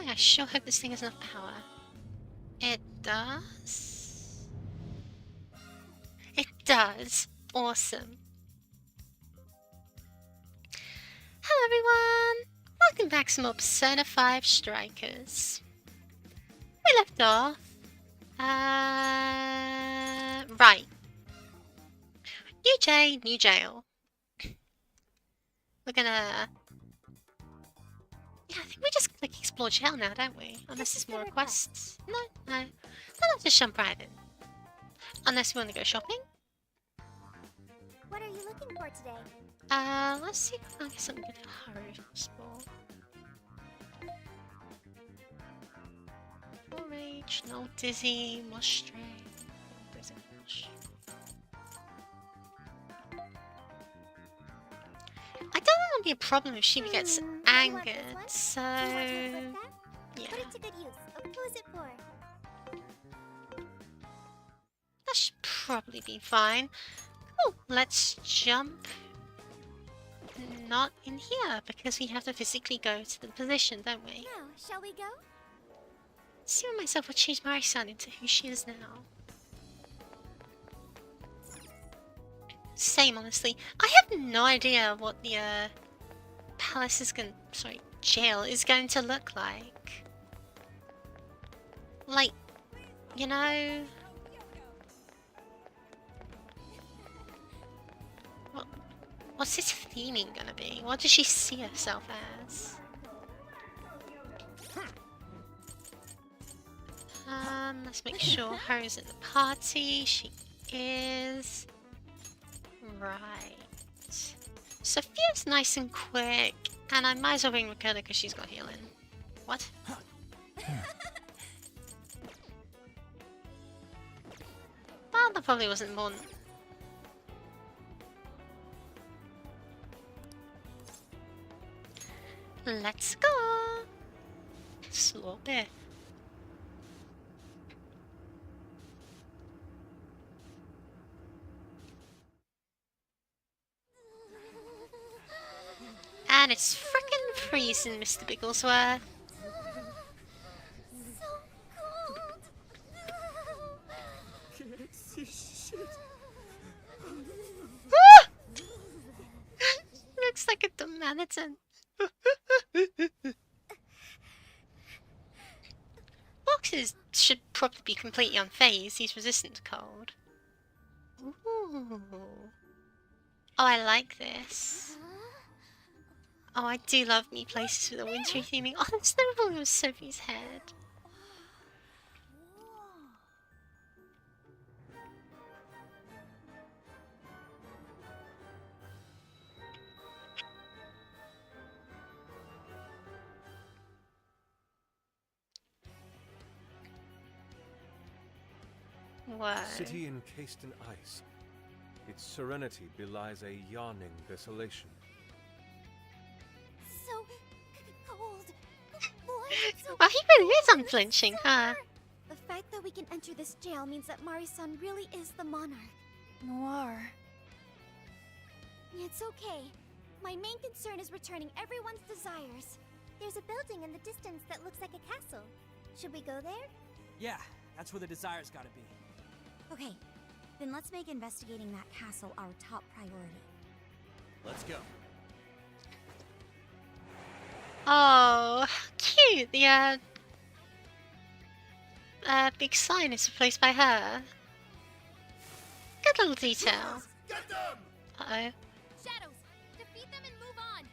boy, I sure hope this thing has enough power. It does? It does! Awesome. Hello everyone! Welcome back to more Persona 5 Strikers. We left off... right. New day, new jail. We're gonna... Yeah, I think we just like explore jail now, don't we? Unless there's more requests. No. Let's just jump right in. Unless we want to go shopping. What are you looking for today? Let's see if I can get something good to hurry if possible. More rage, no dizzy, more strength. Dizzy, more strength. I don't want to be a problem if she gets angered, so... Yeah. Yeah. Put it to good use. Who is it for? That should probably be fine. Cool, let's jump. Not in here, because we have to physically go to the position, don't we? Now, shall we go? See what myself will change Mari-san into who she is now. Same, honestly. I have no idea what the palace is going... Sorry, jail is going to look like. Like, you know... What's his theming gonna be? What does she see herself as? Let's make sure Haru's at the party. She is. Right. Sophia's nice and quick, and I might as well bring Ricotta because she's got healing. What? Well, that probably wasn't important. Let's go! Slow bit. And it's frickin' freezing, Mr. Bigglesworth. So cold. Can't see shit. Looks like a Domanitan. Boxes should probably be completely unfazed. He's resistant to cold. Ooh. Oh, I like this. Oh, I do love me places with a wintry theming. Oh, the snowball was Sophie's head. Whoa. City encased in ice. Its serenity belies a yawning desolation. So cold. Why so Well, he really is unflinching, huh? The fact that we can enter this jail means that Mari-san really is the monarch. Noir. It's okay. My main concern is returning everyone's desires. There's a building in the distance that looks like a castle. Should we go there? Yeah, that's where the desire's gotta be. Okay, then let's make investigating that castle our top priority. Let's go. Oh, cute. The big sign is replaced by her. Good little detail. Get them! Uh-oh. Shadows, defeat them and move on.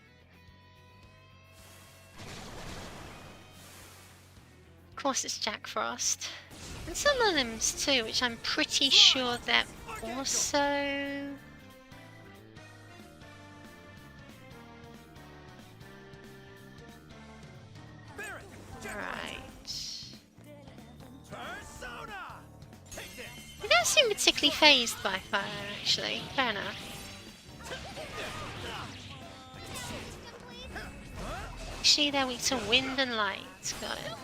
Of course it's Jack Frost. And some limbs too, which I'm pretty sure they're also... Barret! Right. Persona! Take this! They don't seem particularly phased by fire, actually. Fair enough. Actually, they're weak to wind and light. Got it.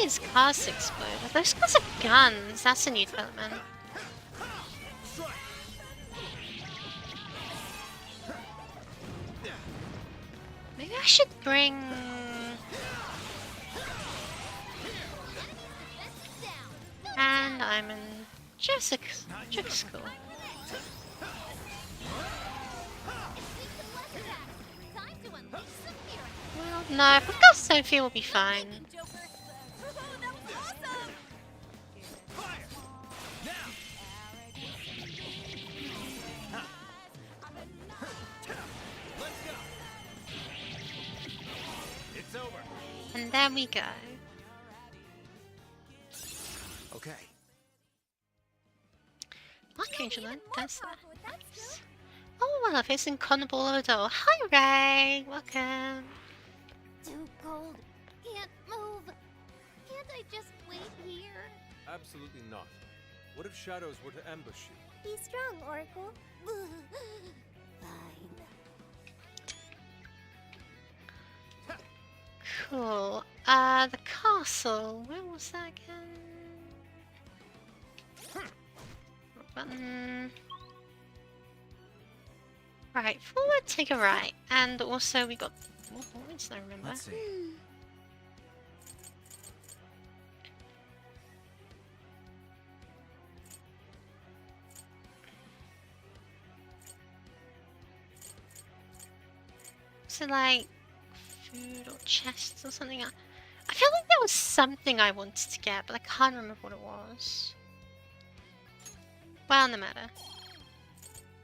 his cars explode. Those guys are guns. That's a new development. Maybe I should bring... And I'm in Jessica's school. Well, no, if I've got Sophie, we'll be fine. It's over. And there we go. Okay. Archangel does that. Oh, well, it's in Conaball. Hi, Ray. Welcome. Too cold. Can't move. Can't I just wait here? Absolutely not. What if shadows were to ambush you? Be strong, Oracle. Fine. Cool. The castle. Where was that again? Button. Right, forward, take a right. And also we got more points, I remember. Let's see. So like food or chests or something. I feel like there was something I wanted to get, but I can't remember what it was. Well, no matter.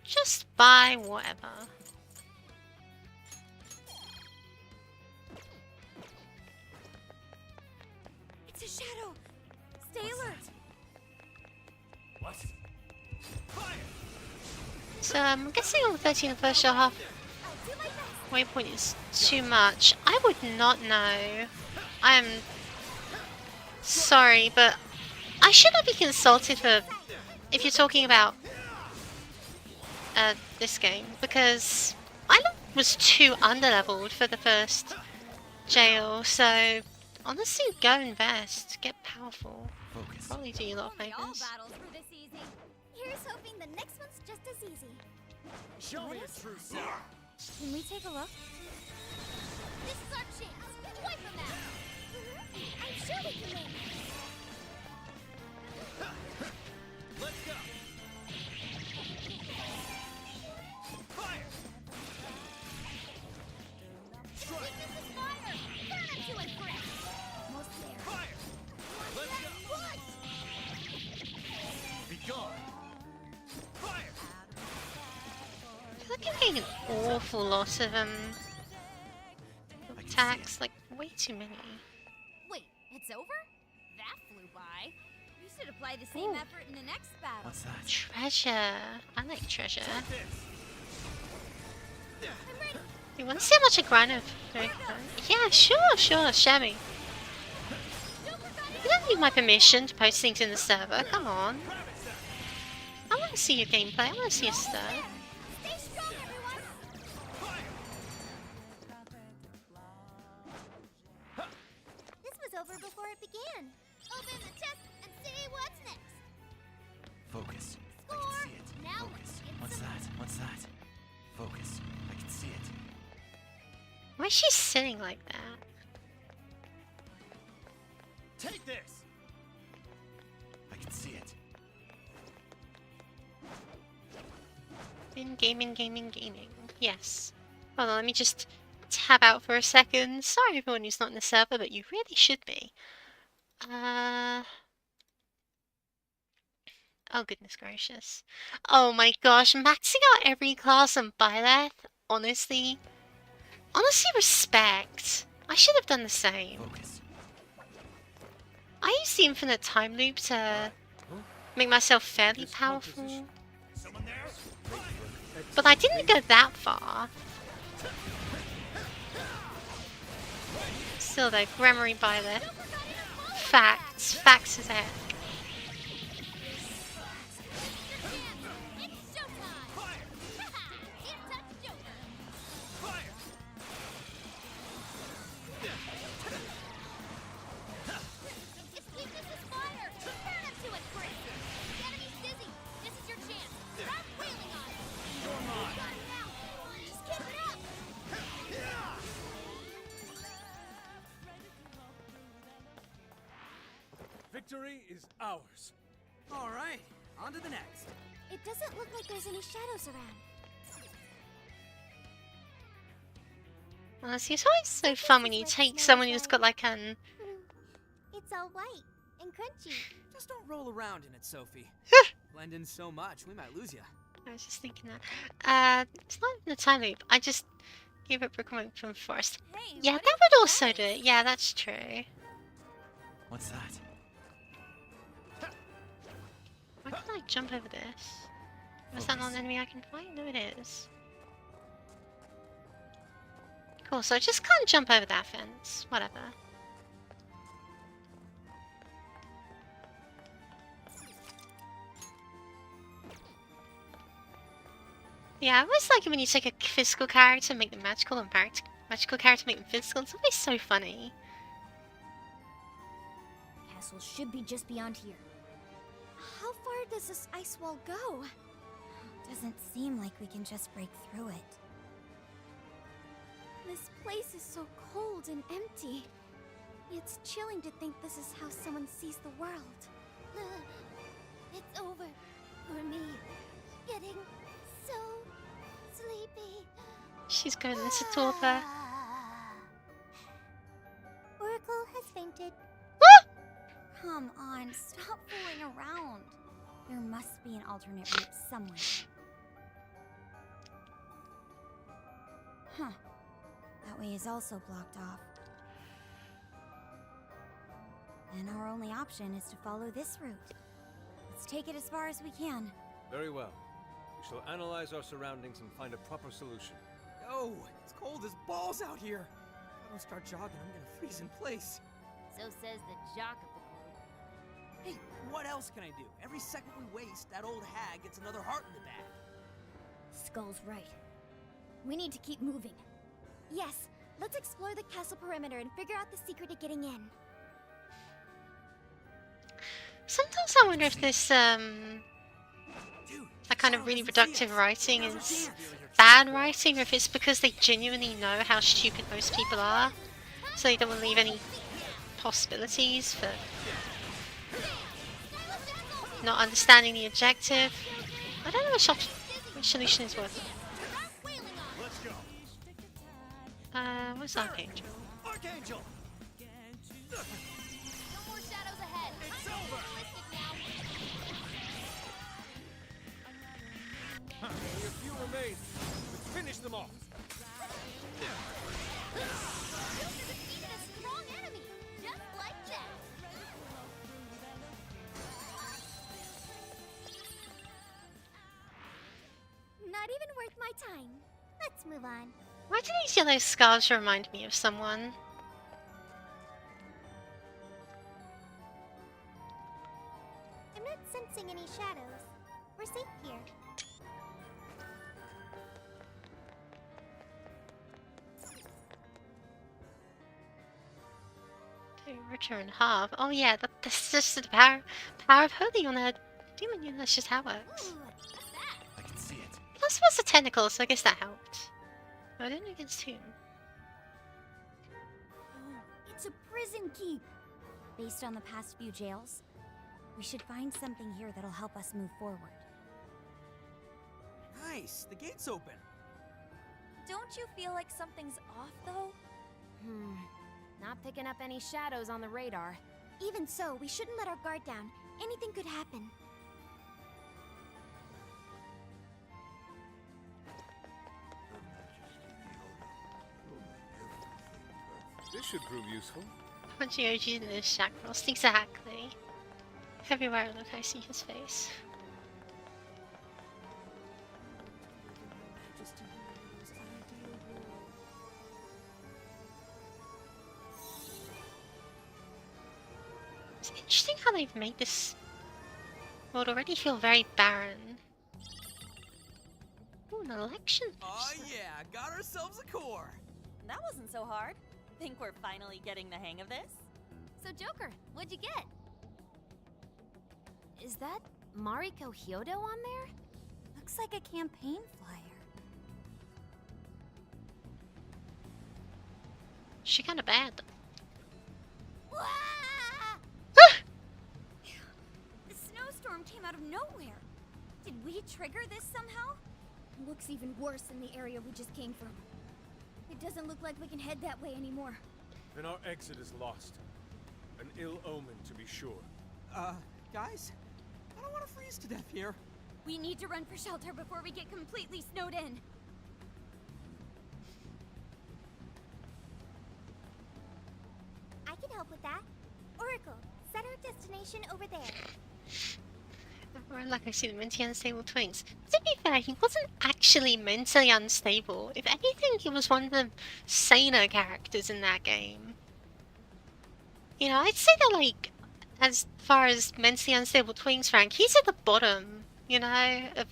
Just buy whatever. It's a shadow. Stay alert. What? So I'm guessing on the 13th first half I'll do my best. waypoint is too much. I would not know. I am sorry, but I should not be consulted for if you're talking about this game, because I was too underleveled for the first jail, so honestly go invest, get powerful. Focus. Probably do you a lot of Only all favors. battles were this easy. Here's hoping the next one's just as easy. Show me your true self. Can we take a look? This is our chance. Wipe them out. I'm sure we can win. Let's go. Fire. Strike. This is fire. Burn them to a crisp. Almost there. Fire. Let's go. Be gone. Fire. I feel like I'm getting an awful lot of attacks, like way too many. Wait, it's over? That flew by. You should apply the same Ooh. effort in the next battle. What's that? Treasure. I like treasure. Take this. I'm ready. You want to see how much I grind of? Yeah, sure, share me. You don't need my permission to post things in the server, come on. I want to see your gameplay, I want to see your stuff. Stay strong, everyone. This was over before it began. Open the chest and see what's next. Focus. I Score. can see it. Now Focus. let's get What's some- that? What's that? Focus. I can see it. Why is she sitting like that? Take this. I can see it. Gaming. Yes. Hold on, let me just tab out for a second. Sorry everyone who's not in the server, but you really should be. Oh goodness gracious. Oh my gosh, maxing out every class on Byleth? Honestly respect. I should have done the same. Focus. I used the infinite time loop to make myself fairly powerful. Someone there? But I didn't go that far. Still though, Gremory Byleth. Facts as heck. It's showtime. It touched Joker. Fire. Victory is ours. All right, on to the next. It doesn't look like there's any shadows around. Honestly, it's always so fun when you take someone who's got like an... It's all white and crunchy. Just don't roll around in it, Sophie. Blend in so much, we might lose you. I was just thinking that. It's not even a time loop. I just gave it Brickman from Forest. Hey, Yeah, what that if would also guys- do it. Yeah, that's true. What's that? Why can't I jump over this? Was that not an enemy I can fight? No, it is. Cool, so I just can't jump over that fence. Whatever. Yeah, I always like it when you take a physical character and make them magical, and magical character make them physical. It's always so funny. Castle should be just beyond here. How far does this ice wall go? Doesn't seem like we can just break through it. This place is so cold and empty. It's chilling to think this is how someone sees the world. It's over for me. Getting so sleepy. She's going into torpor. Oracle has fainted. Come on, stop fooling around. There must be an alternate route somewhere. Huh. That way is also blocked off. Then our only option is to follow this route. Let's take it as far as we can. Very well. We shall analyze our surroundings and find a proper solution. Yo, it's cold as balls out here. If I don't start jogging, I'm gonna freeze in place. So says the jock of the group. Hey, what else can I do? Every second we waste, that old hag gets another heart in the bag. Skull's right. We need to keep moving. Yes, let's explore the castle perimeter and figure out the secret to getting in. Sometimes I wonder if this, that kind of really reductive writing is bad writing, or if it's because they genuinely know how stupid most people are, so they don't want to leave any possibilities for not understanding the objective. I don't know which solution is working. Let's go. What's Archangel? Archangel! No more shadows ahead. It's over! Only a few remain. Let's finish them off. Defeated a strong enemy, just like that. Not even worth my time. Let's move on. Why do these yellow scars remind me of someone? I'm not sensing any shadows. We're safe here. To return half. Oh yeah, that's just the power of holding on a demon unit. That's just how it works. Ooh, what's that? I can see it. Plus, was a tentacle, so I guess that helped. But I didn't know against whom. It's a prison keep. Based on the past few jails, we should find something here that'll help us move forward. Nice, the gate's open. Don't you feel like something's off, though? Not picking up any shadows on the radar. Even so, we shouldn't let our guard down. Anything could happen. This should prove useful. Punch the OG in this Jack Frost, exactly. Everywhere I look, I see his face. It's interesting how they've made this world already feel very barren. Ooh, an election Oh poster. yeah, got ourselves a core. That wasn't so hard. Think we're finally getting the hang of this? So, Joker, what'd you get? Is that Mariko Hyodo on there? Looks like a campaign flyer. She kinda bad. Wah! nowhere. Did we trigger this somehow? Looks even worse than the area we just came from. It doesn't look like we can head that way anymore. Then our exit is lost. An ill omen, to be sure. Guys? I don't want to freeze to death here. We need to run for shelter before we get completely snowed in. I can help with that. Oracle, set our destination over there. Like I see the mentally unstable twins. To be fair, he wasn't actually mentally unstable. If anything, he was one of the saner characters in that game. You know, I'd say that, like, as far as mentally unstable twins rank, he's at the bottom, you know, of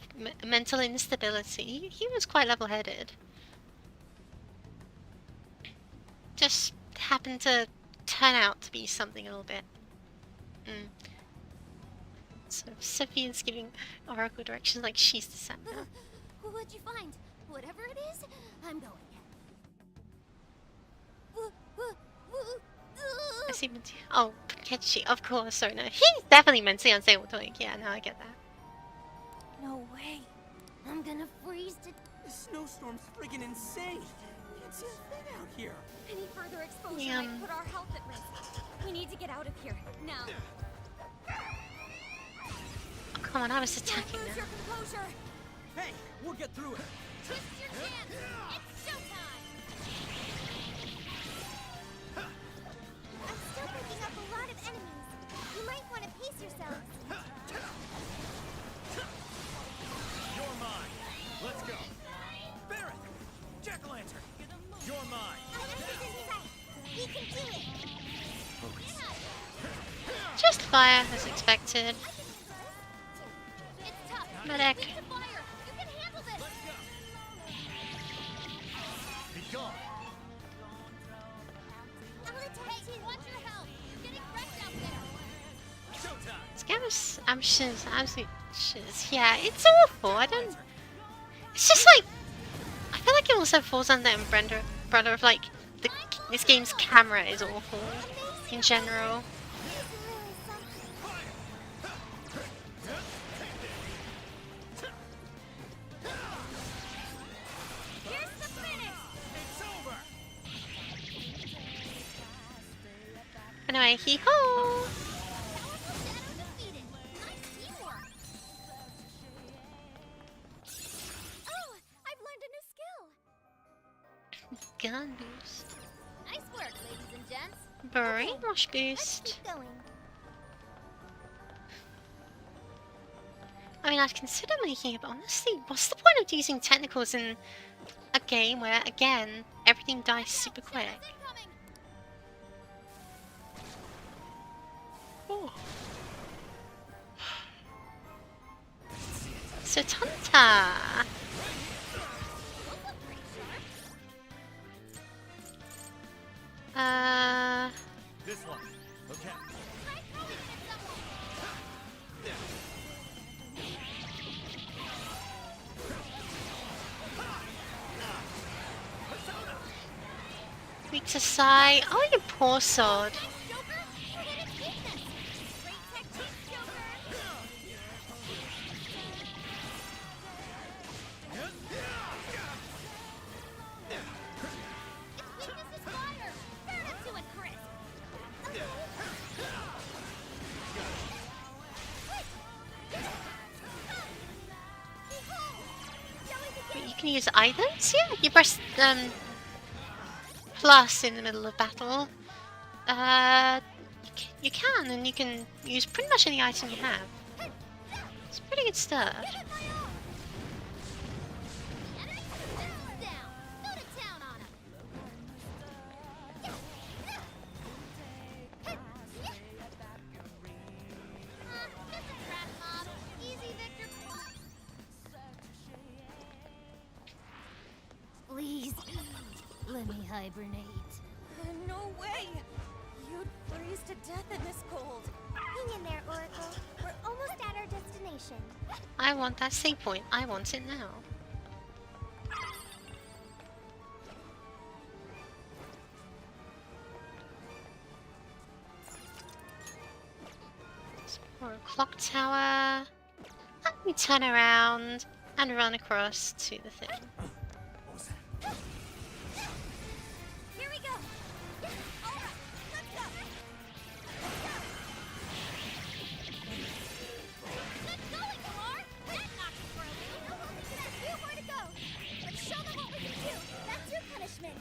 mental instability. He was quite level-headed. Just happened to turn out to be something a little bit. So Sophia's giving Oracle directions like she's the sender. What'd you find? Whatever it is, I'm going. I see. Oh, Pikachu, of course. Sorry, no, he's definitely mentally unstable. Twink. Yeah, no, I get that. No way. I'm gonna freeze to... This snowstorm's friggin' insane. Can't see a thing out here. Any further exposure Yeah. might put our health at risk. We need to get out of here, now. Oh, come on, I was Don't attacking lose them. your composure. Hey, we'll get through it. Twist your chance. It's showtime. I'm still picking up a lot of enemies. You might want to pace yourselves. You're mine. Let's go. Barret! Jack-o'-lantern! You're mine. I have this in sight. We can do it. Just fire, as expected. It's tough. Medic. Lead the fire. You can handle this. Be gone. I'll attack you. Watch your health. You're getting wrecked out there. Showtime. Scamus Amsh's absolute shiz. Yeah, it's awful. I don't. It's just like. I feel like it also falls under umbrella of like this game's camera is awful in general. Here's the finish. It's over. Anyway, hee ho! Powerful Shadow defeated. Nice teamwork. Oh, I've learned a new skill. Gun boost. Nice work, ladies and gents. Brainwash Let's boost. keep going. I mean, I'd consider making it, but honestly, what's the point of using technicals in a game where, again, everything dies super quick? Shadows incoming. Oh. So Tanta. Those look pretty sharp. This one. Okay. Try throwing it at someone. Weak to Sai. Oh, you poor sod. Nice, Joker. You hit its weakness. Great technique, Joker. Its weakness is fire. Burn it to a crisp. You can use items? Yeah, you press plus in the middle of battle. You can, and you can use pretty much any item you have. It's pretty good stuff. Give it my all. The enemy is down. Go to town on him. Just a trap mob. Easy, Victor. Please, let me hibernate. No way! You'd freeze to death in this cold. Hang in there, Oracle. We're almost at our destination. I want that save point. I want it now. Or a clock tower. we turn around and run across to the thing. Here we go. All right, let's go. Get going, Kamar. That knocks for a loop. Just a few more to go. Let's show them what we can do. That's your punishment.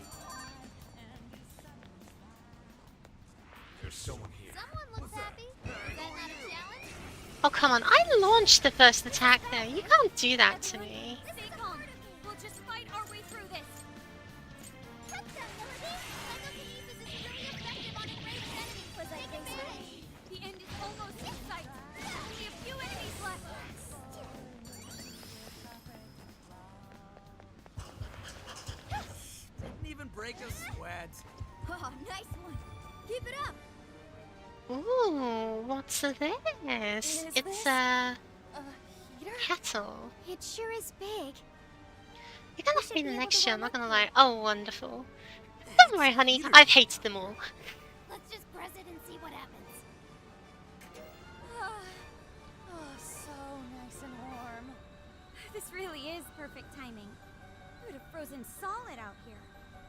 There's someone here. Someone looks happy. Is that not a challenge? Oh, come on. I launched the first attack there. You can't do that to me. Stay calm. We'll just fight our way through this. Touch them, Melody. Psychokinesis is really effective on enraged enemies. Was I crazy? The end is almost in sight. Only a few enemies left. Didn't even break a sweat. Oh, nice one. Keep it up. Ooh, what's this? Is It's this- a Heater? kettle. It sure is big. You're gonna should be be the able next to year, I'm run not gonna up lie. Oh, wonderful. Don't worry, honey. I've hated them all. Let's just press it and see what happens. Oh, so nice and warm. This really is perfect timing. I would have frozen solid out here.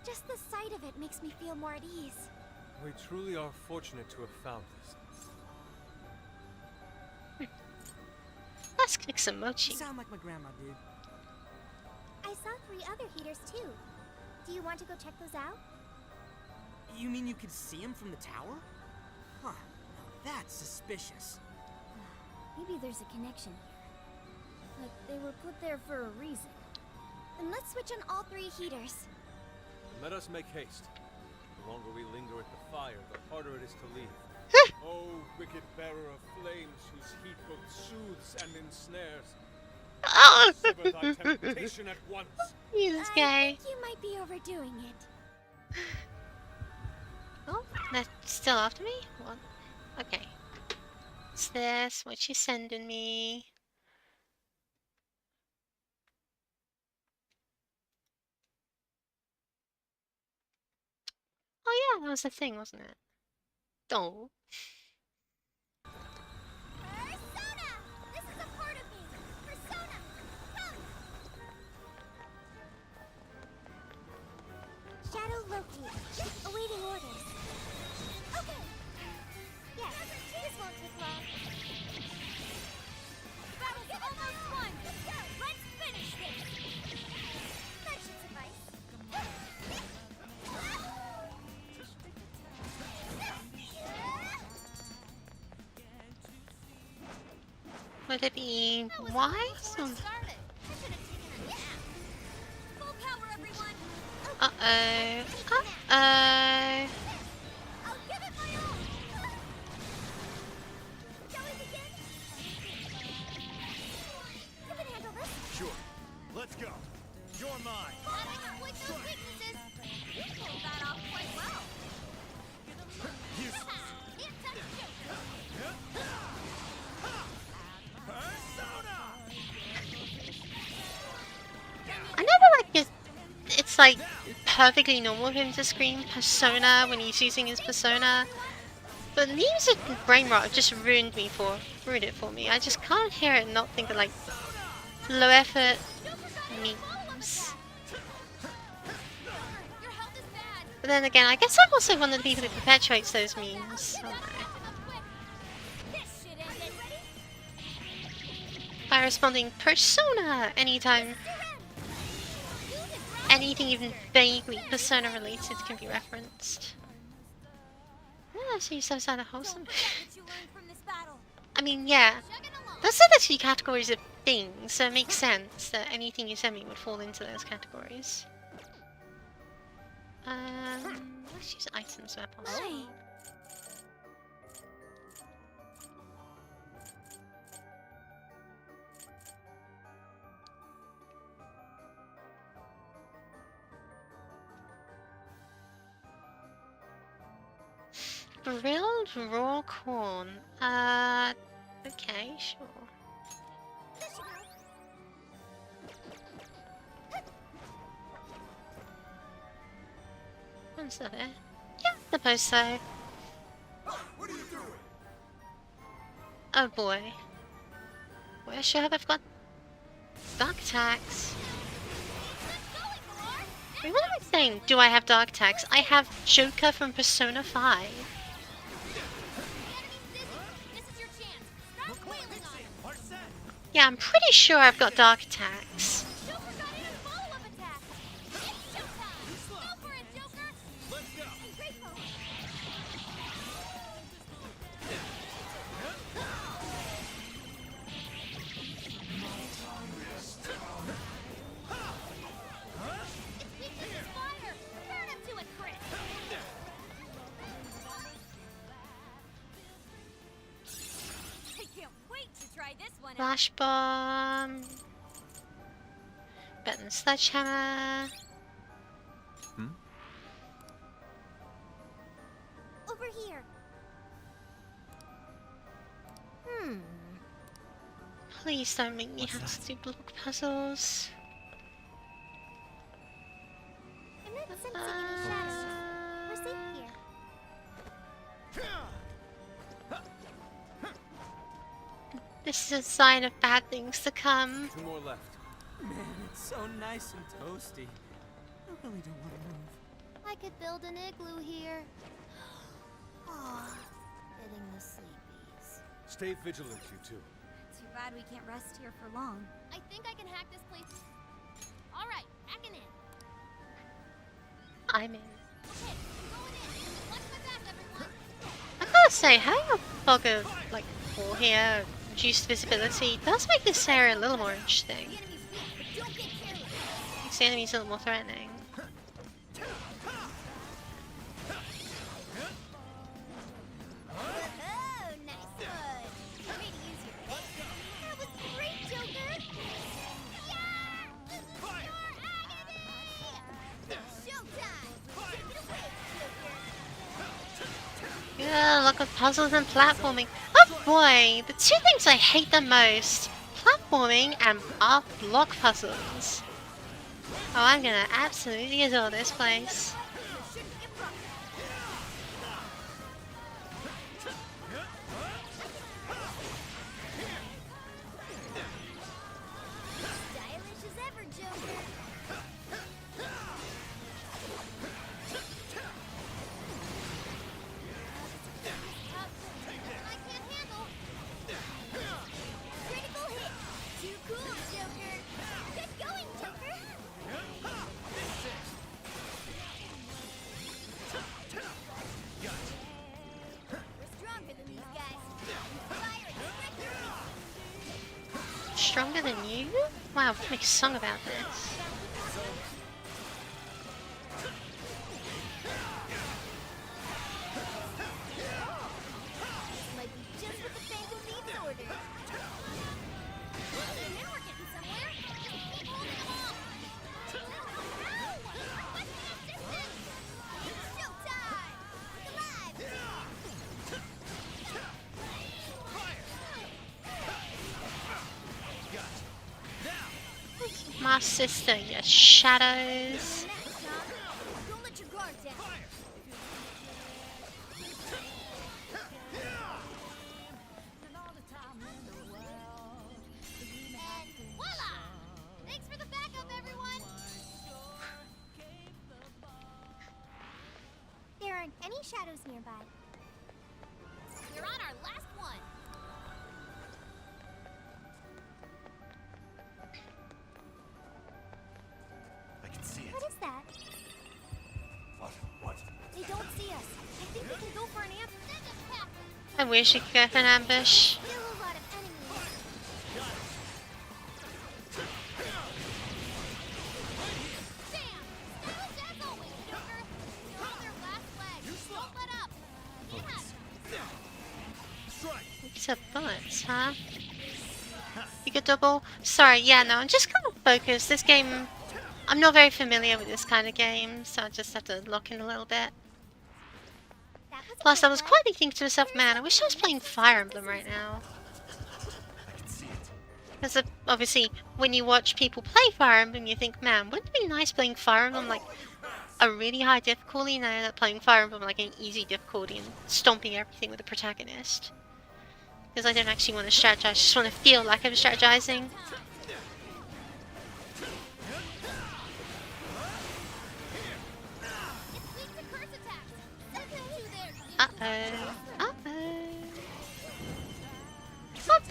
Just the sight of it makes me feel more at ease. We truly are fortunate to have found this. Let's cook some You mochi. sound like my grandma, dude. I saw 3 other heaters too. Do you want to go check those out? You mean you could see him from the tower? Huh. Now that's suspicious. Maybe there's a connection here. Like they were put there for a reason. Then let's switch on all 3 heaters. Let us make haste. The longer we linger at the fire, the harder it is to leave. Oh, wicked bearer of flames, whose heat both soothes and ensnares. Oh! Sever thy temptation at once. This I guy. think you might be overdoing it. Oh, they're still after me? What? Okay. What's this? What you sending me? Oh yeah, that was the thing, wasn't it? Oh. Persona! This is a part of me! Persona! Come! Shadow Loki. Awaiting orders. Okay. Yes, this won't take long. Battle's almost won. Let's finish this. That should suffice. Would it be wise? Or... Started. I should have taken a nap. Full power, everyone. Uh-oh. Uh-oh. I'll give it my all. Shall we begin? You can handle this. Sure. Let's go. You're mine. Gotta exploit those weaknesses. You pulled that off quite well. Useless. It's time to shoot. Persona! I never like it. It's like perfectly normal for him to scream persona when he's using his persona. But memes of brain rot have just ruined it for me. I just can't hear it and not think of like low effort memes. Your health is bad. But then again, I guess I'm also one of the people who perpetuates those memes. I don't know. This should end it. By responding persona anytime anything even vaguely persona related can be referenced. Oh, so you so sad wholesome. Don't forget what you learned from this battle. I mean, yeah. Chugging along. Those are the 2 categories of things, so it makes sense that anything you send me would fall into those categories. Let's use items where possible. Hi. Grilled raw corn. Okay, sure. There she goes. I'm still there. Yeah, I suppose so. What are you doing? Oh boy. Where should have I got Dark attacks. Wait, what am I saying? Do I have dark attacks? I have Joker from Persona 5. Yeah, I'm pretty sure I've got dark attacks. Flash bomb. Better than sledgehammer. Over here. Please don't make me have to do block puzzles. I'm not sensing any shadows. We're safe here. This is a sign of bad things to come. 2 more left. Man, it's so nice and toasty. I really don't want to move. I could build an igloo here. Aw, getting the sleepies. Stay vigilant, you two. Too bad we can't rest here for long. I think I can hack this place. All right, hacking in. I'm in. Okay, going in. Watch my back, everyone. I gotta say, having a fog of like wall here, reduced visibility, does make this area a little more interesting. The enemy's weak, but don't get careless. Makes the enemies a little more threatening. Oh, nice one. Way to use your head. That was great, Joker. Yeah! This is your agony! Showtime! Take it away, Joker. Yeah, look at puzzles and platforming. Oh boy, the two things I hate the most: platforming and block puzzles. Oh, I'm gonna absolutely adore this place. Shouldn't get rough. Stylish as ever, Joker. I can't handle. Critical hit. Too cool, Joker. Get going, Joker. We're stronger than these guys. Fire and Stronger than you? Wow, we make a song about this. might be just what the Bangle needs ordered. And we're getting somewhere. Just keep holding them off. Ow! What's the assistance? It's showtime! Look alive! My sister, your shadows. Next, Tom. Don't let your guard down. And voila! Thanks for the backup, everyone! There aren't any shadows nearby. We're on our last one. I can see it. What is that? What? They don't see us. I think we can go for an ambush. I wish we could go for an ambush. Still a lot of enemies. Bam! Stylish as always, Joker. You're on their last leg. Don't let up. Yeah. Strike! These are bullets, huh? You could double? Sorry, yeah, no, I'm just kind of focused. This game, I'm not very familiar with this kind of game, so I just have to lock in a little bit. That was a Plus, I good was one. quietly thinking to myself, man, I wish I was playing Fire Emblem right now. I can see it. Because obviously, when you watch people play Fire Emblem, you think, man, wouldn't it be nice playing Fire Emblem like a really high difficulty, and then playing Fire Emblem like an easy difficulty and stomping everything with the protagonist. Because I don't actually want to strategize, I just want to feel like I'm strategizing. Uh-oh. What?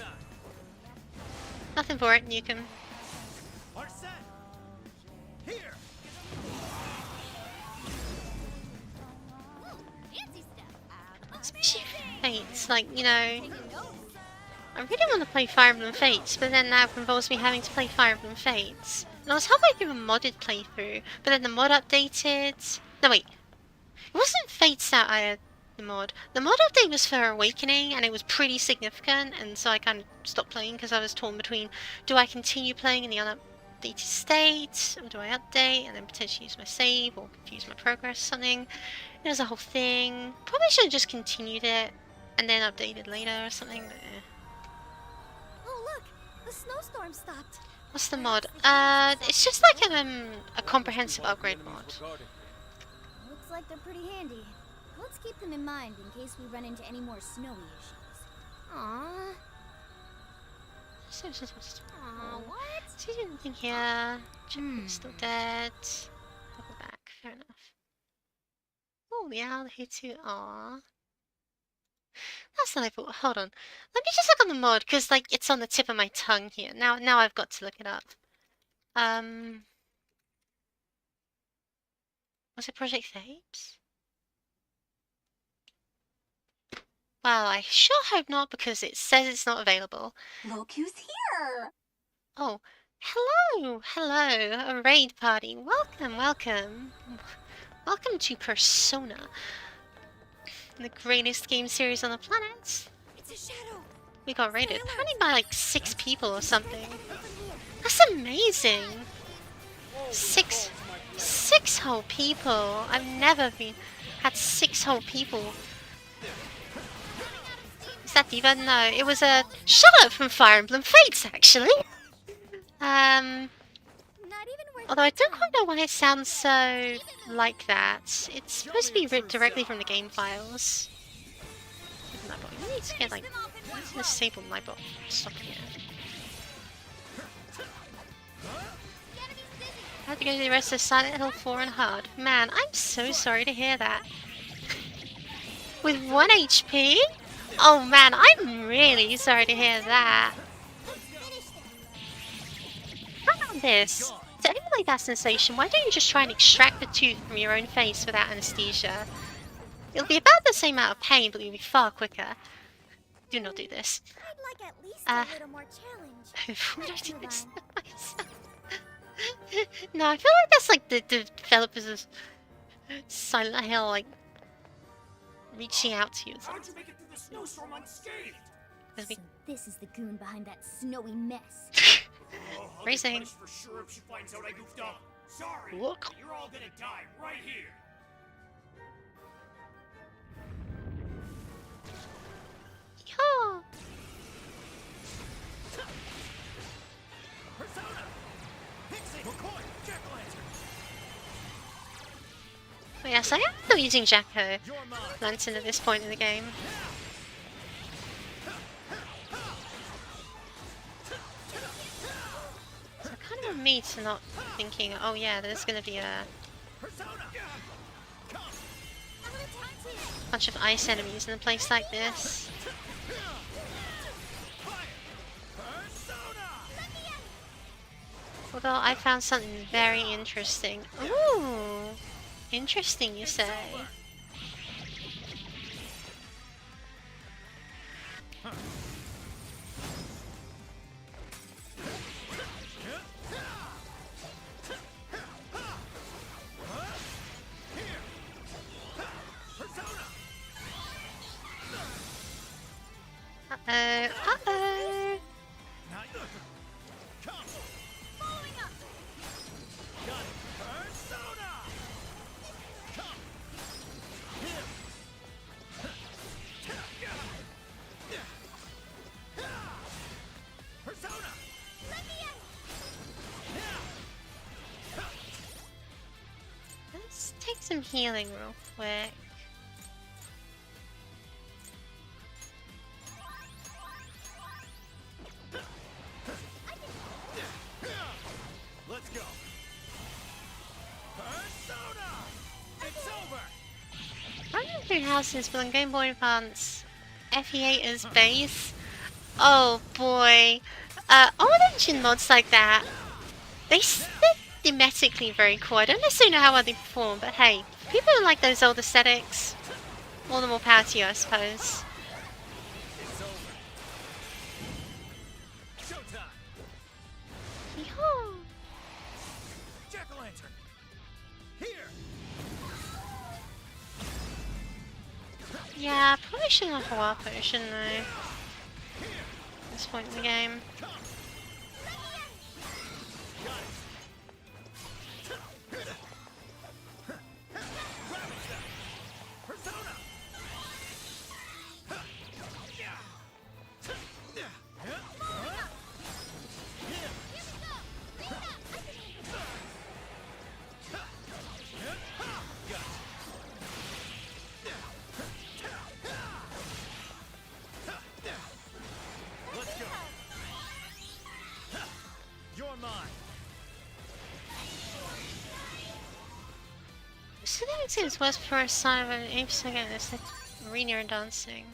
Nothing for it, Nukem. Arsene! Here! Fancy stuff. Especially Fates, like, you know... I really want to play Fire Emblem Fates, but then that involves me having to play Fire Emblem Fates. And I was hoping to do a modded playthrough, but then the mod updated... No, wait. It wasn't Fates that I had the mod. The mod update was for Awakening, and it was pretty significant, and so I kind of stopped playing because I was torn between, do I continue playing in the unupdated state, or do I update and then potentially use my save, or confuse my progress or something. It was a whole thing. Probably should have just continued it, and then updated later or something, but Oh, look! The snowstorm stopped. What's the mod? It's just like a comprehensive upgrade mod. Looks like they're pretty handy. Let's keep them in mind in case we run into any more snowy issues. Aww. Aw, what? See anything here? Jumper's still dead. I'll go back. Fair enough. Oh, the owl here too. Aww. That's not I thought. Hold on. Let me just look on the mod because, like, it's on the tip of my tongue here. Now I've got to look it up. Was it Project Thebes? Well, I sure hope not because it says it's not available. Look who's here! Oh, hello, a raid party. Welcome. Welcome to Persona, the greatest game series on the planet. It's a shadow! We got raided apparently by like 6 people or something. That's amazing. Six whole people. I've never had 6 whole people. Is that Diva? No, it was a Charlotte from Fire Emblem Fates, actually. Not even worth Although I don't quite know why it sounds so like that. It's supposed to be ripped directly from the game files. You need to get like disable Nightbot stock here. I have to go to the rest of Silent Hill 4 and hard. Man, I'm so sorry to hear that. With 1 HP? Oh man, I'm really sorry to hear that. How about this? To emulate that sensation, why don't you just try and extract the tooth from your own face without anesthesia? It'll be about the same amount of pain, but it'll be far quicker. Do not do this. I'd like at least a little more challenge. Would I do this to myself? No, I feel like that's like the developers of Silent Hill, like, reaching out to you. How'd you make it through the snowstorm unscathed? So this is the goon behind that snowy mess. Oh, I'll Racing. get punished for sure if she finds out I goofed up. Sorry. Look. You're all gonna die right here. Yeah. Persona! Pixie! McCoy! Jack-o'-lantern! But yes, I am still using Jacko You're mine! Lantern at this point in the game. So kind of on me to not thinking, oh yeah, there's gonna be a Persona! bunch of ice enemies in a place like this. Persona! Although I found something very interesting. Ooh! Interesting, you say? Uh-oh, uh-oh! Not good. Come! Following up! Got it! Persona! Come! Persona! Let me in! Let's take some healing real quick. Let's go! Persona! It's over! Running through Moon Houses, but on Game Boy Advance, FE8 is base. Oh boy. Old engine mods like that, they're thematically very cool. I don't necessarily know how well they perform, but hey, people who like those old aesthetics, all the more power to you, I suppose. It's over. Showtime. Yeehaw. Jack-o'-lantern. Here. Yeah, probably shouldn't have a wild potion though. At this point in the game. Persona. Let's go. You're mine. So that would seems worse for a sign of an 8% again. It's like arena and dancing.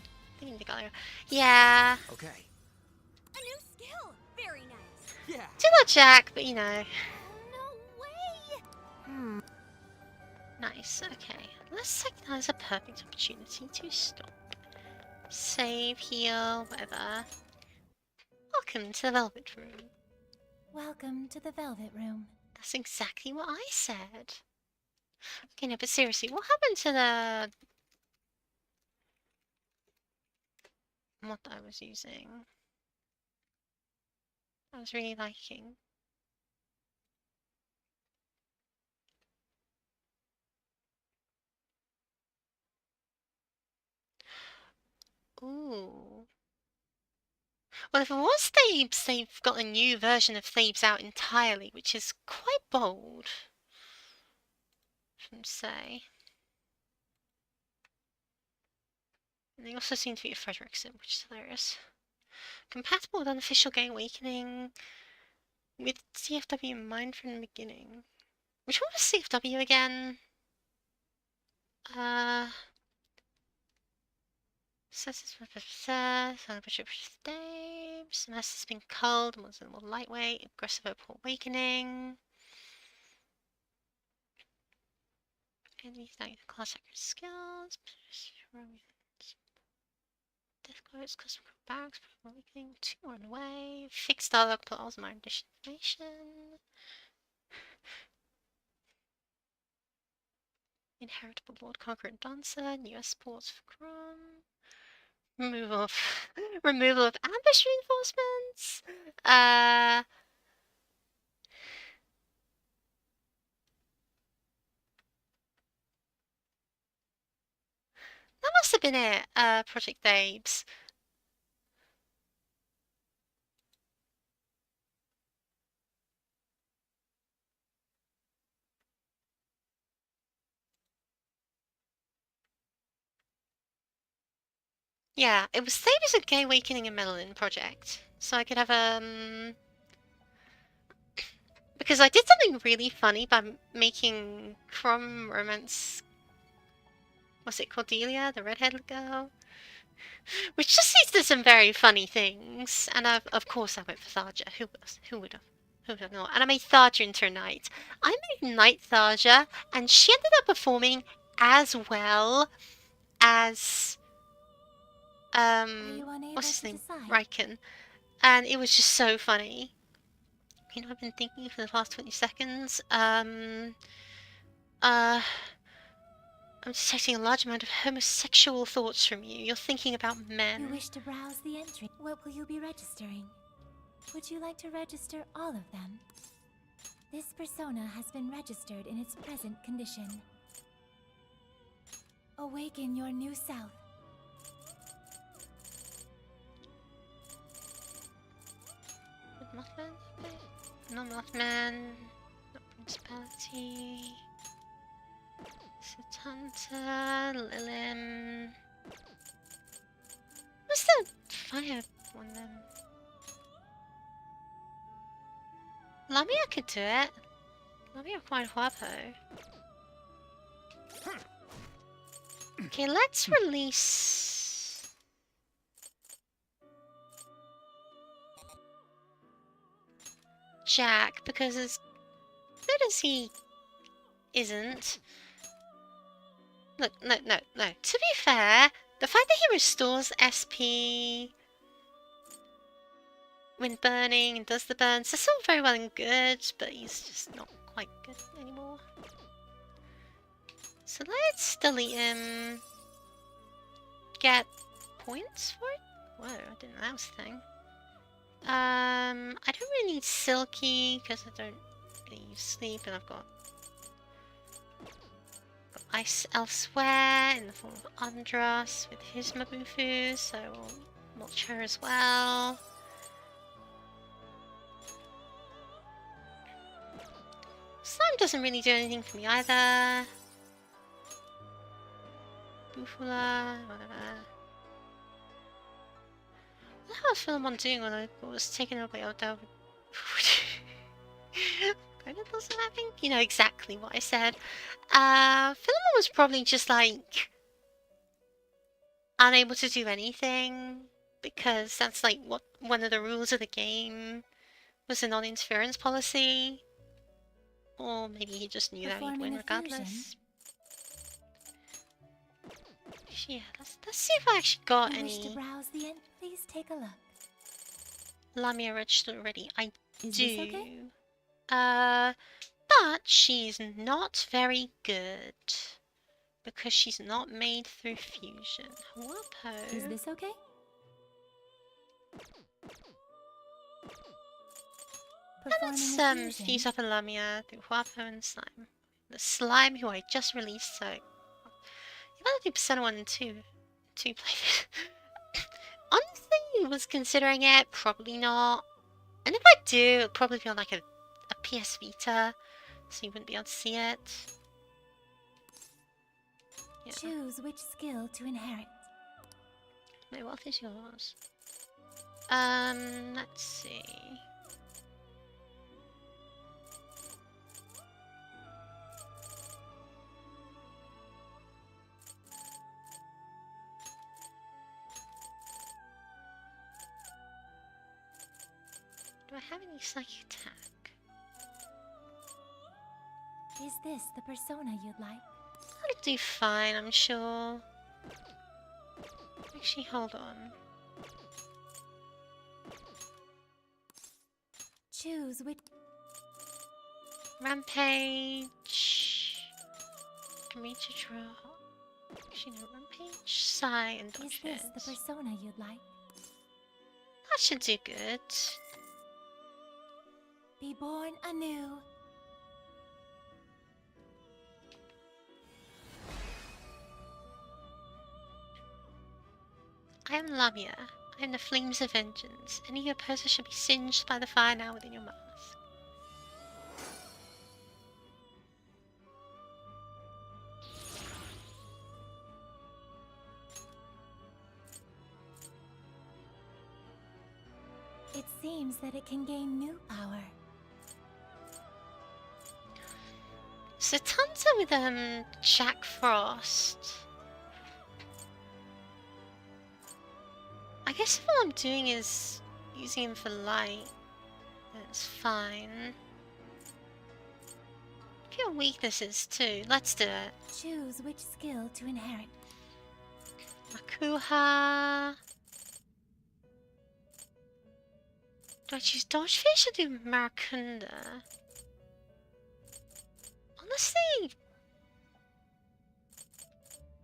I think the guy. Yeah. Okay. A new skill. Very nice. Yeah. Still not Jack, but you know. No way. Nice, okay. Let's take that as a perfect opportunity to stop. Save, heal, whatever. Welcome to the Velvet Room. Welcome to the Velvet Room. That's exactly what I said. Okay, no, but seriously, what happened to the mod I was using? I was really liking. Ooh. Well, if it was Thebes, they've got a new version of Thebes out entirely, which is quite bold. From say. And they also seem to be a Frederickson, which is hilarious. Compatible with unofficial Gay Awakening, with CFW in mind from the beginning. Which one was CFW again? Bishop Staves, Mass has been culled, more lightweight, aggressive Opal Awakening. Enemies now the class accurate skills. Death quotes, custom barracks, awakening, 2 on the way. Fixed dialogue, but also my addition information. Inheritable Lord Conqueror Dancer, new sports for Crom. Removal of removal of ambush reinforcements. That must have been it, Project Thebes. Yeah, it was Thebes and Gay Awakening and Melon project. So I could have because I did something really funny by making Crom romance. Was it Cordelia, the redheaded girl? Which just leads to some very funny things. And of course I went for Tharja. Who else? Who would have? Who would have known? And I made Tharja into a knight. I made Knight Tharja, and she ended up performing as well as what's his name? Riken. And it was just so funny. You know, I've been thinking for the past 20 seconds. I'm detecting a large amount of homosexual thoughts from you. You're thinking about men. You wish to browse the entry. What will you be registering? Would you like to register all of them? This persona has been registered in its present condition. Awaken your new self. Mothman? No Mothman. No Principality. Satanta. Lilim. What's the fire one then? Lamia could do it. Lamia quite guapo. Okay, let's release... Jack, because as good as he isn't... Look, no. To be fair, the fact that he restores SP when burning and does the burns, that's all very well and good, but he's just not quite good anymore. So let's delete him. Get points for it? Whoa, I didn't know that was a thing. I don't really need Silky because I don't really use sleep, and I've got ice elsewhere in the form of Andras with his Mabufu, so we'll mulch her as well. Slime doesn't really do anything for me either. Bufula, whatever. What the hell was Philemon doing when I was taken over by Odell? I think you know exactly what I said. Philemon was probably just like unable to do anything because that's like what one of the rules of the game was, a non-interference policy. Or maybe he just knew that he'd win regardless. Yeah, let's see if I actually got You any. wish to browse the end? Please take a look. Lamia registered already. I Is do. this okay? But she's not very good because she's not made through fusion. Wapo. Is this okay? Let's Performing a fuse fusion. up a Lamia through Wapo and Slime. The Slime who I just released, so you better do Persona 1 and 2. 2 played. Honestly, was considering it, probably not. And if I do, it'll probably be on like a PS Vita, so you wouldn't be able to see it. Yeah. Choose which skill to inherit. My wealth is yours. Let's see. Do I have any psychic attack? Is this the persona you'd like? I'll do fine, I'm sure. Actually, hold on. Choose which. Rampage. Reach a draw. Actually, no, Rampage, Sigh, and Is Dodge this the Fizz. persona you'd like? That should do good. Be born anew. I am Lamia. I am the flames of vengeance. Any of your opposers shall be singed by the fire now within your mask. It seems that it can gain new power. So Tanza with Jack Frost. I guess if all I'm doing is using him for light, that's fine. Look at your weaknesses too. Let's do it. Choose which skill to inherit. Makuha. Do I choose Dodge Fish or do Maracunda? Honestly,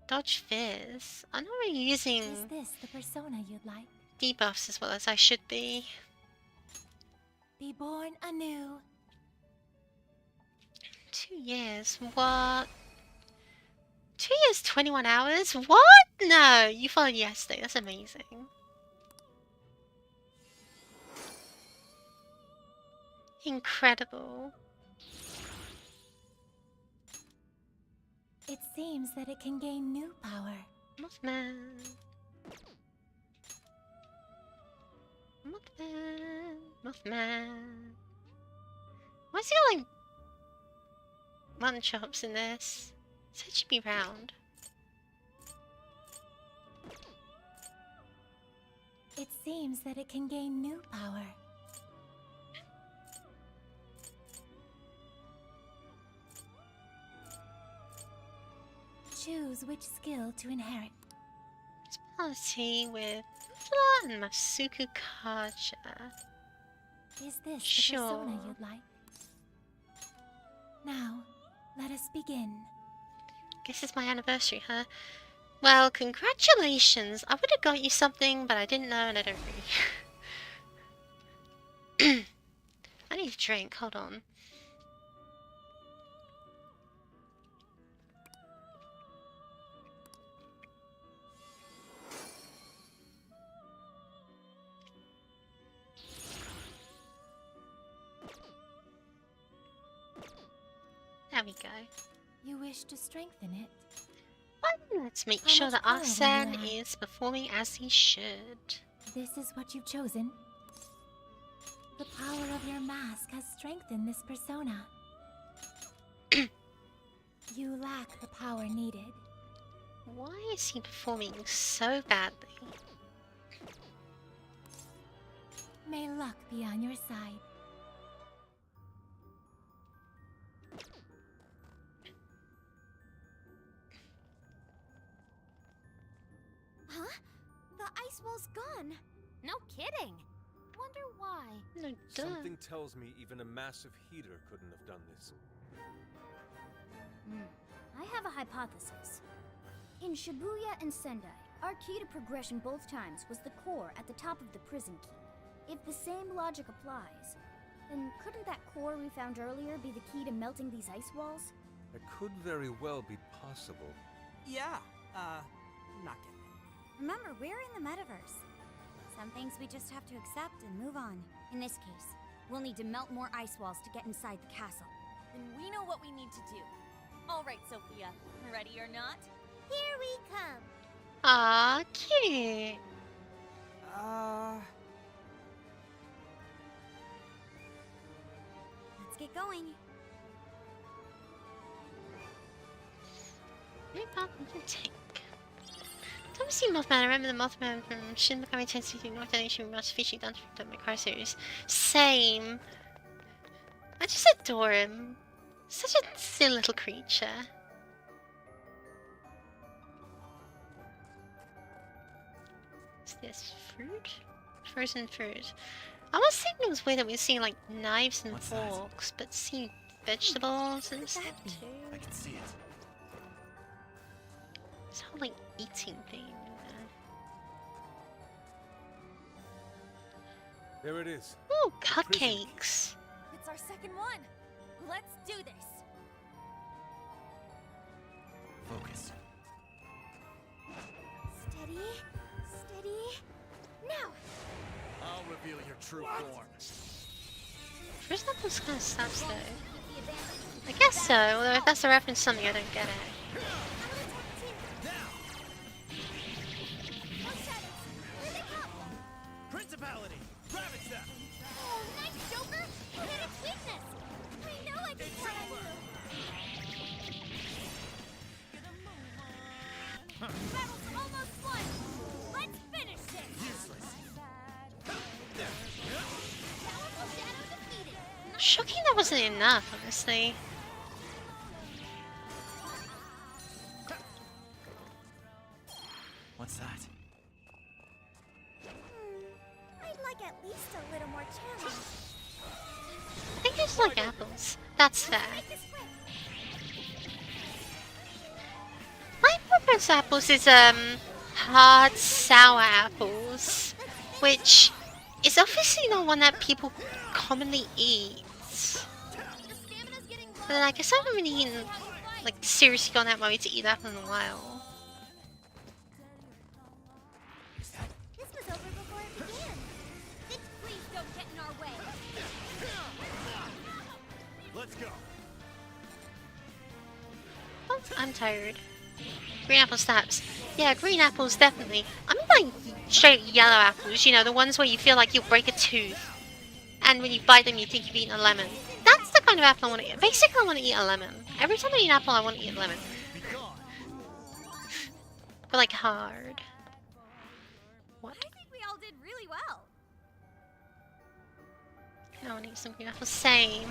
Dodge Fizz. I'm not really Is using this the persona you'd like? debuffs as well as I should be. Be born anew. 2 years? What? 2 years, 21 hours? What? No, you followed yesterday. That's amazing. Incredible. It seems that it can gain new power. Mothman. Mothman. Mothman. Why is he got like mutton chops in this? Said it should be round. It seems that it can gain new power. Choose which skill to inherit. Policy with Fla and Masuku Kaja. Is this the Sure. persona you'd like? Now, let us begin. Guess it's my anniversary, huh? Well, congratulations. I would have got you something, but I didn't know and I don't really. I need a drink, hold on. There we go. You wish to strengthen it? Well, let's make How sure much that power will you Arsene have? is performing as he should. This is what you've chosen. The power of your mask has strengthened this persona. You lack the power needed. Why is he performing so badly? May luck be on your side. Huh? The ice wall's gone. No kidding. Wonder why. No, duh. Something tells me even a massive heater couldn't have done this. I have a hypothesis. In Shibuya and Sendai, our key to progression both times was the core at the top of the prison key. If the same logic applies, then couldn't that core we found earlier be the key to melting these ice walls? It could very well be possible. Yeah, not getting it. Remember, we're in the metaverse. Some things we just have to accept and move on. In this case, we'll need to melt more ice walls to get inside the castle. Then we know what we need to do. All right, Sophia. Ready or not? Here we come! Aw, cute. Let's get going. Very powerful to take. Don't see Mothman. I remember the Mothman from Shin Megami Tensei North Nation Remastered featuring Dante from the Macross series. Same. I just adore him. Such a silly little creature. Is this fruit? Frozen fruit. I was thinking it was weird that we were seeing like knives and What's that? forks, but seeing vegetables and stuff Exactly. too. I can see it. This whole like eating thing. There it is. Ooh, cupcakes. It's our second one. Let's do this. Focus. Steady, steady. Now! I'll reveal your true form. First up was kind of snaps though. I guess so, although if that's a reference to something I don't get it. Principality! Ravage them! Oh, nice, Joker! You hit its weakness! I know I can It's count on over! you! Battle's almost won! Let's finish this! Useless. Powerful Shadow defeated! Shocking that wasn't enough, honestly. What's that? I'd like at least a little more challenge. I think it's like apples. That's fair. Make this quick! My preference apples is hard sour apples, which is obviously not one that people commonly eat. Your stamina's getting low! But then I guess I haven't really eaten, like seriously gone out my way to eat apple in a while. This was over before it began! Bitch, please don't get in our way! Let's go. Oh, I'm tired. Green apple snaps. Yeah, green apples definitely. I mean like straight yellow apples, you know, the ones where you feel like you'll break a tooth. And when you bite them you think you've eaten a lemon. That's the kind of apple I want to eat. Basically I want to eat a lemon. Every time I eat an apple I want to eat a lemon. Be gone. But like hard. What? I think we all did really really well. No one needs something else. Same.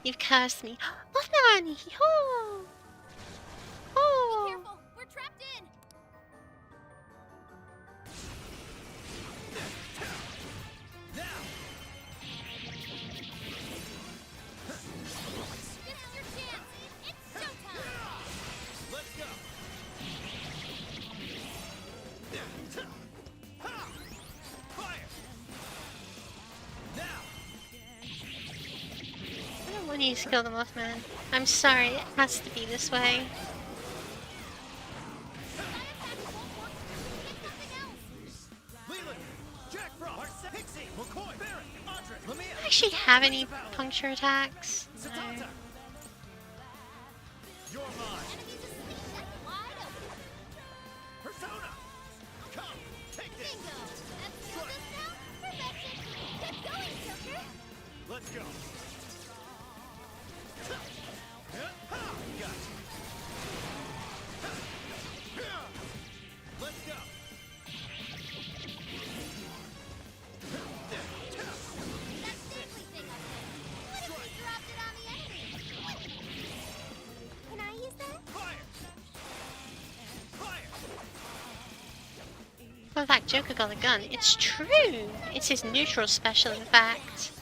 You've cursed me. Mothman! Oh! Be Oh! careful, we're trapped in. This is your chance. It's showtime. Let's go. Ha! Fire! Now! I don't want you to kill the Mothman. I'm sorry, it has to be this way. Leland! Jack Frost! Pixie! McCoy! Barrett! Andre! Lamia! Do I actually have any puncture attacks? No. Satanta! You're mine! Enemies asleep and wide open. Persona! Come! Take this! Bingo. That's this now. Perfection. Keep going, Joker. Let's go! Ha! Gotcha! Let's go! That deadly thing up there. What if we dropped it on the enemy? Can I use that? Fire! Fire! Well, that Joker got a gun. It's true! It's his neutral special, in fact.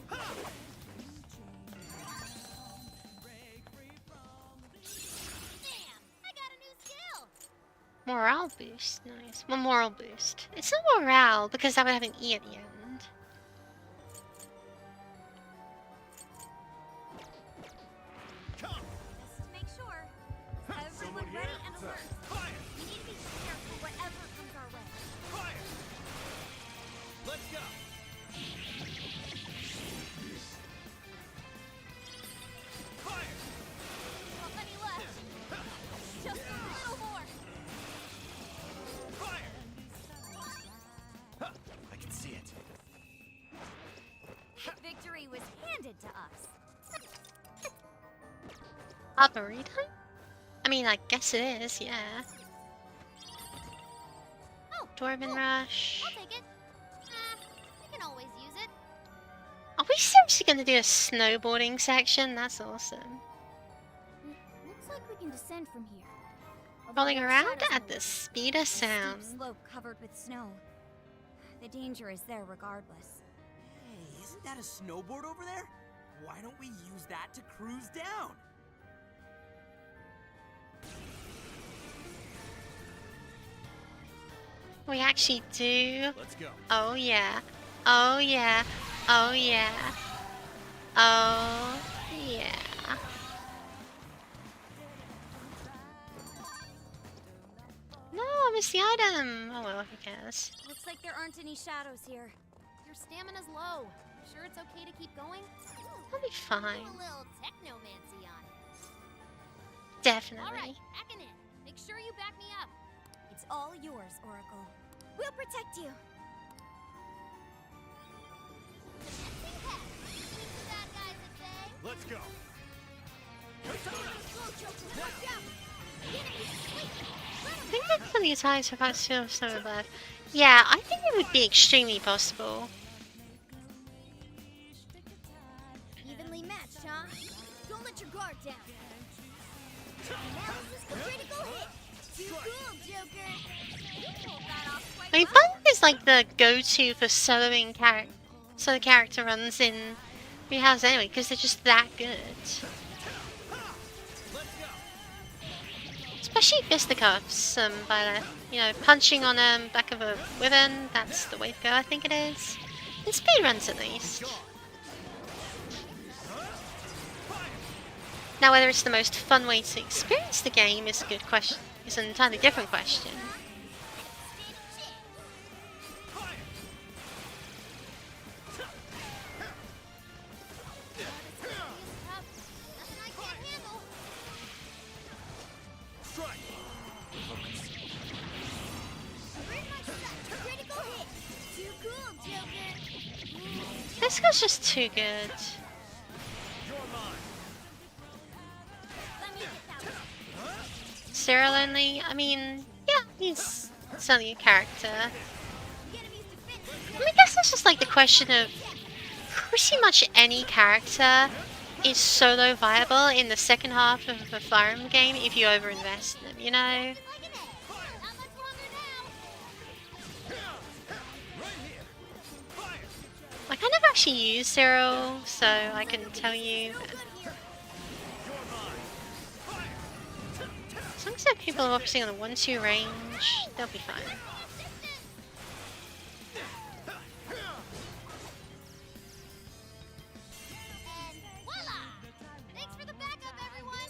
Damn! I got a new skill. Morale boost. Nice. Well, moral boost. It's not morale, because that would have an E at the end. Come! Just to make sure. Everyone Someone ready here? and alert. Fire! We need to be prepared for whatever comes our way. Fire! Let's go! Fire! Not many left. Just a little more. Fire! I can see it. Victory was handed to us. Arboretum? I mean, I guess it is, yeah. Oh, Dwarven cool. Rush. I'll take it. I can always use it. Are we seriously gonna do a snowboarding section? That's awesome. Looks like we can descend from here. Rolling Avoid around shadows at and the speed of sound. Steep slope covered with snow. The danger is there regardless. Hey, isn't that a snowboard over there? Why don't we use that to cruise down? We actually do. Let's go. Oh yeah. Oh yeah. Oh yeah. Oh yeah. No, I missed the item. Oh well, who cares? Looks like there aren't any shadows here. Your stamina's low. Sure it's okay to keep going? I'll be Do fine. a little technomancy on it. Definitely. Alright, backing in. Make sure you back me up. It's all yours, Oracle. We'll protect you. Protecting Hex. Keep the bad guys at bay. Let's go. Go, Joker. Watch out. The enemy's asleep. I think that for these eyes have still so left. Yeah, I think it would be extremely possible. Evenly matched, huh? Don't let your guard down. Analysis for critical hit. Too cool, Joker. You pulled that off quite I mean, well. Bug is like the go-to for soloing so the character runs in Treehouse anyway, because they're just that good. Especially fisticuffs, you know, punching on back of a wyvern, that's the way to go, I think it is. In speedruns at least. Now whether it's the most fun way to experience the game is a good question, is an entirely different question. Nothing I can't handle. Strike. Where's my shot? Critical hit. Too cool, Joker. This guy's just too good. You're mine. Let me get that one. Cyril only, I mean, yeah, he's It's only a character. I mean, I guess it's just like the question of pretty much any character is solo viable in the second half of a Fire Emblem game if you overinvest in them, you know? Like, I never actually used Zero, so I can tell you. As long as there are people obviously on the 1-2 range, they'll be fine. And voila! Thanks for the backup, everyone!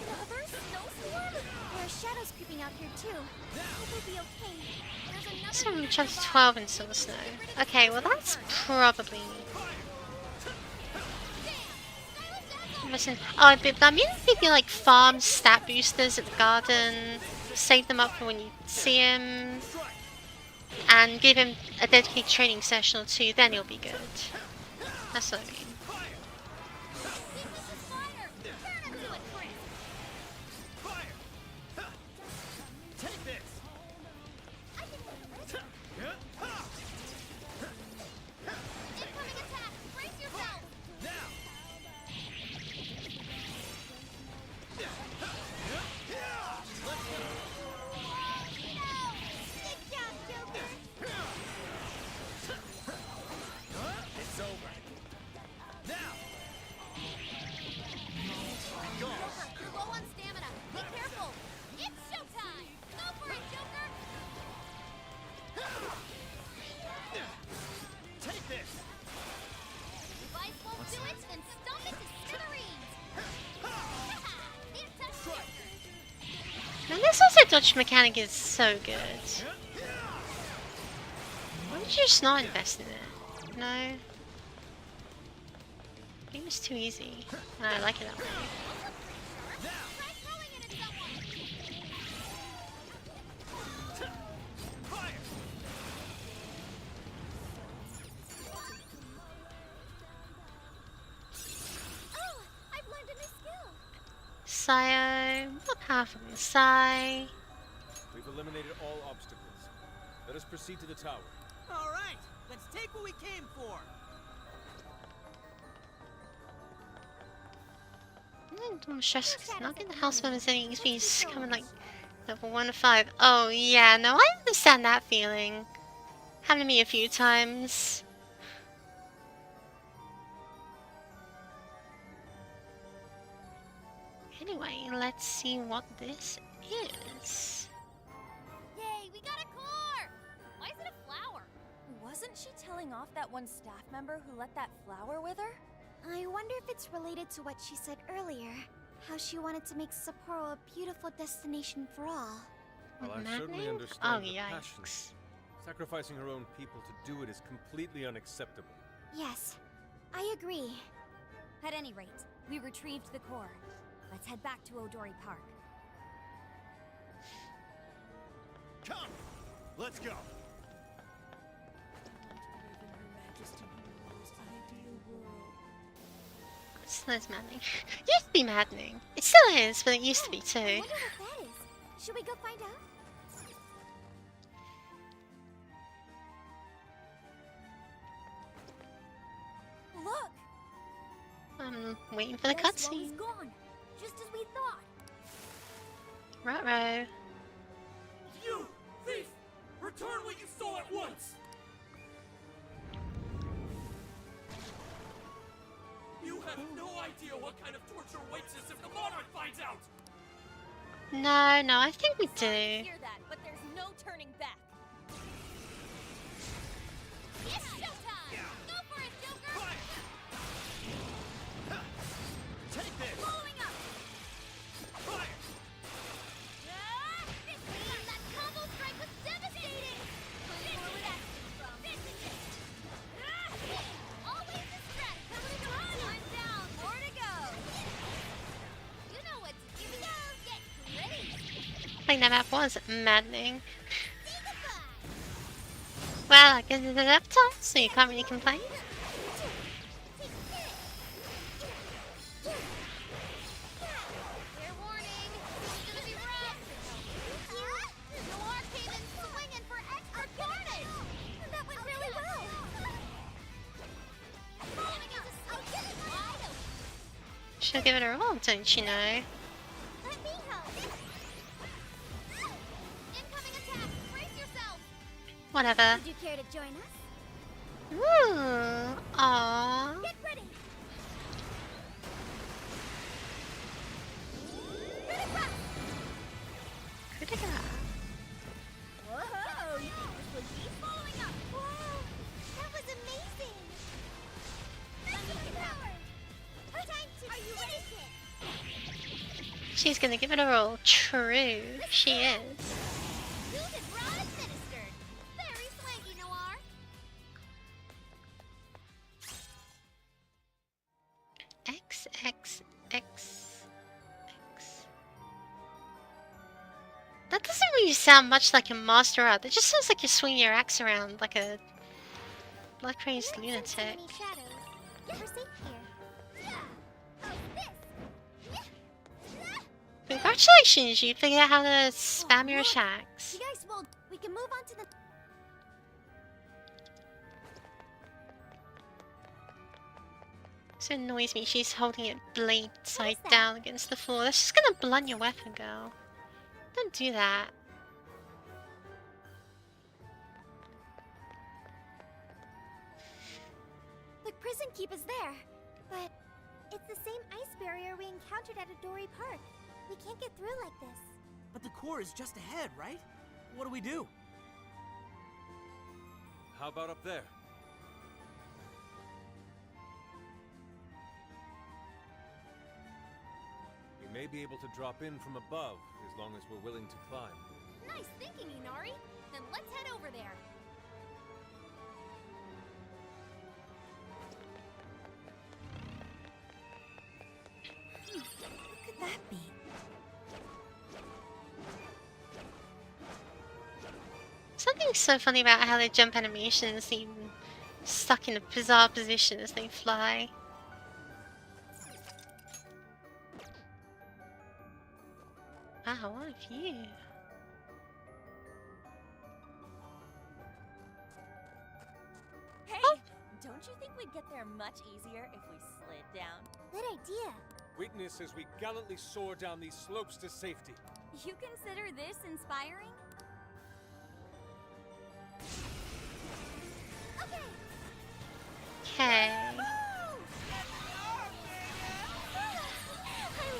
Another snowstorm? There are shadows creeping out here too. Hope we'll be okay. There's another Some chapter 12 in Silver Snow. Okay, well that's probably... Listen, oh, but I mean, maybe like farm stat boosters at the garden, save them up for when you see him, and give him a dedicated training session or two, then he'll be good. That's what I mean. Take this. incoming attack! Brace yourself! Now. Stick down, Joker! It's over. Now. Joker, you're low on stamina. Be careful! It's showtime! Go for it, Joker! Take this. If ice won't do it, then stomp it to smithereens! Can't touch Joker! And this also dodge mechanic is so good. Why did you just not invest in it? No? Game is too easy. And I like it that way. Try throwing it at someone! Fire. Oh! I've learned a new skill! Sayo, more powerful than Sai. We've eliminated all obstacles. Let us proceed to the tower. All right, let's take what we came for. I'm stressed because not getting the house members any XP's coming like level 1 to 5. Oh yeah, no, I understand that feeling. Happened to me a few times. Anyway, let's see what this is. Yay, we got a core! Why is it a flower? Wasn't she telling off that one staff member who let that flower wither? I wonder if it's related to what she said earlier. How she wanted to make Sapporo a beautiful destination for all. Well, I Maddening? certainly understand Oh, her passion. yikes. Sacrificing her own people to do it is completely unacceptable. Yes, I agree. At any rate, we retrieved the core. Let's head back to Odori Park. Come. Let's go. Still is maddening. It used to be maddening. It still is, but it used to be I too. wonder what that is. Should we go find out? Look! I'm waiting for the Oswald is cutscene. gone, just as we thought. Ruh-roh. You thief! Return what you stole at once. You have no idea what kind of torture awaits us if the monarch finds out. No, I think we do. Hear that, but there's no turning back. It's showtime! Go for it, Joker! Take this. Following up! Fire. That combo strike was devastating! This is it! Always the stretch! Come on, I'm down! More to go! You know what to do! Get ready! I think that map was maddening. Say goodbye! Well, I guess it's enough time, so you can't really complain. Fair warning! She'll give it her all, don't you know? Let me help. Incoming attack. Brace yourself. Whatever. Would you care to join us? Ooh. Aww. Get ready. Critica. Whoa! He's following up. Wow, that was amazing. Thunder power. Time to. Are you ready? She's gonna give it her all. True. She is. Unit rod administered. Very swanky, Noir. X, X, X, X. That doesn't really sound much like a master art. That just sounds like you're swinging your axe around like a blood-crazed You haven't sensed lunatic. any shadows. We're safe here. Yeah. How's this? Yeah. Congratulations, you figured out how to spam your look. attacks. The ice wall. We can move on to the. So it annoys me she's holding it blade side that? down against the floor. That's just gonna blunt your weapon, girl. Don't do that. The prison keep is there, but it's the same ice barrier we encountered at Adori Park. We can't get through like this. But the core is just ahead, right? What do we do? How about up there? We may be able to drop in from above, as long as we're willing to climb. Nice thinking, Inari. Then let's head over there. What could that be? Something so funny about how their jump animations seem stuck in a bizarre position as they fly. Wow, what a view. Hey, don't you think we'd get there much easier if we slid down? Good idea. Witness as we gallantly soar down these slopes to safety. You consider this inspiring? Okay. Okay. I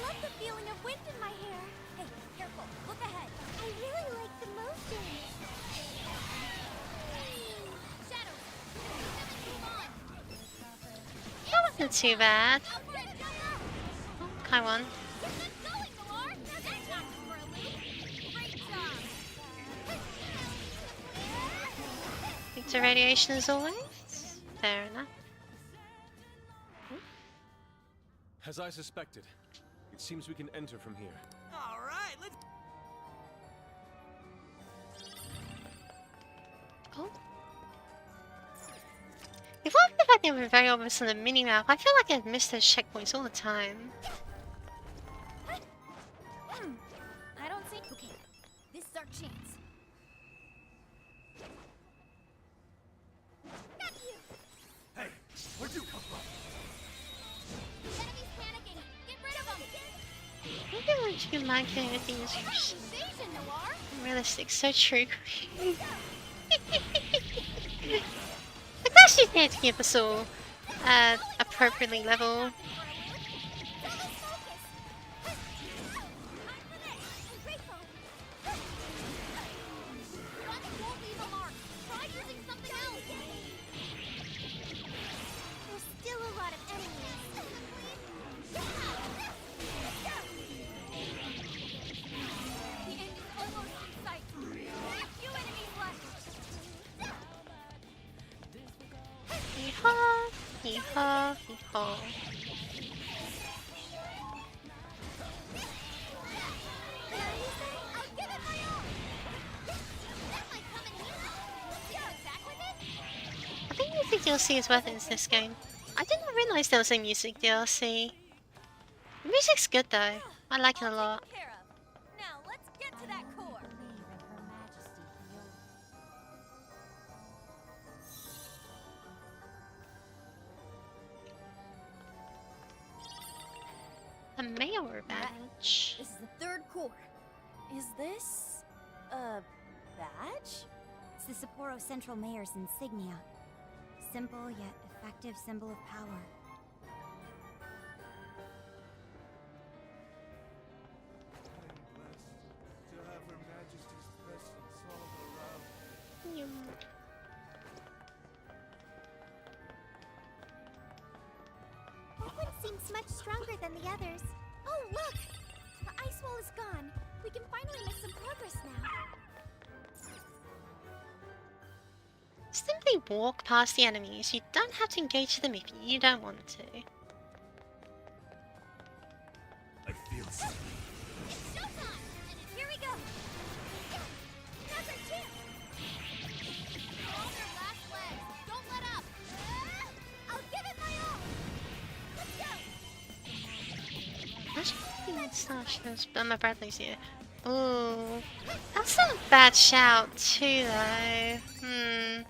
love the feeling of wind in my hair. Hey, careful. Look ahead. I really like the motion. Shadows. That wasn't too bad. Go for it, Jumper. Oh, Kai won. Get this going, Noir. Now that's not for a loop. Great job. Victor radiation as always. Fair enough. As I suspected, it seems we can enter from here. All right, let's. Oh. If I feel like they were very obvious on the mini-map, I feel like I've missed those checkpoints all the time. I don't see. Okay, this is our chance. Not you. Hey, where'd you come from? The enemy's panicking. Get rid of them. Maybe I want to be mindful of things Invasion, Noir. realistic, so true. The class is there to keep us all appropriately level. There's still a lot of enemies. The end is almost in sight. A few enemies left. Hee-haw, hee-haw, hee-haw. I'll give it my all. That might come in handy. See how attack with it? I think music DLC is worth it in this game. I did not realize there was a music DLC. The music's good though. I like it a lot. Taken care of. Now let's get to that core. A mayor badge. This is the third core. Is this a badge? It's the Sapporo Central Mayor's insignia. Simple yet effective symbol of power. To have Her Majesty's presence all around. Yum. That one seems much stronger than the others. Oh, look! The ice wall is gone. We can finally make some progress now. Simply walk past the enemies. You don't have to engage them if you don't want to. I feel so. It's showtime! And here we go! Now's our chance! On their last legs. Don't let up. I'll give it my all! Let's go! Actually, Sasha's Emma Bradley's here. Ooh, that's not a bad shout too, though. The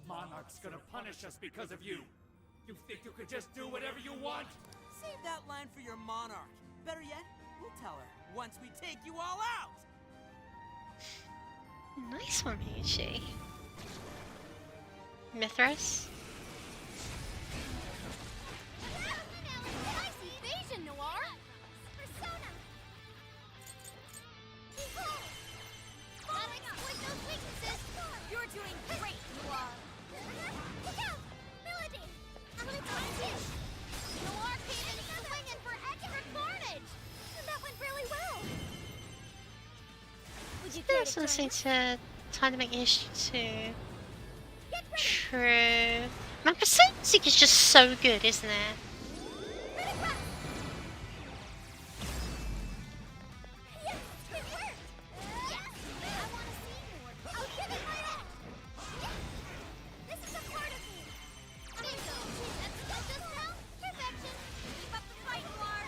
Monarch's gonna punish us because of you. You think you could just do whatever you want? Save that line for your monarch. Better yet, we'll tell her once we take you all out. Nice one, Michi. Mithras. Nice evasion, Noir. Persona! Gotta exploit those weaknesses. You're doing great, Noir. Look out! Melody! I'll attack you! Noir came in swinging for extra carnage. That went really well! Would you care There's to join something us? to try to make issue too. Get ready! True. Man, Persona Music is just so good, isn't it? Riddick Rock! Yes! It worked! Yes! I want to see more. I'll give it my all! Yes! This is a part of me! Bingo. That's still just now. Perfection. Keep up the fight, Noir.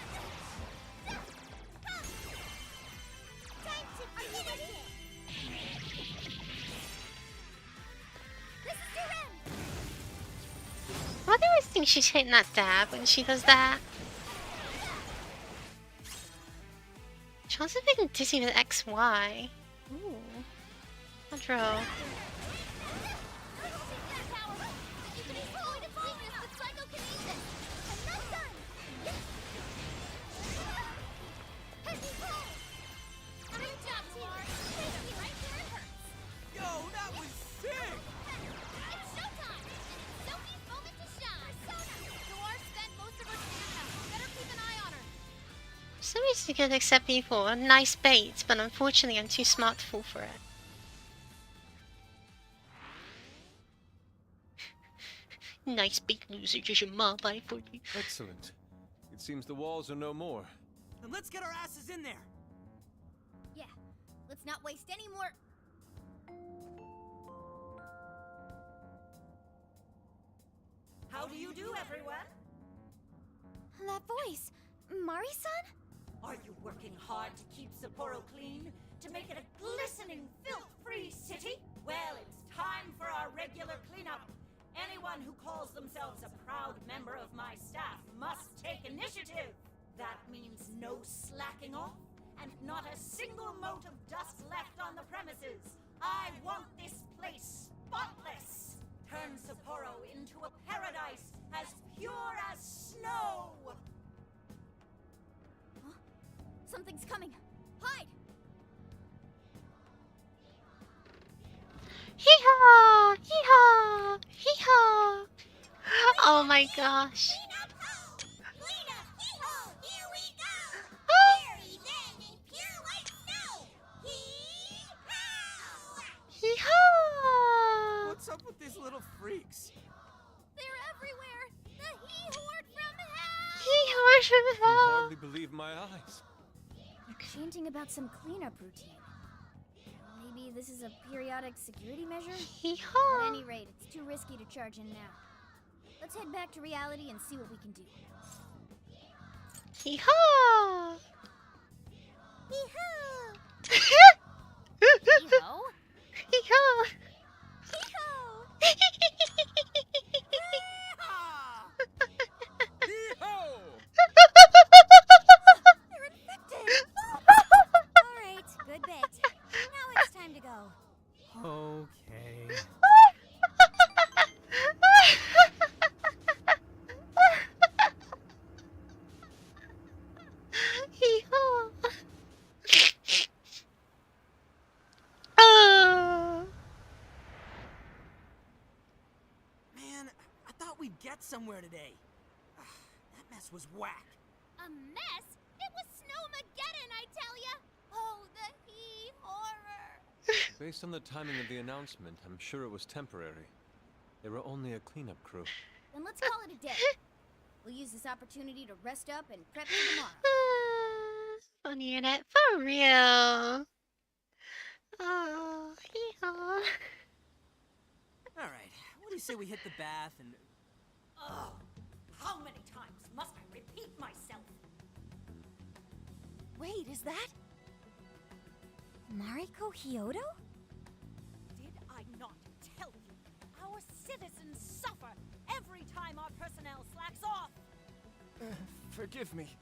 Time to finish it! This is your end! Why do I think she's hitting that dab when she does that? Chance of being dizzy with XY. Ooh. Control. You can be fully defined with psychokinesis. I'm not done! Yes! Heavy pull! Great job, Noir. Right where it hurts. Yo, that was sick! It's showtime. And it's Sophie's moment to shine. Noir spent most of her stamina. Better keep an eye on her. Some reason good accept people. A nice bait, but unfortunately I'm too smart to fall for it. Nice bait, loser. Just your mom by for you. Excellent. It seems the walls are no more. Then let's get our asses in there. Yeah, let's not waste any more... How do you do, everyone? That voice! Mari-san? Are you working hard to keep Sapporo clean? To make it a glistening, filth-free city? Well, it's time for our regular cleanup. Anyone who calls themselves a proud member of my staff must take initiative. That means no slacking off, and not a single mote of dust left on the premises. I want this place spotless. Turn Sapporo into a paradise as pure as snow. Something's coming! Hide! Hee-haw! Hee-haw! Hee-haw! Oh my gosh. Clean up ho! Clean up hee-ho! Here we go! Oh. Very then in pure white snow! Hee-haw! Hee-haw! What's up with these little freaks? They're everywhere. The he-horde from hell. Hee-haw I from can hell. hardly believe my eyes. They're chanting about some cleanup routine. Maybe this is a periodic security measure? At Hee-haw. any rate, it's too risky to charge in now. Let's head back to reality and see what we can do. Hee-haw. Hee-haw! Hee-ho. Hee-haw. Hee-haw! Yeehaw! Yee-ho! somewhere today. Ugh, that mess was whack. A mess? It was Snowmageddon, I tell ya! Oh, the horror! Based on the timing of the announcement, I'm sure it was temporary. They were only a cleanup crew. Then let's call it a day. We'll use this opportunity to rest up and prep for tomorrow. Funny in it, for real. Oh, hee-haw. Alright, what do you say we hit the bath and... Ugh! How many times must I repeat myself? Wait, is that Mariko Hyodo? Did I not tell you? Our citizens suffer every time our personnel slacks off. Forgive me.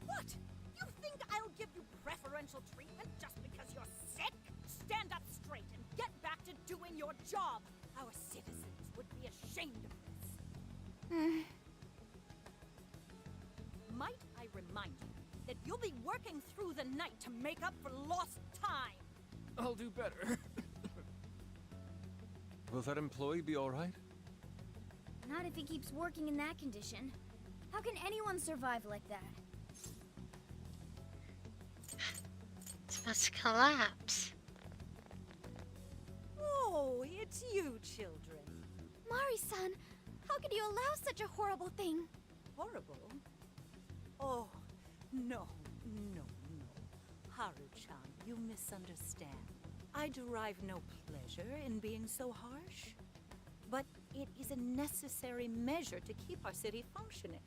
What? You think I'll give you preferential treatment just because you're sick? Stand up straight and get back to doing your job. Our citizens would be ashamed of this. Might I remind you that you'll be working through the night to make up for lost time? I'll do better. Will that employee be alright? Not if he keeps working in that condition. How can anyone survive like that? It's about to collapse. Oh, it's you, children. Mari-san, how could you allow such a horrible thing? Horrible? Oh, no. Haru-chan, you misunderstand. I derive no pleasure in being so harsh. But it is a necessary measure to keep our city functioning.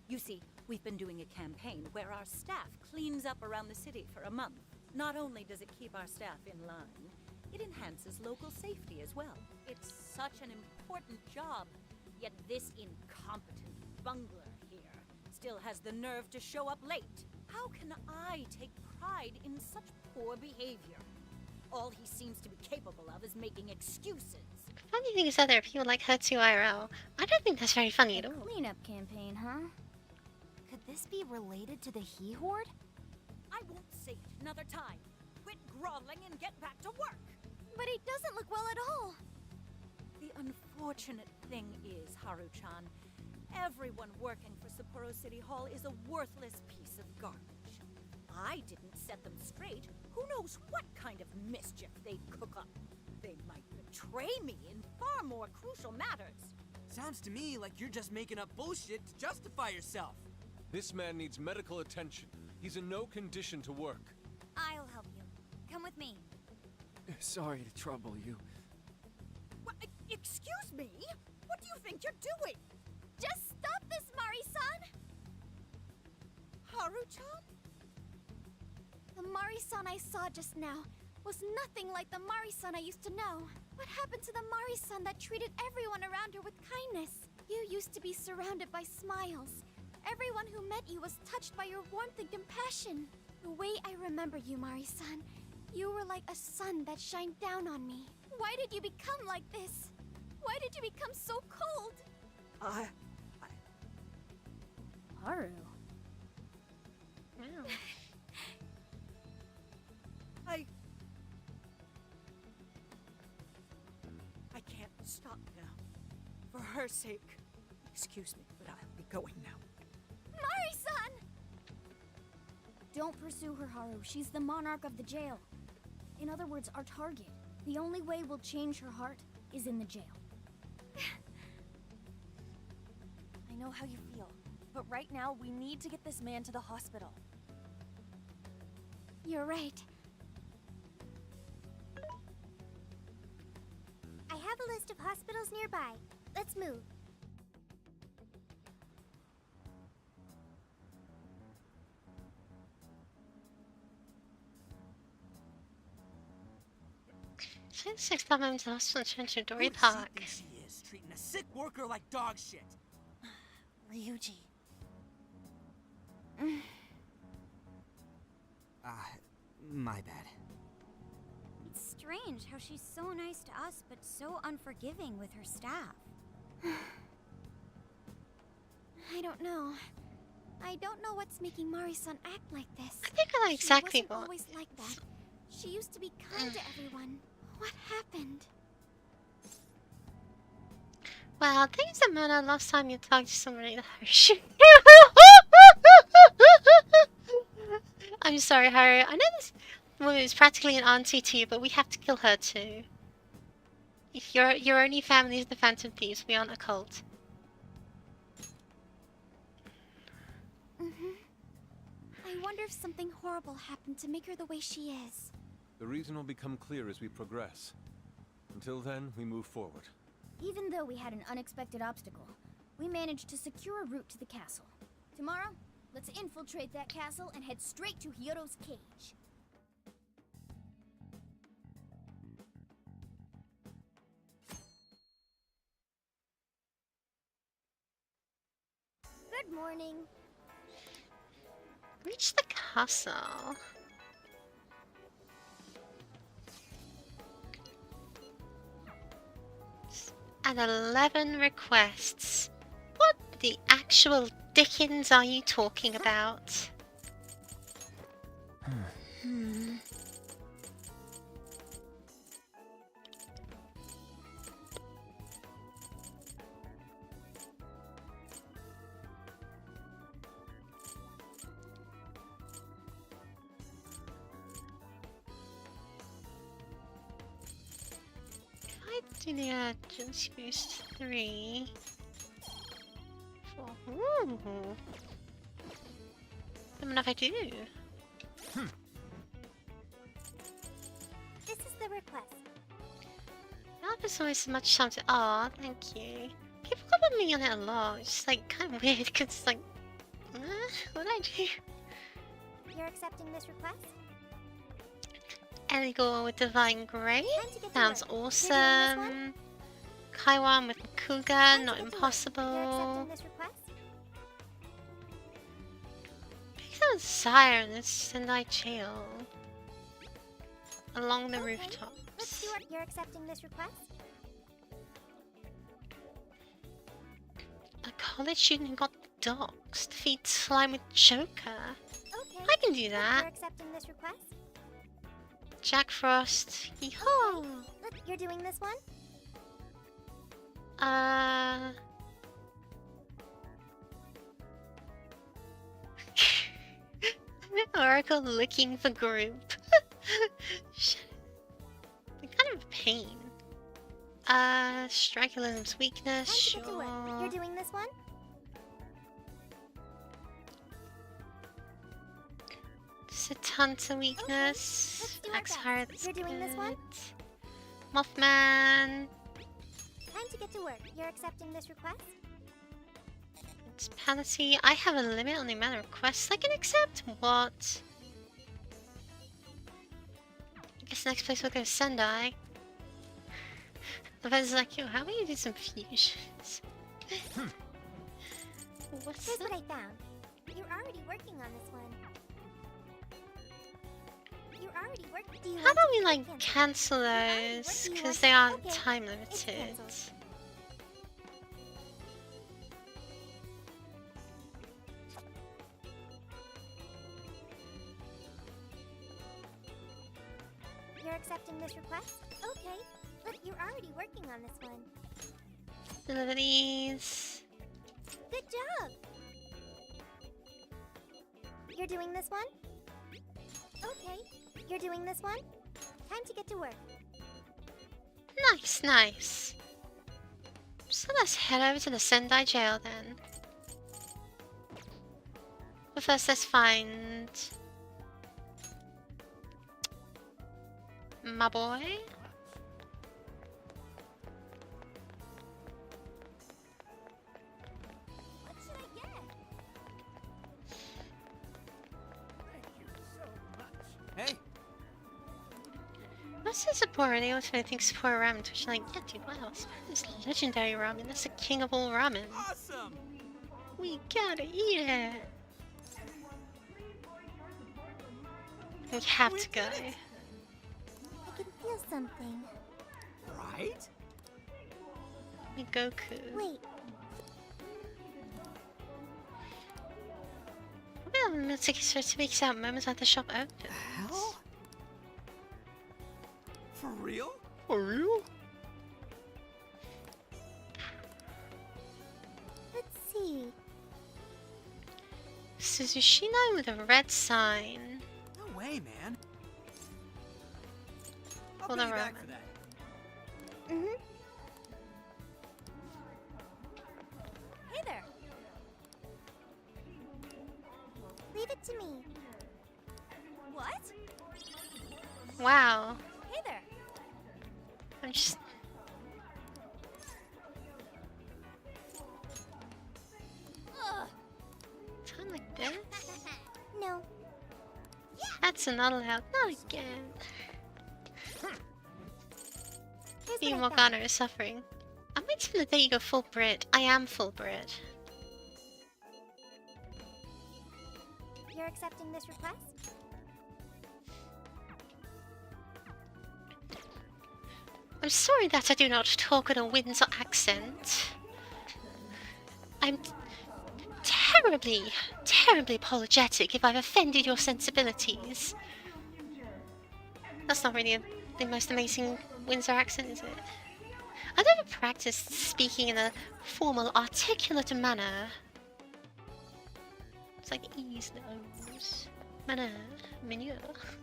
You see, we've been doing a campaign where our staff cleans up around the city for a month. Not only does it keep our staff in line, it enhances local safety as well. It's such an important job, yet this incompetent bungler here still has the nerve to show up late. How can I take pride in such poor behavior? All he seems to be capable of is making excuses. Funny thing is that there are people like her too, IRL. I don't think that's very funny at all. Cleanup campaign, huh? Could this be related to the He Horde? I won't say it another time. Quit groveling and get back to work. But he doesn't look well at all. The unfortunate thing is, Haru-chan, everyone working for Sapporo City Hall is a worthless piece of garbage. I didn't set them straight. Who knows what kind of mischief they'd cook up? They might betray me in far more crucial matters. Sounds to me like you're just making up bullshit to justify yourself. This man needs medical attention. He's in no condition to work. I'll help you. Come with me. Sorry to trouble you. What, excuse me? What do you think you're doing? Just stop this, Mari-san! Haru-chan? The Mari-san I saw just now was nothing like the Mari-san I used to know. What happened to the Mari-san that treated everyone around her with kindness? You used to be surrounded by smiles. Everyone who met you was touched by your warmth and compassion. The way I remember you, Mari-san, you were like a sun that shined down on me. Why did you become like this? Why did you become so cold? Haru. Wow. I can't stop now. For her sake. Excuse me, but I'll be going now. Mari-san! Don't pursue her, Haru. She's the monarch of the jail. In other words, our target. The only way we'll change her heart is in the jail. I know how you feel, but right now we need to get this man to the hospital. You're right. I have a list of hospitals nearby. Let's move. Since next time I'm to the hospital in Dory Who does she Park. think she is, treating a sick worker like dog shit? Ryuji. My bad. It's strange how she's so nice to us, but so unforgiving with her staff. I don't know. I don't know what's making Mari-san act like this. I think I know exactly She wasn't what. always like that. She used to be kind to everyone. What happened? Well, thanks, Amanda. Last time you talked to somebody that I'm sorry, Harry. I know this woman is practically an auntie to you, but we have to kill her too. If your only family is the Phantom Thieves, we aren't a cult. I wonder if something horrible happened to make her the way she is. The reason will become clear as we progress. Until then, we move forward. Even though we had an unexpected obstacle, we managed to secure a route to the castle. Tomorrow, let's infiltrate that castle and head straight to Hyodo's cage. Good morning. Reach the castle. And 11 requests. What the actual dickens are you talking about? Do the urgency boost 3. 4. Ooh. I don't know if I do. This is the request. Not there's always so much time to. Aw, thank you. People comment me on it a lot. It's just like kind of weird because it's like, what did I do? You're accepting this request? Eligor with Divine Grace. Time to get to Sounds work. You're doing this awesome. Kaiwan with Kuga, Time to not get to work. impossible. You're accepting this request? There's a siren in Sendai Jail. Along the Okay, rooftops. Let's do it. You're accepting this request? A college student got doxed. Defeat slime with Joker. Okay. I can do You're that. accepting this request? Jack Frost. Yeehaw! You're doing this one? Oracle looking for group. Shit. They're kind of a pain. Strikelism's weakness, Time to get to work. sure. You're doing this one? Satanta weakness. let's do our best. Exhara You're doing this one? Mothman. Time to get to work. You're accepting this request? It's Panacea. I have a limit on the amount of requests I can accept. What? I guess the next place we'll go is Sendai. The vet's like, yo, how about you do some fusions? What's Here's that? what I found. You're already working on this one. You're already working. Do you How want about to we like cancel? cancel already those? working Because on- they aren't okay, time it's limited. cancelled. You're accepting this request? Okay. Look, you're already working on this one. Deliver these. Good job! You're doing this one? Okay. You're doing this one? Time to get to work. Nice, nice. So let's head over to the Sendai jail then. But first let's find my boy. What should I get? Thank you so much. Hey, What's the Sapporo? They also think Sapporo ramen, which I'm like, yeah dude, wow, it's legendary ramen, that's the king of all ramen. awesome! We gotta eat it. We have to go. I can feel something. Right? Goku. Wait, Well, let's take us 2 weeks out moments after the shop opens. Hell? For real? For real? Suzushino with a red sign. No way, man. I'll Hold pay on, you back Roman. for that. Mm-hmm. Hey there. Leave it to me. What? Wow. Hey there. I'm just. Ugh. Something like this? No. That's not allowed. Not again. Here's Even what I found. Morgana is suffering. I'm waiting for the day you go full Brit. I am full Brit. You're accepting this request? I'm sorry that I do not talk with a Windsor accent. I'm terribly, terribly apologetic if I've offended your sensibilities. That's not really the most amazing Windsor accent, is it? I've never practiced speaking in a formal, articulate manner. It's like ease, nose, manner, menu.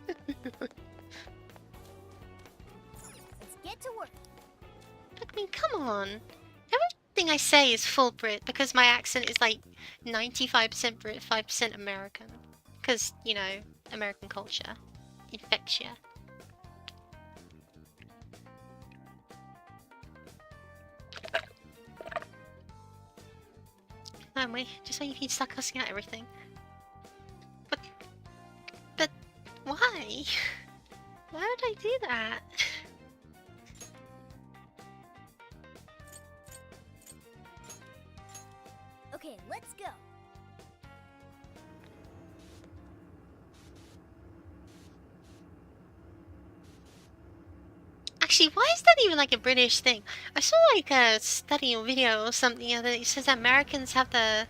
Let's get to work. I mean, come on. Everything I say is full Brit because my accent is like 95% Brit, 5% American. Because, you know, American culture infects you. Man, wait, just so you can start cussing out everything. But why? Why would I do that? Okay, let's go. Actually, why is that even like a British thing? I saw like a study or video or something that it says that Americans have are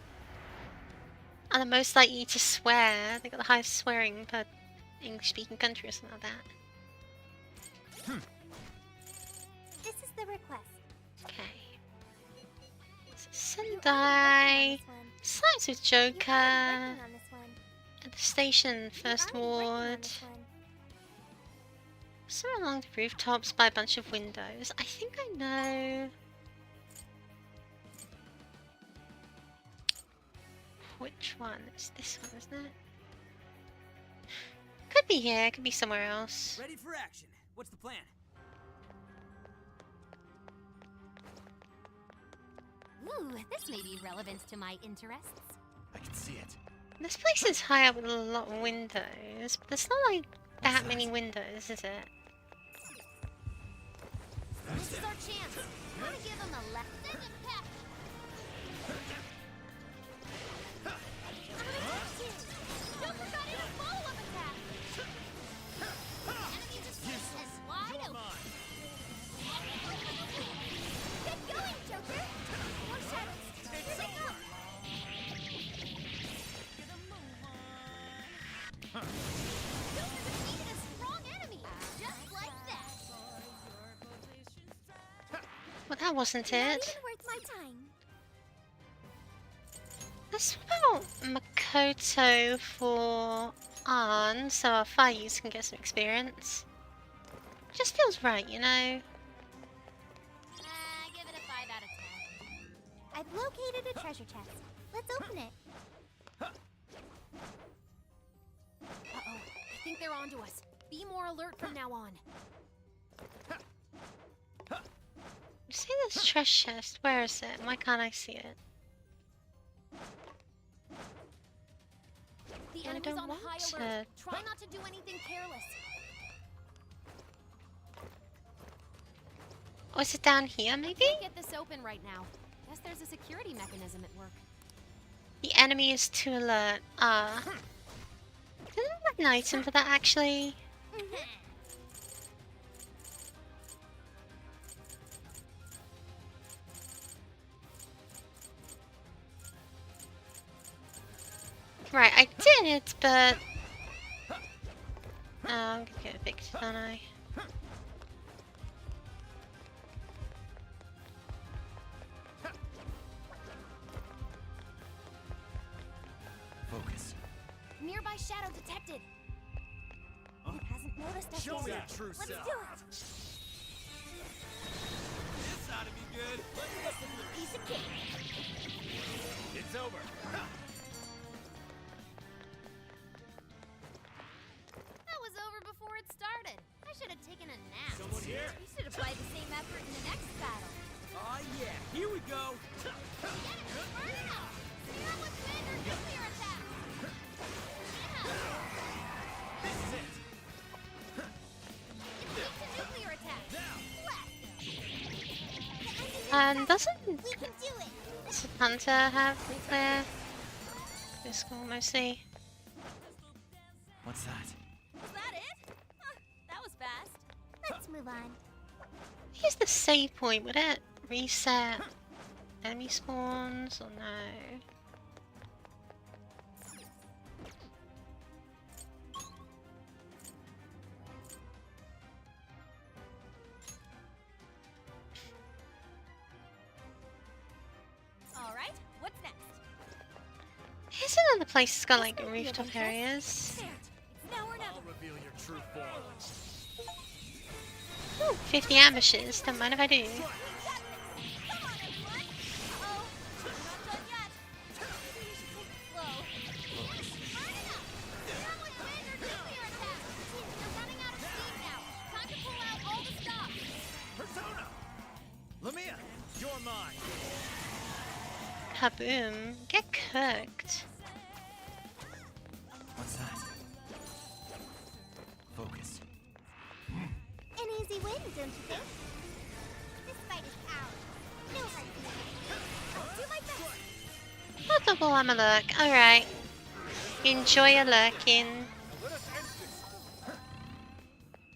the most likely to swear. They got the highest swearing per English-speaking country or something like that. This is the request. Okay. You already Sendai. worked on this one. Sides with You already Joker. working on this one. At the station, You first already working on ward. this one. So along the rooftops by a bunch of windows. I think I know which one. It's this one, isn't it? Could be here, could be somewhere else. Ready for action. What's the plan? Ooh, this may be relevant to my interests. I can see it. This place is high up with a lot of windows, but there's not like that many windows, is it? This is our chance. Wanna give him a left and a pack. Joker got in a follow-up attack. Enemy defense is wide open. Get going, Joker. More shadows. Here they come. Joker defeated a strong enemy, just like that. Well, that wasn't Not it. even worth my time. Let's swap out Makoto for An so our fire use can get some experience. Just feels right, you know? Give it a 5 out of 10. I've located a treasure chest. Let's open it. Uh-oh. I think they're onto us. Be more alert from now on. You see this treasure chest? Where is it? Why can't I see it? The I enemy's don't on want high to. alert. Try not to do anything careless. Oh, is it down here, maybe? Can't get this open right now. Guess there's a security mechanism at work. The enemy is too alert. Ah. Didn't I have an item for that, actually? Right, I did it, but... Oh, I'm gonna get evicted, aren't I? Focus. Nearby shadow detected. It hasn't noticed us Show me yet. your true Let's self. do it. This ought to be good. This is a piece of cake. It's over. That was over before it started. I should have taken a nap. Someone here? You should apply the same effort in the next battle. Aw, yeah, here we go. Get it! Burn it up! Spear with wind or nuclear attack! Yeah! This is it. It takes a nuclear attack! Blast! And doesn't We can do it! Hunter have nuclear? Physical mostly. What's that? Was that it? Huh, that was fast. Let's move on. Here's the save point. Would it reset enemy spawns or no? All right, what's next? Here's another place that's got like rooftop areas. There. It's now or never. I'll reveal your true form. Ooh, 50 ambushes. Don't mind if I do. Come on, everyone. Uh-oh. We're not done yet. Maybe we should take it slow. Burn it up! Down with wind or nuclear attack! You're running out of steam now. Time to pull out all the stops. Persona! Lamia, you're mine. Kaboom. Get cooked. What's that? Focus. An easy win, don't you think? This fight is ours. No hard feelings. I'll do my best. What double armor look? Alright. Enjoy your lurking. Let us end this.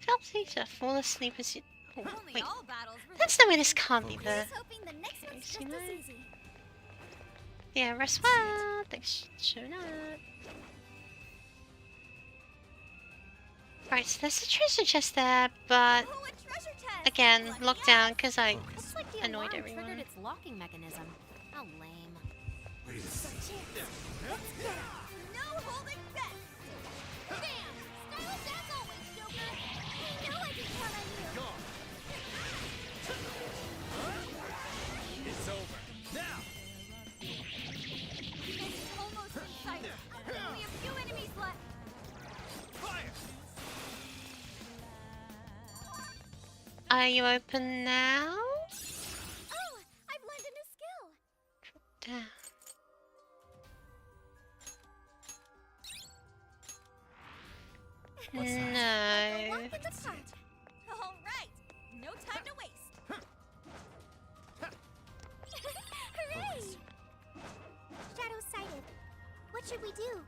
Feel free to fall asleep as you. Oh, Only wait. all battles really That's no way this can't be the. Here's hoping the next one's just you know. as easy. Yeah, rest well. Thanks for showing up. Right, so there's a treasure chest there, but Oh, a treasure chest. again, Lucky locked us. down because I Focus. Looks like the annoyed alarm everyone. triggered its locking mechanism. How lame. Wait a second. Let's get it. No holding back. Bam! Stylish as always, Joker. We know I can count on you. Gone. It's over. Now! It's almost in sight. Only a few enemies left. Fire! Are you open now? Oh, I've learned a new skill. Damn. What's that? A No. walk in the park. All right. No time to waste. Hooray! Shadow sighted. What should we do?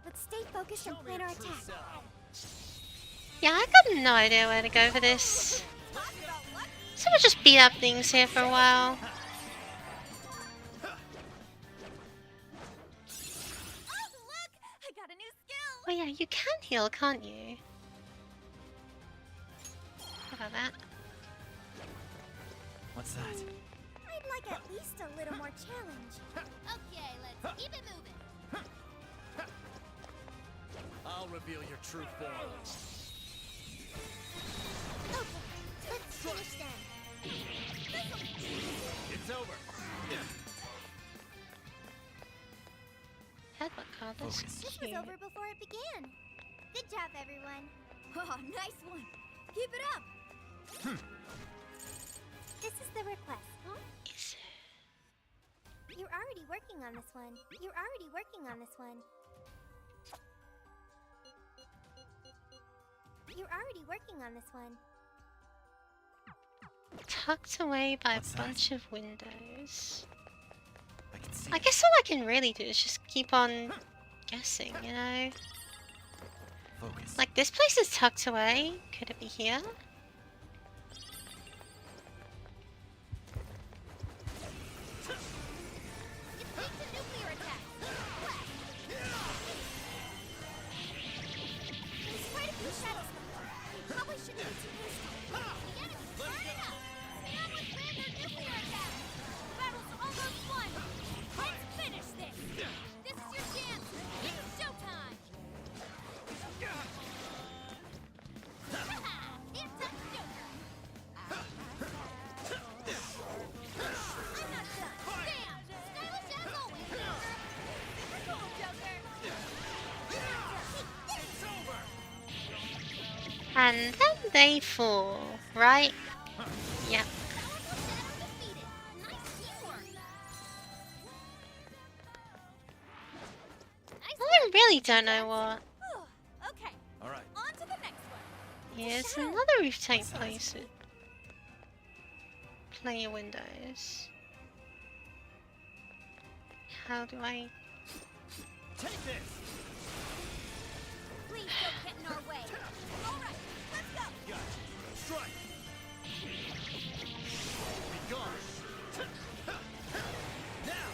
Let's stay focused and Show me plan your our true attack. self. Yeah, I got no idea where to go for this. Talk about luck. So we'll just beat up things here for a while. Oh, look! I got a new skill. Oh yeah, you can heal, can't you? How about that? What's that? I'd like at least a little more challenge. Okay, let's keep it moving. I'll reveal your true form. Okay, let's finish them. It's over. Headbutt card is Focus. This was cute. over before it began. Good job, everyone. Oh, nice one. Keep it up. This is the request. Is You're already working on this one. You're already working on this one. You're already working on this one. tucked away by What's a that? bunch of windows. I can see I it. guess all I can really do is just keep on guessing, you know? Focus. Like, this place is tucked away. Could it be here? It takes a nuclear attack. There's quite a few shadows. We probably shouldn't be too hasty. The enemy, burn it up! Stay on with wind or nuclear attack! The battle's almost won. Let's finish this. This is your chance. And then they fall, right? Yep. I really don't know what. Okay, All right. on to the next one. Here's another roof type place with plenty of windows. How do I... Take this. Please don't get in our way. Alright, let's go. Gotcha. Strike. Be gone. Now.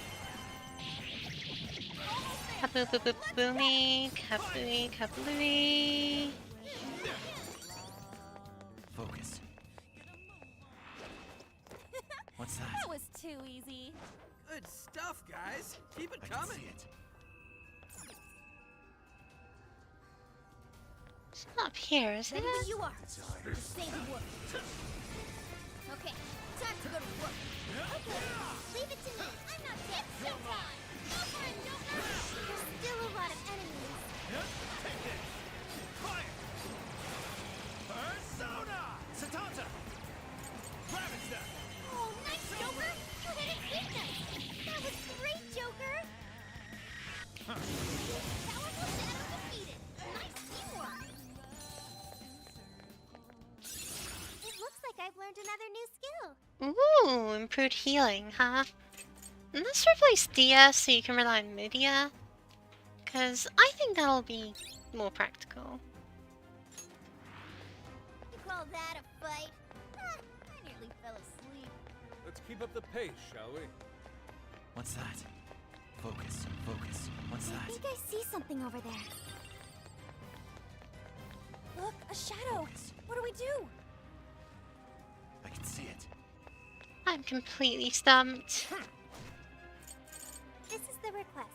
Kaboo-boo-boo-boomy, kabooey, kablooey. Focus. What's that? That was too easy. Good stuff, guys. Keep it I can coming. see it. It's not up here, is it? Ready when you are. Just say the word. Okay, time to go to work. Okay, leave it to me. I'm not dead. Showtime! Go for it, Joker! There's still a lot of enemies. Take this. Fire. Persona. Satanta. Ravage them. Oh, nice, Joker! You hit its weakness! That was great, Joker! Powerful Shadow defeated! Nice teamwork! It looks like I've learned another new skill. Ooh, improved healing, huh? And let's replace Dia so you can rely on Midia. Because I think that'll be more practical. You call that a fight? Ah, I nearly fell asleep. Let's keep up the pace, shall we? What's that? Focus. Focus. What's I that? think I see something over there. Look, a shadow. Focus. What do we do? I can see it. I'm completely stumped. This is the request.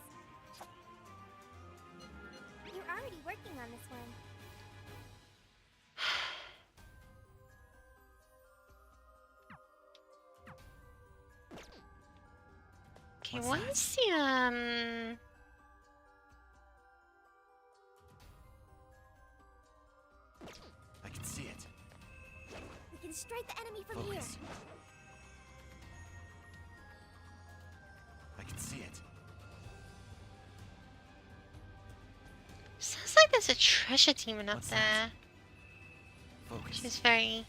You're already working on this one. Okay, What's what that? is the I can see it. We can strike the enemy from here. Focus. I can see it. Sounds like there's a treasure demon up What's there. that? Which Focus. is very,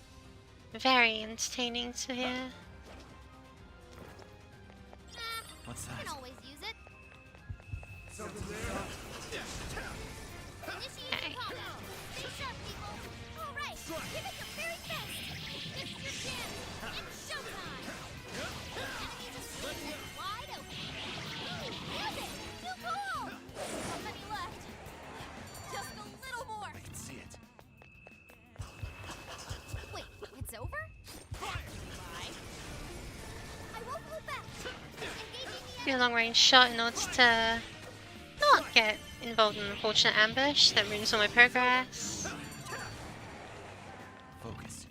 very entertaining to hear. What's You that? can always use it. Okay. Initiate combat. Stay sharp, people. All right, give it your very best. It's your chance. It's showtime. Enemies are split wide open. Use it. Too cool. How many left? Just a little more. I can see it. Wait, it's over? Bye. I won't hold back. Engaging the Do a long range shot in order to not get involved in an unfortunate ambush that ruins all my progress. Focus.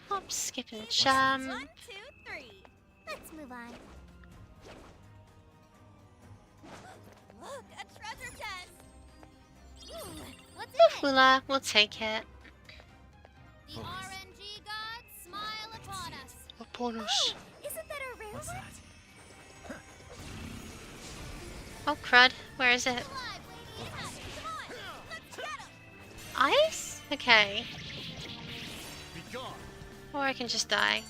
Hop, skip, and jump. 1, 2, 3. Let's move on. Look, a treasure chest. What's in it? Hula, we'll take it. The Focus. RNG gods smile upon us. Upon us. Isn't that a rare What's one? that? Oh crud, where is it? Alive, lady. It has. Come on. Let's get 'em. Ice? Okay. Be gone. Or I can just die.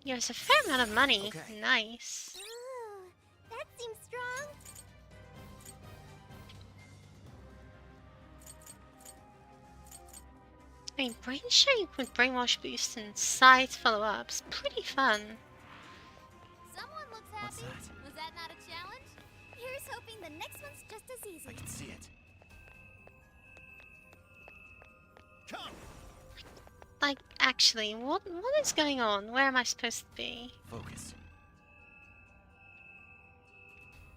Yo, it's a fair amount of money. Okay. Nice. Oh, that seems strong. I mean, brain shake with brainwash boost and side follow-ups. Pretty fun. Someone looks What's happy. that? Was that not a challenge? Here's hoping the next one's just as I easy. can see it. Come. Like, actually, what is going on? Where am I supposed to be? Focus.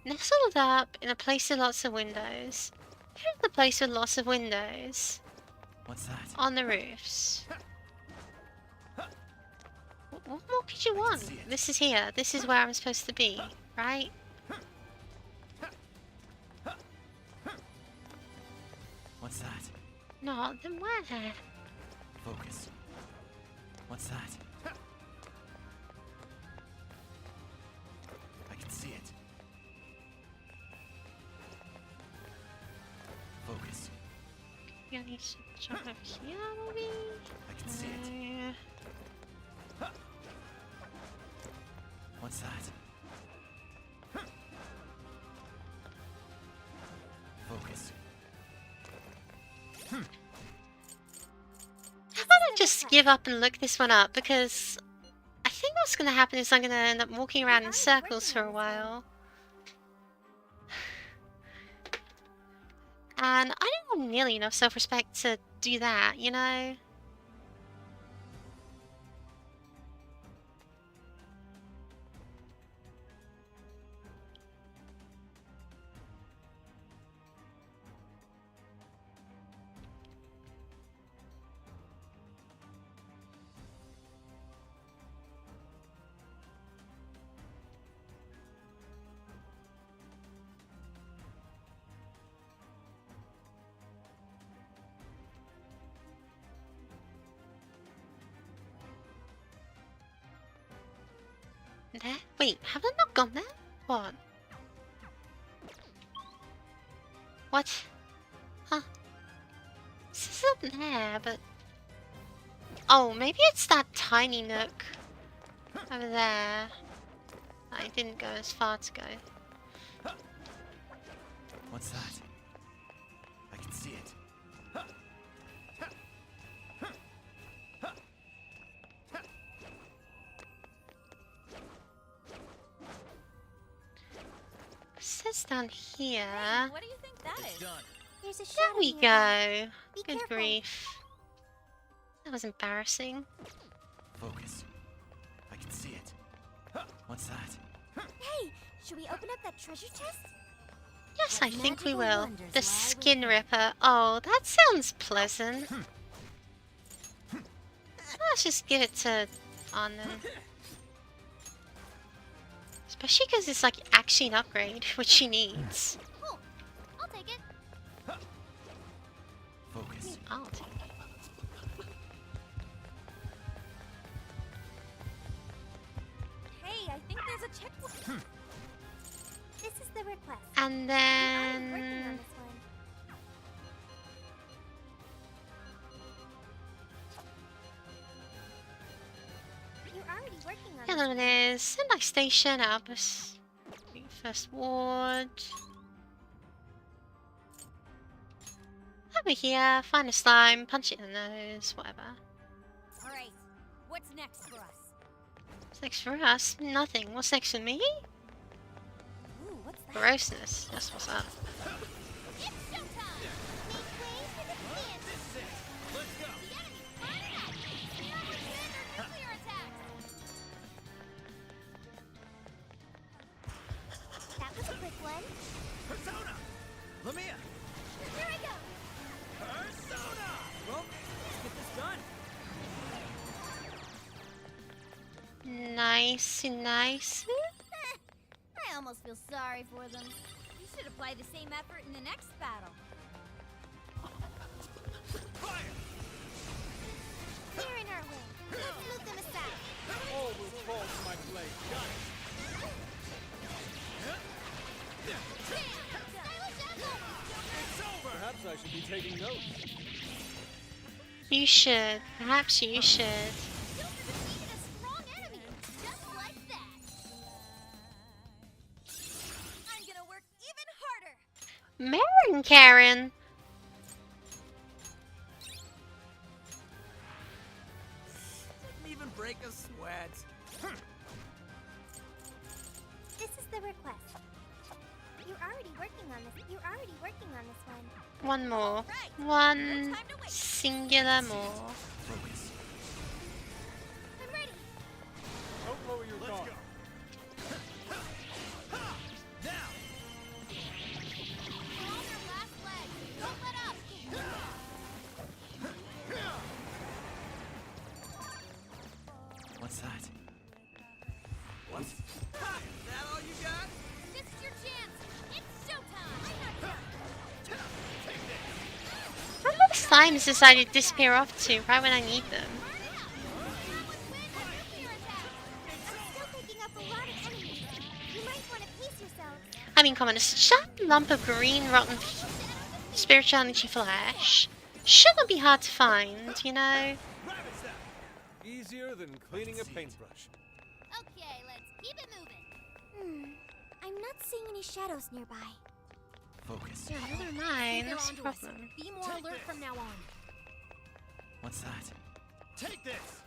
Nestled up in a place with lots of windows. Here's the place with lots of windows. What's that? On the roofs. What more could you want? see it. This is here. This is where I'm supposed to be, right? What's that? No, then where? Focus. What's that? I can see it. Focus. You need to jump over here, maybe? I can see it. What's that? Focus. How about I just give up and look this one up, because I think what's going to happen is I'm going to end up walking around in circles for a while. And I don't have nearly enough self-respect to do that, you know? There? Wait, have I not gone there? What? What? Huh? This is up there, but... Oh, maybe it's that tiny nook over there. I didn't go as far to go. What's that? I can see it. It says down here. Hey, what do you think that is? Done. There's a There shadow we nearby. go. Be Good careful. grief. That was embarrassing. Focus. I can see it. What's that? Hey, should we open up that treasure chest? Yes, What I think we magical will. wonders The lie Skin within? Ripper. Oh, that sounds pleasant. Let's just give it to Anna. Especially because it's like actually an upgrade, which she needs. Cool. I'll take it. Focus. I'll take it. Hey, I think there's a checkpoint. This is the request. And We're already working on then... this one. You're already working on The other one is Sendai Station, Albus. First Ward. Over here, find a slime, punch it in the nose, whatever. All right, what's next for us? What's next for us? Nothing. What's next for me? Ooh, what's that? Grossness. That's what's up. It's showtime! Make way for the kids! This is it. Let's go. The enemy's firing at us! Stop with standard nuclear attacks! That was a quick one. Persona! Lamia! Here I go! Persona! Well, let's get this done. Nice, nice. I almost feel sorry for them. You should apply the same effort in the next battle. Fire! They're in our way. Let's move them aside. All will fall to my blade. Got it. Stylish apple! It's over! Perhaps I should be taking notes. You should. Perhaps you should. Silver defeated a strong enemy, just like that. I'm gonna work even harder. Marin Karen. Didn't even break a sweat. This is the request. You're already working on this. You're already working on this one. One more. Right. One No time to wait. singular more. Focus. I'm ready. Don't lower your Let's guard. go. Ha! Now! We're on their last leg. Don't let up. What's that? What? Ha! Is that all you got? This is your chance. It's showtime. I'm not done. That looks slimes decided to disappear off to right when I need them. Still picking up a lot of enemies. You might want to pace yourselves. I mean, come on, a sharp lump of green, rotten spiritual energy flesh shouldn't be hard to find, you know? Rabbits that! Easier than cleaning a paintbrush. Okay, let's keep it moving. I'm not seeing any shadows nearby. Focus. Yeah, never mind, They're that's the onto us. problem. Be more Take alert this. from now on. What's that? Take this!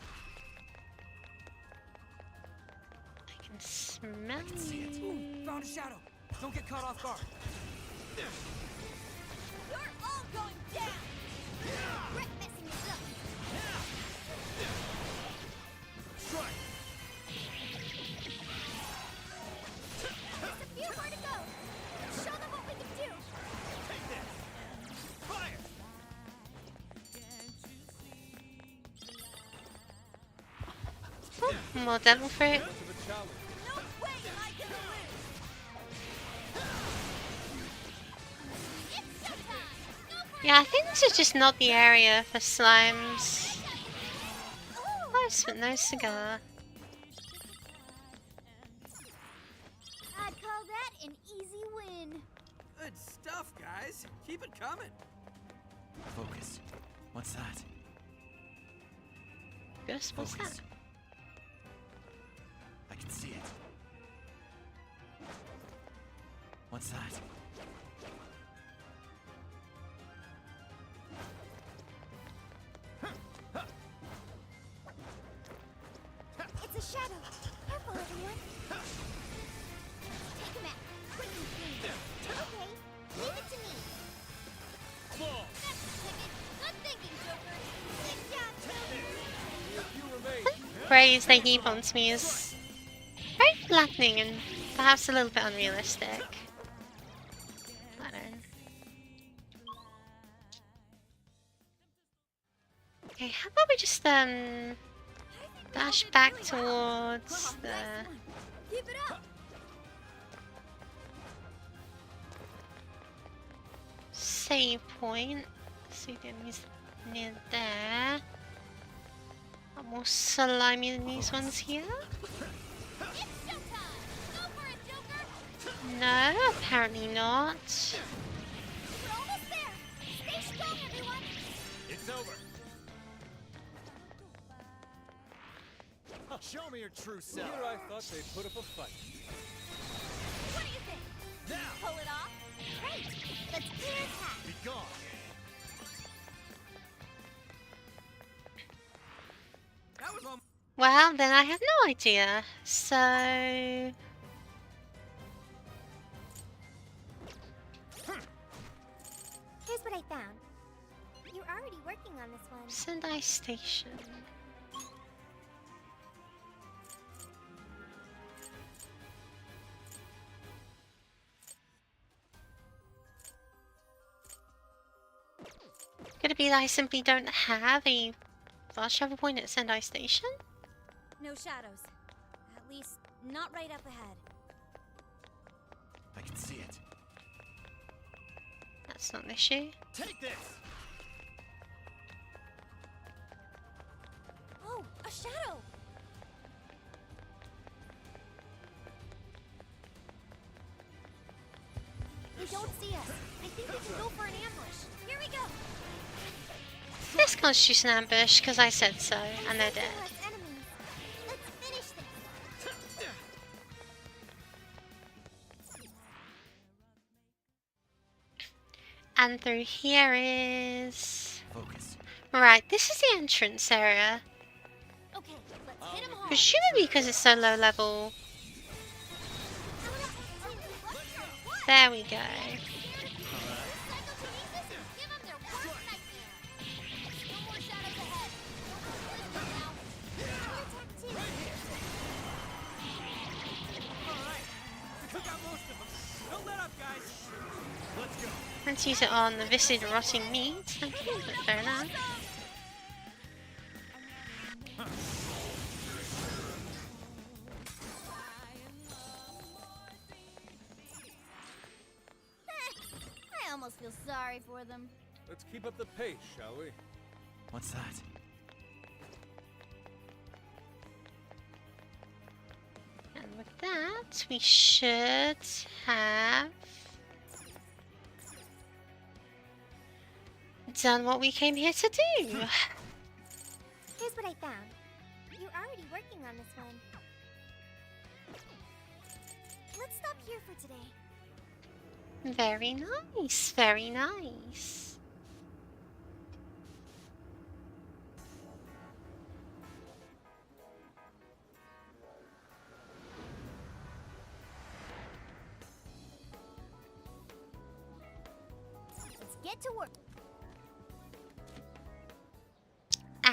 I can smell see it. you. Ooh, found a shadow. Don't get caught off guard. You're all going down! Quit messing this up! Strike! There's a few more to go! Show them what we can do! Take this! Fire! More devil fruit. To the challenge. No way am I gonna lose! It's showtime! Go for Yeah, I think this is just not the area for slimes. Oh, I've spent no cigar. I'd call that an easy win. Good stuff, guys. Keep it coming. Focus. What's that? Gus, what's Focus. that? I can see it. What's that? It's a shadow. Careful, everyone. Take him out. Quick and clean. Okay, leave it to me. Ball! That's wicked. Good thinking, Joker. Good job, Joker. If you remain, Praise they heap onto me is very flattening and perhaps a little bit unrealistic. I don't know. Okay, how about we just dash back towards the Keep it up. save point. See the enemies near there. Got more slimy than these ones here. It's showtime. Go for it, Joker. No, apparently not. We're almost there. Stay strong, everyone. It's over! Show me your true here self! I thought they put up a fight. What do you think? Now! Pull it off? Great. Let's clear his path. Be gone! That was all. Well, then I have no idea. So Here's what I found. You're already working on this one. Sendai Station. Could it be that I simply don't have a fast travel point at Sendai Station? No shadows. At least, not right up ahead. I can see it. That's not an issue. Take this! Oh, a shadow! They don't see us. I think we can go for an ambush. Here we go! This constitutes an ambush because I said so, and they're dead. Less enemies. Let's finish this. And through here is... Focus. Right, this is the entrance area. Okay, let's hit him hard. Presumably because it's so low level. There we go. Took out most of them. Don't let up, guys. Let's go! Let's use it on the viscid rotting meat. Okay, but fair enough. I almost feel sorry for them. Let's keep up the pace, shall we? What's that? And with that, we should have done what we came here to do. Here's what I found. You're already working on this one. Let's stop here for today. Very nice, very nice. Let's get to work.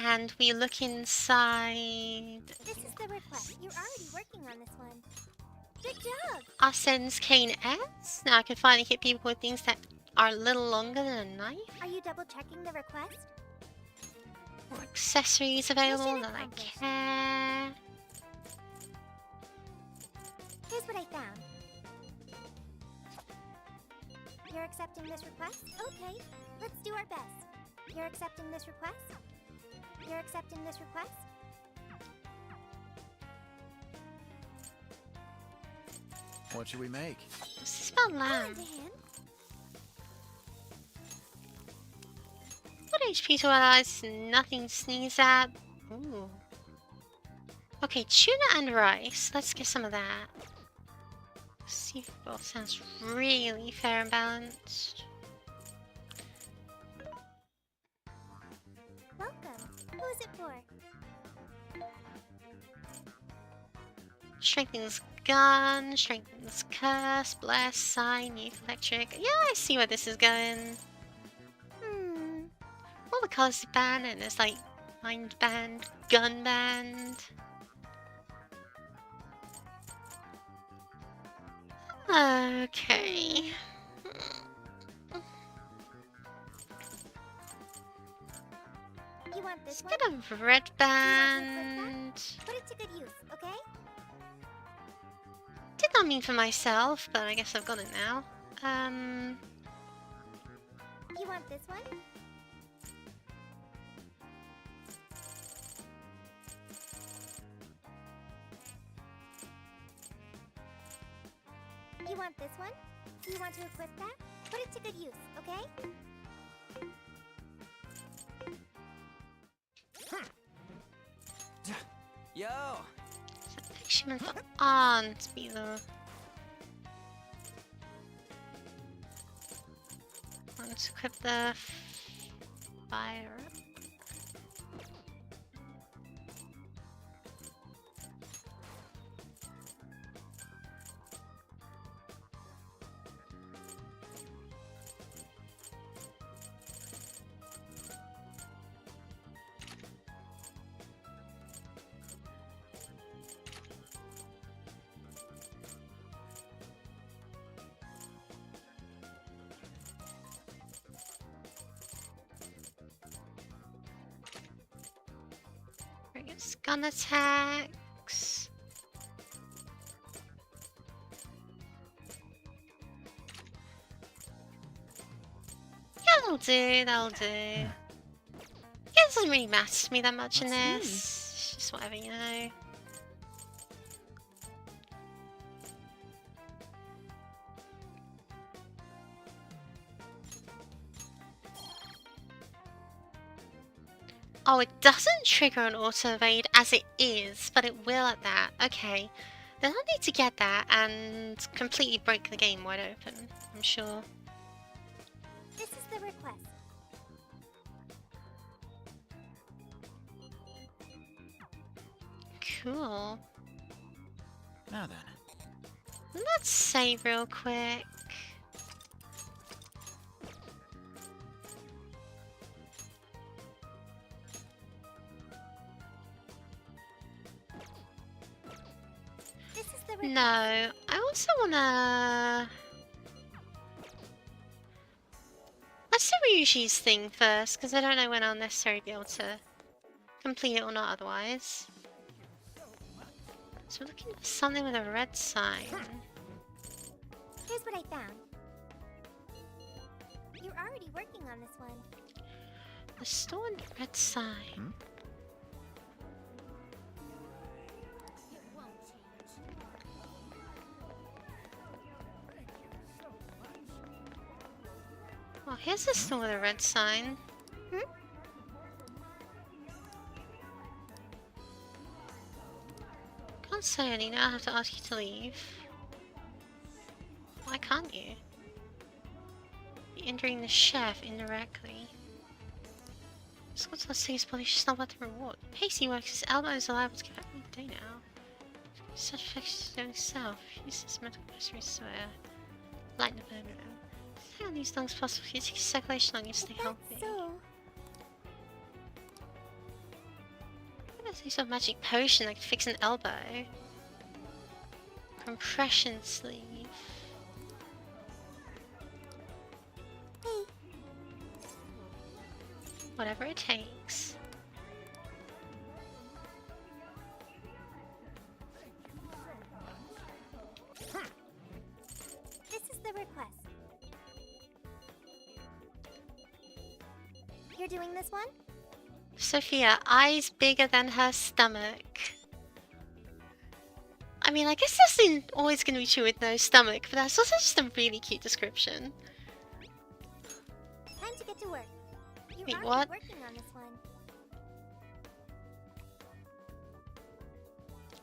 And we look inside This is the request. You're already working on this one. Good job! Arsene's Cane S. Now I can finally hit people with things that are a little longer than a knife. Are you double checking the request? More accessories available Mission than I accomplished. care. Here's what I found. You're accepting this request? Okay, let's do our best. You're accepting this request? You're accepting this request? What should we make? What's this about I'll land? lend a hand. What HP to allies? Nothing to sneeze at. Ooh. Okay, tuna and rice. Let's get some of that. Seafood sounds really fair and balanced. Welcome. Who's it for? Strengthens gun, strengthens curse, bless, sign, youth, electric. Yeah, I see where this is going. All the colors are banned, and there's like mind band, gun band. Okay. You want this Let's one? get a red band. Put it to good use, okay? Did not mean for myself, but I guess I've got it now. You want this one? You want this one? Do you want to equip that? Put it to good use, okay? Yo! Affection for aunt be the. Let's equip the fire. Gun attacks. Yeah, that'll do, that'll do. Yeah, it doesn't really matter to me that much in this. It's just whatever, you know. Oh, it doesn't trigger an auto evade as it is, but it will at that. Okay. Then I need to get that and completely break the game wide open, I'm sure. This is the request. Cool. Now then. Let's save real quick. This is the request. No, I also wanna... Let's do Ryuji's thing first, because I don't know when I'll necessarily be able to complete it or not otherwise. So we're looking for something with a red sign. Here's what I found. You're already working on this one. The store and red sign. It won't change. Well, here's the store with a red sign. Can't say any now. I have to ask you to leave. Why can't you? You're entering the chef indirectly. Scott's not seeing his body, she's not about the reward. Pacey works his elbows allowed to get back in the day now. Such affections to himself. Uses medical groceries swear. Light the burn room. How are these things possible? You take circulation on you stay healthy. So, There's some sort of magic potion that can fix an elbow. Compression sleeve. hey, Whatever it takes. this is the request. You're doing this one? Sophia, eyes bigger than her stomach. I mean, I guess that's always going to be true with no stomach, but that's also just a really cute description. Time to get to work. You're Wait, already what? working on this one.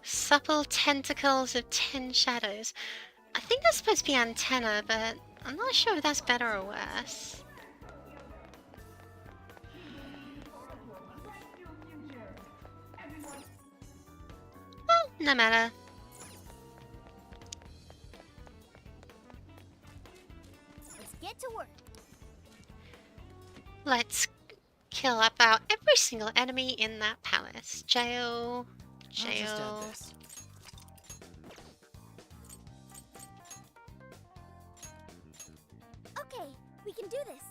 Supple tentacles of 10 shadows. I think that's supposed to be antenna, but I'm not sure if that's better or worse. Well, no matter. Let's get to work. Let's kill about every single enemy in that palace. Jail. I'll just Jail. add this. Okay, we can do this.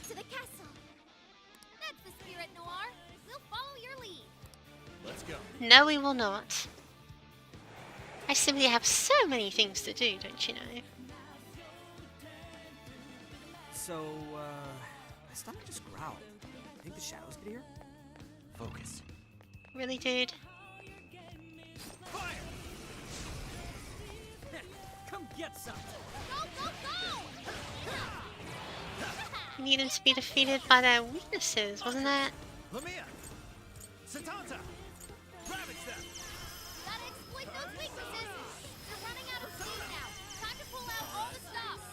To the castle. That's the spirit, Noir. We'll follow your lead. Let's go. No, we will not. I simply have so many things to do, don't you know? So, my stomach just growled. Think the shadows could hear? Focus. Really, dude? Fire! Come get some! Go, go, go! You need them to be defeated by their weaknesses, wasn't it? Lamia! Satanta! Ravage them! Gotta exploit those weaknesses! They're running out of steam now! Time to pull out all the stops!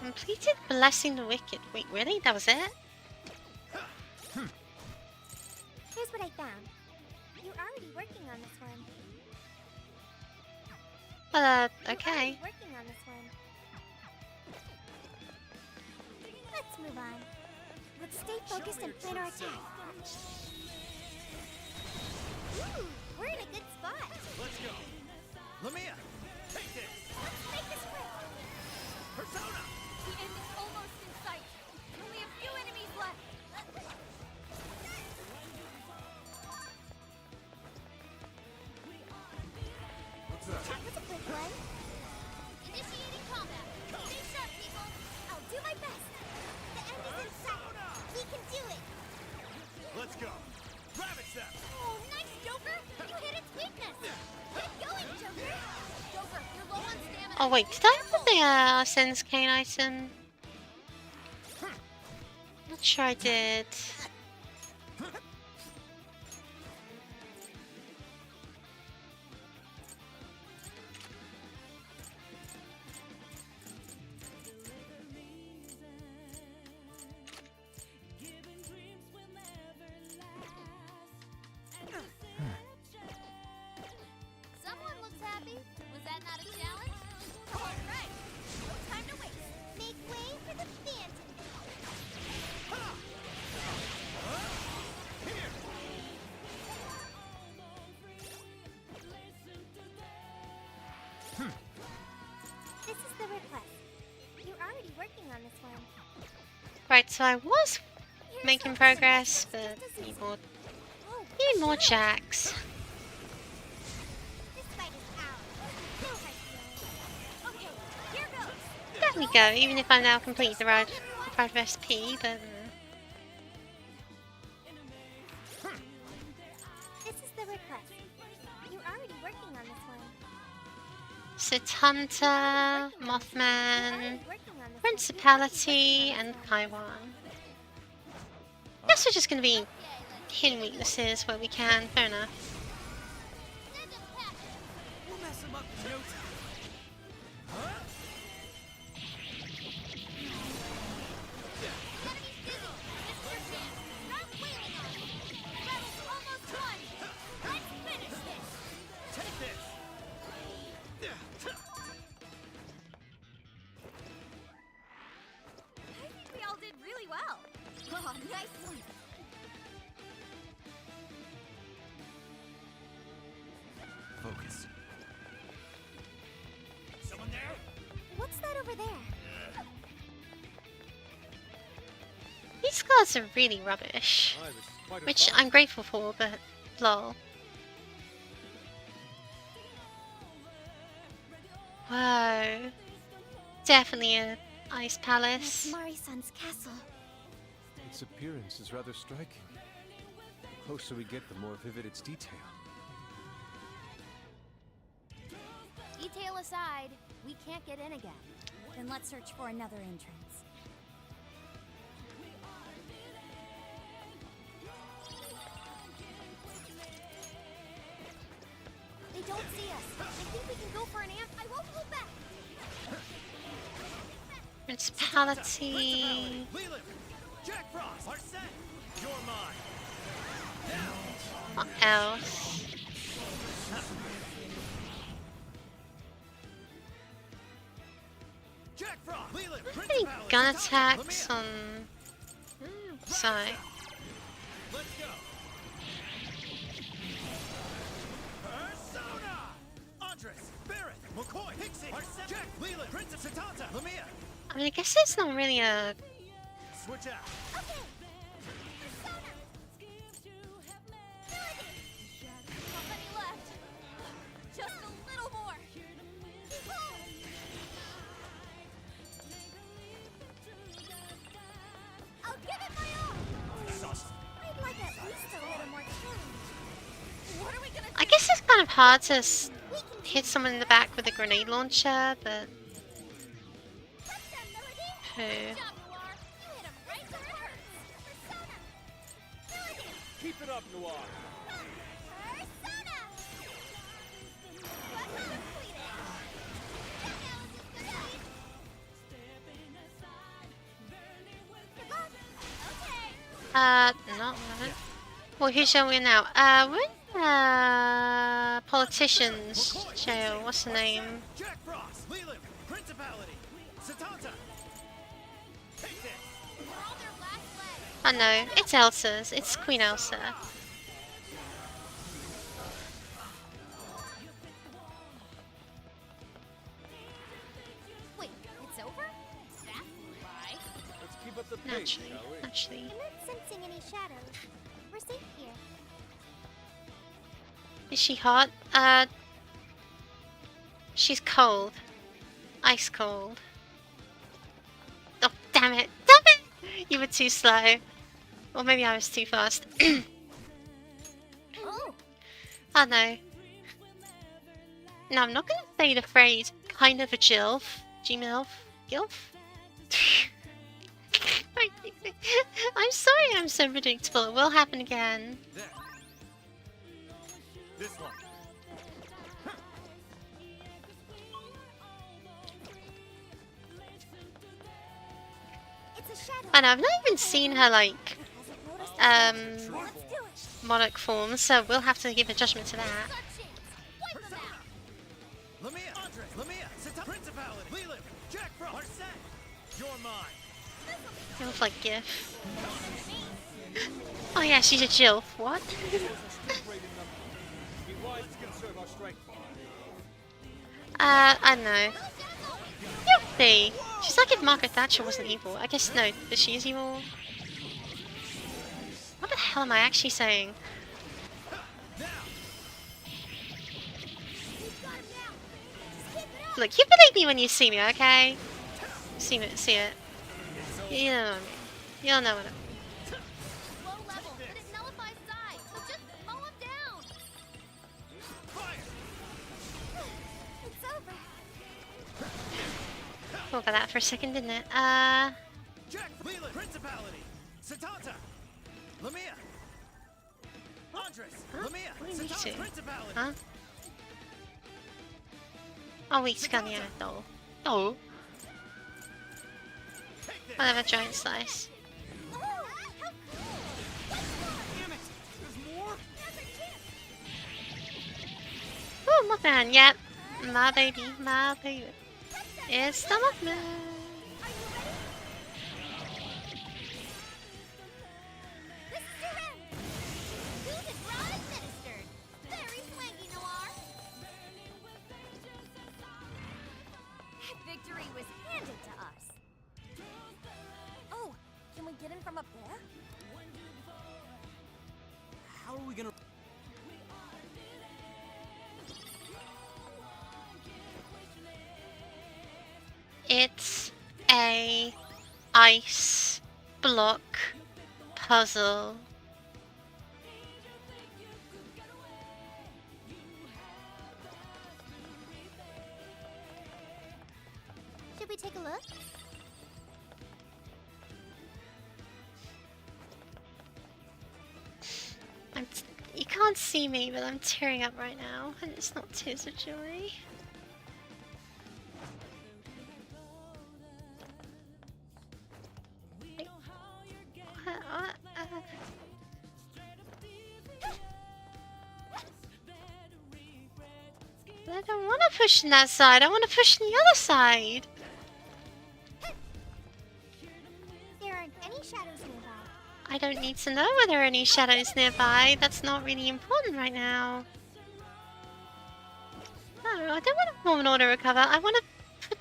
Completed Blessing the Wicked. Wait, really? That was it? Here's what I found. You're already working on this one. You're Okay. already working on this one. Let's move on. Let's stay focused and plan our attack. Ooh, we're in a good spot. Let's go! Lamia! Take this! Let's make this quick. Persona! The end is almost in sight. Only a few enemies left. What's that? That was a quick one. Initiating combat. Stay sharp, people. I'll do my best. The end is in sight. We can do it. Let's go! Ravage them! Oh, nice, Joker. You hit its weakness. Get going, Joker. Joker, you're low on stamina. Oh wait, did I put the Sen's Cane item? Not sure I did. Someone looks happy. Was that not a challenge? All right. No time to waste. Make way for the Phantom. Right, so I was making progress, but need more jacks. This fight is ours. No hard feelings. Okay, here goes. There we go, even if I'm now complete the right recipe, but... This is the request. You're already working on this one. Setanta, Mothman, Principality, and Kaiwan. Guess we're just gonna be hitting weaknesses where we can, fair enough. We'll mess him up in no time. Take this! I think we all did really well. Oh, nice one. Focus. Someone there? What's that over there? These cards are really rubbish. Aye, this is quite a Which fight. I'm grateful for, but lol. Whoa. Definitely a ice It's palace. Mari-san's castle. Its appearance is rather striking. The closer we get, the more vivid its detail. Detail aside, we can't get in again. Then let's search for another entrance. They don't see us. I think we can go for an amp. I won't hold back. Principality. Leland! Jack Frost! Arsene! You're mine! What else? Jack Frost! Leland! Any Principality! gun Setanta! attacks Lamia! on... Sorry. Let's go! Persona! Andres! Barrett! McCoy! Pixie! Arsene! Jack! Leland! Prince of Setanta! Lamia! I mean, I guess it's not really a... Switch out! Okay. Persona. Not many left. Just a little more. Keep going. I'll give it my all. That's awesome! I'd like at least a little more time. What are we gonna do? I guess it's kind of hard to We can hit someone in the back with a grenade launcher, but... touch them, Melody. Who? Good job, Noir. You hit him right where it hurts. Persona. Melody. Keep it up, Noir! Persona. Weapon completed. Analysis complete. Good luck. Okay. Not that. Well, who shall we now? We're in, politician's jail. What's the name? Jack Frost! Leland! Principality! Setanta! Take this! We're on their last leg. I know, it's Elsa's. It's Queen Elsa. Wait, it's over? That flew by. Let's keep up the pace, Naturally, shall we? naturally. I'm not sensing any shadows. We're safe here. Is she hot? She's cold. Ice cold. Oh, damn it. Damn it! You were too slow. Or maybe I was too fast. Oh, Oh no. No, I'm not gonna say the phrase kind of a jilf. Gmilf? Gilf? I'm sorry I'm so predictable. It will happen again. There. This one. it's a shadow. I know, I've not even seen her, like, Hasn't noticed. Let's do it. monarch form, so we'll have to give a judgment to that. It's our chance. Wipe them out. Lamia! Andres! Lamia! Setanta! Principality! Leland! Jack Frost! Arsene! You're mine! It looks like GIF. Oh yeah, she's a Jill. What? Great in number. Be wise to conserve our strength. I don't know. You'll see. She's like if Margaret Thatcher wasn't evil. I guess no, but she is evil. What the hell am I actually saying? Look, you believe me when you see me, okay? See it, see it. You know what I mean. You'll know what I mean. Low level, but it nullifies Zai, so just mow him down. It's over. Thought about that for a second, didn't it? Jack Leland, Principality. Satanta. Lamia. Andres. Lamia. What do you Satanta, say? Principality. Huh? Oh, wait, Scania, though. Oh, Take this. whatever, giant slice. Oh, how cool! Damn it. There's more? Oh, Mothman, yep. My baby, my baby. It's the Mothman. This is your end! Susan Raw administered! Very swanky, Noir! Victory was handed to us. Oh, can we get in from up there? How are we gonna... It's a ice block puzzle. Should we take a look? You can't see me, but I'm tearing up right now, and it's not tears of joy. Wait, what? I don't want to push in that side. I want to push in the other side. There aren't any shadows nearby. I don't need to know whether there are any shadows nearby. That's not really important right now. No, I don't want a moment auto recover. I want to put...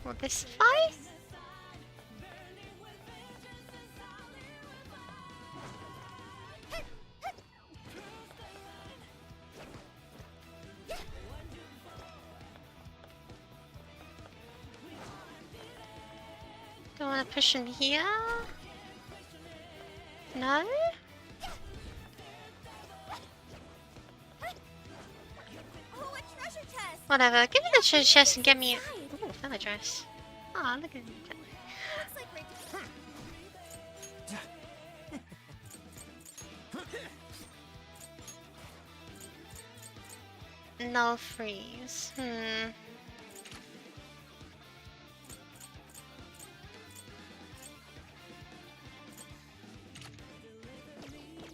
Will this suffice? Do I want to push in here? No? Oh, a treasure chest! Whatever, give me the treasure chest and get me a... Ooh, feather dress. Aw, look at that. Looks like we're... Null freeze.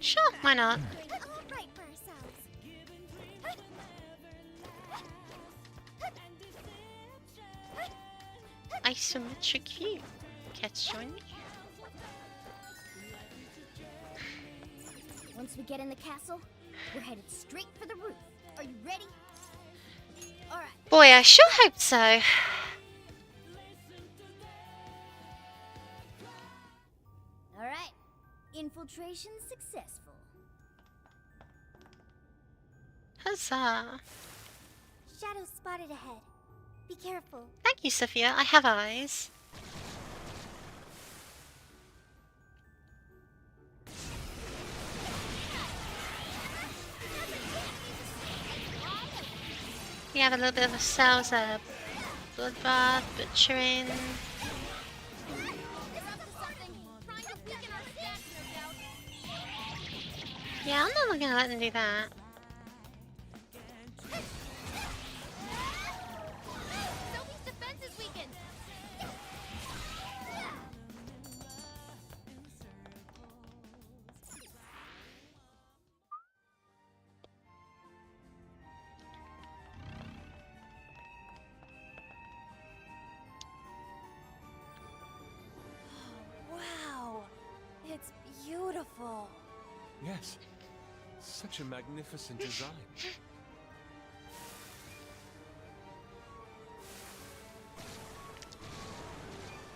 Sure, why not? All right for ourselves. Isometric view. Catch join me. Once we get in the castle, we're headed straight for the roof. Are you ready? All right. Boy, I sure hope so. All right. Infiltration successful. Huzzah. Shadow spotted ahead. Be careful. Thank you, Sophia. I have eyes. We have a little bit of ourselves a bloodbath, butchering. Yeah, I'm not gonna let them do that. Sophie's defense is weakened. beautiful. Yes. Such a magnificent design.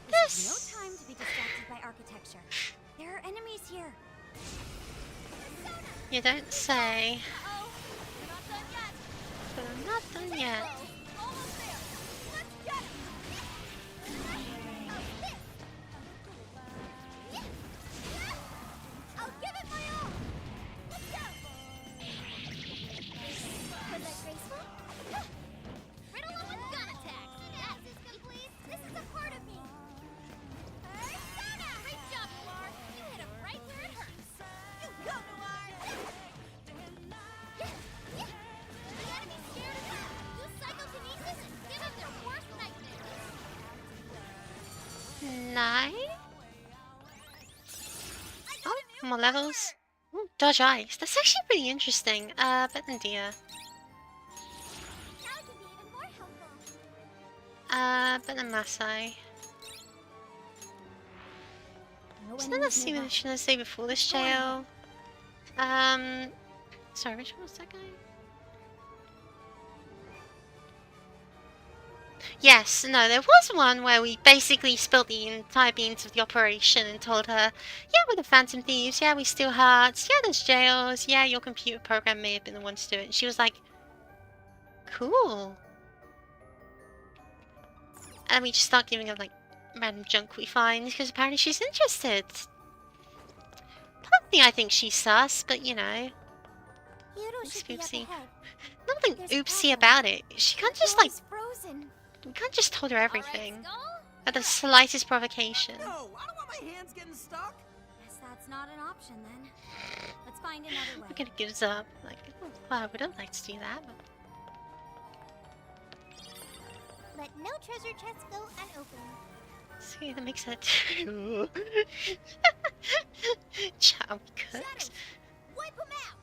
This is no time to be distracted by architecture. There are enemies here. You don't say. Oh, we're not done yet. But I'm not done yet. Almost there. Let's get him. I'll give it my all. Let's go. Was that graceful? Right along with gun attack. Yes, complete. This is a part of me. Persona! Great job, Noir. You hit him right where it hurts. You go, Noir. You gotta be scared of them. Use psychokinesis and give them their worst nightmares. Nine? Oh, more levels. Ooh, dodge ice. That's actually pretty interesting. Better than Dia. Now it can be even more helpful. Better than Masai. No Isn't that see what should I say before this jail? Sorry, which one was that guy? Yes, no, there was one where we basically spilled the entire beans of the operation and told her, yeah, we're the Phantom Thieves, yeah, we steal hearts, yeah, there's jails, yeah, your computer program may have been the one to do it. And she was like, cool. And we just start giving her, like, random junk we find, because apparently she's interested. Partly I think she's sus, but you know, Hiro Oops, should be up oopsie. ahead. nothing There's a oopsie problem. about it. She can't The just, door like, is frozen. we can't just told her everything. All right, Skull. At the slightest provocation. No, I don't want my hands getting stuck. Guess that's not an option then. Let's find another way. We're gonna give us up. Like, oh, wow, we don't like to do that, but... Let no treasure chest go unopened. See, that makes it... Chow cooks. Wipe them out!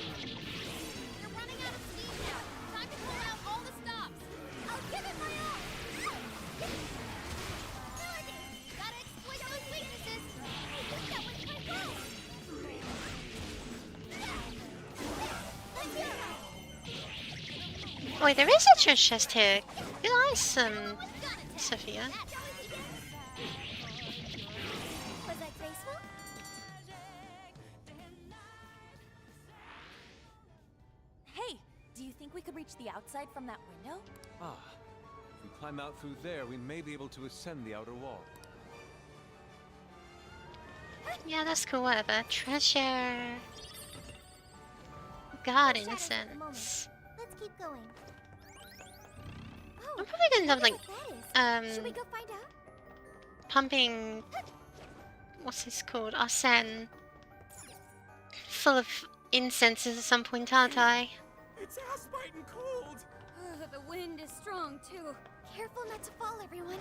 You're running out of steam now. Time to pull out all the stops. I'll give it my all! Gotta exploit those weaknesses. I think that was my goal! Oh, wait, there is a treasure chest here. Good eyes, Sophia. Was that graceful? Hey, do you think we could reach the outside from that window? Ah. If we climb out through there, we may be able to ascend the outer wall. Yeah, that's cool, whatever. Treasure. God, Shadows for the moment. innocence. Let's keep going. Oh, I'm probably gonna have, wonder like, what that is. Should we go find out? pumping... What's this called? Arsene. Full of incenses at some point, aren't I? It's ass-biting cold. The wind is strong too. Careful not to fall, everyone.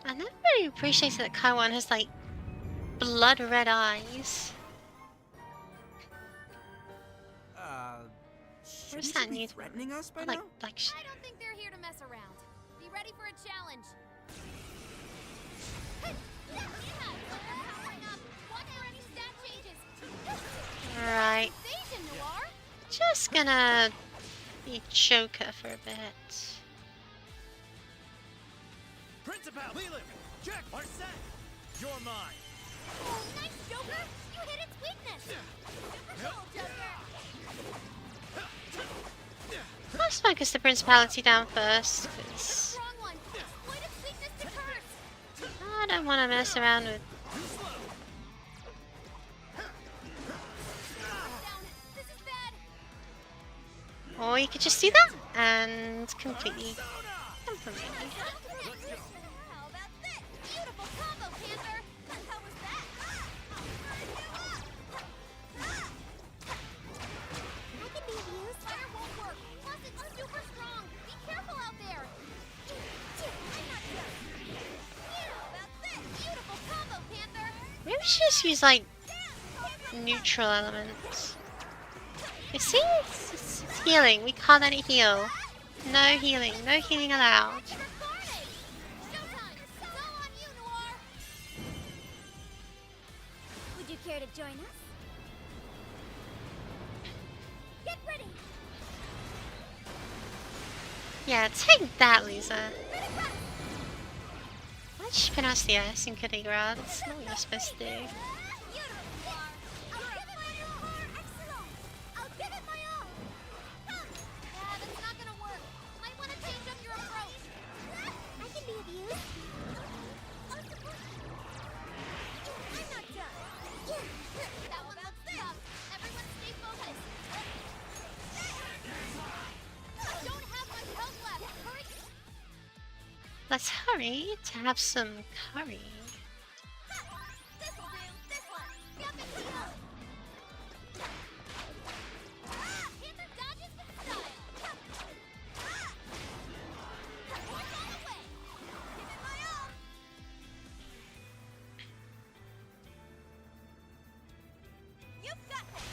I never really appreciated that Kaiwan has, like, blood red eyes. Shouldn't that you be new- threatening us by Like, now? I don't think they're here to mess around. Be ready for a challenge. Powering up. Watch for any stat changes. Right. Invasion, Noir. Just gonna be Joker for a bit. Principal, Leland, Jack, Arsene, you're mine. Oh, nice, Joker! You hit its weakness! Super cool, Joker! Let's focus the Principality down first, 'cause Strong one. Exploit its weakness to curse. I don't want to mess around with... Down. This is bad. Or you could just do that, and completely... completely. How about this? Beautiful combo, Panther. How was that? I can be of use. Fire won't work. Plus, it's super strong. Be careful out there. should just use like neutral elements. You see, it's healing. We can't let it heal. No healing. No healing allowed. Would you care to join us? Get ready! Yeah, take that, Lisa. Why did you pronounce the S in Kaligrad? That's not what you're supposed to do. I'll give it my all! Yeah, that's not gonna work. Might want to change up your approach. I can be of use. I'm not done. That one looks tough. Everyone stay focused. I don't have much health left. Hurry! Let's hurry to have some curry. This'll do. This one. Yep, it's enough. Panther dodges with style. All the way. Give it my all. You've got this.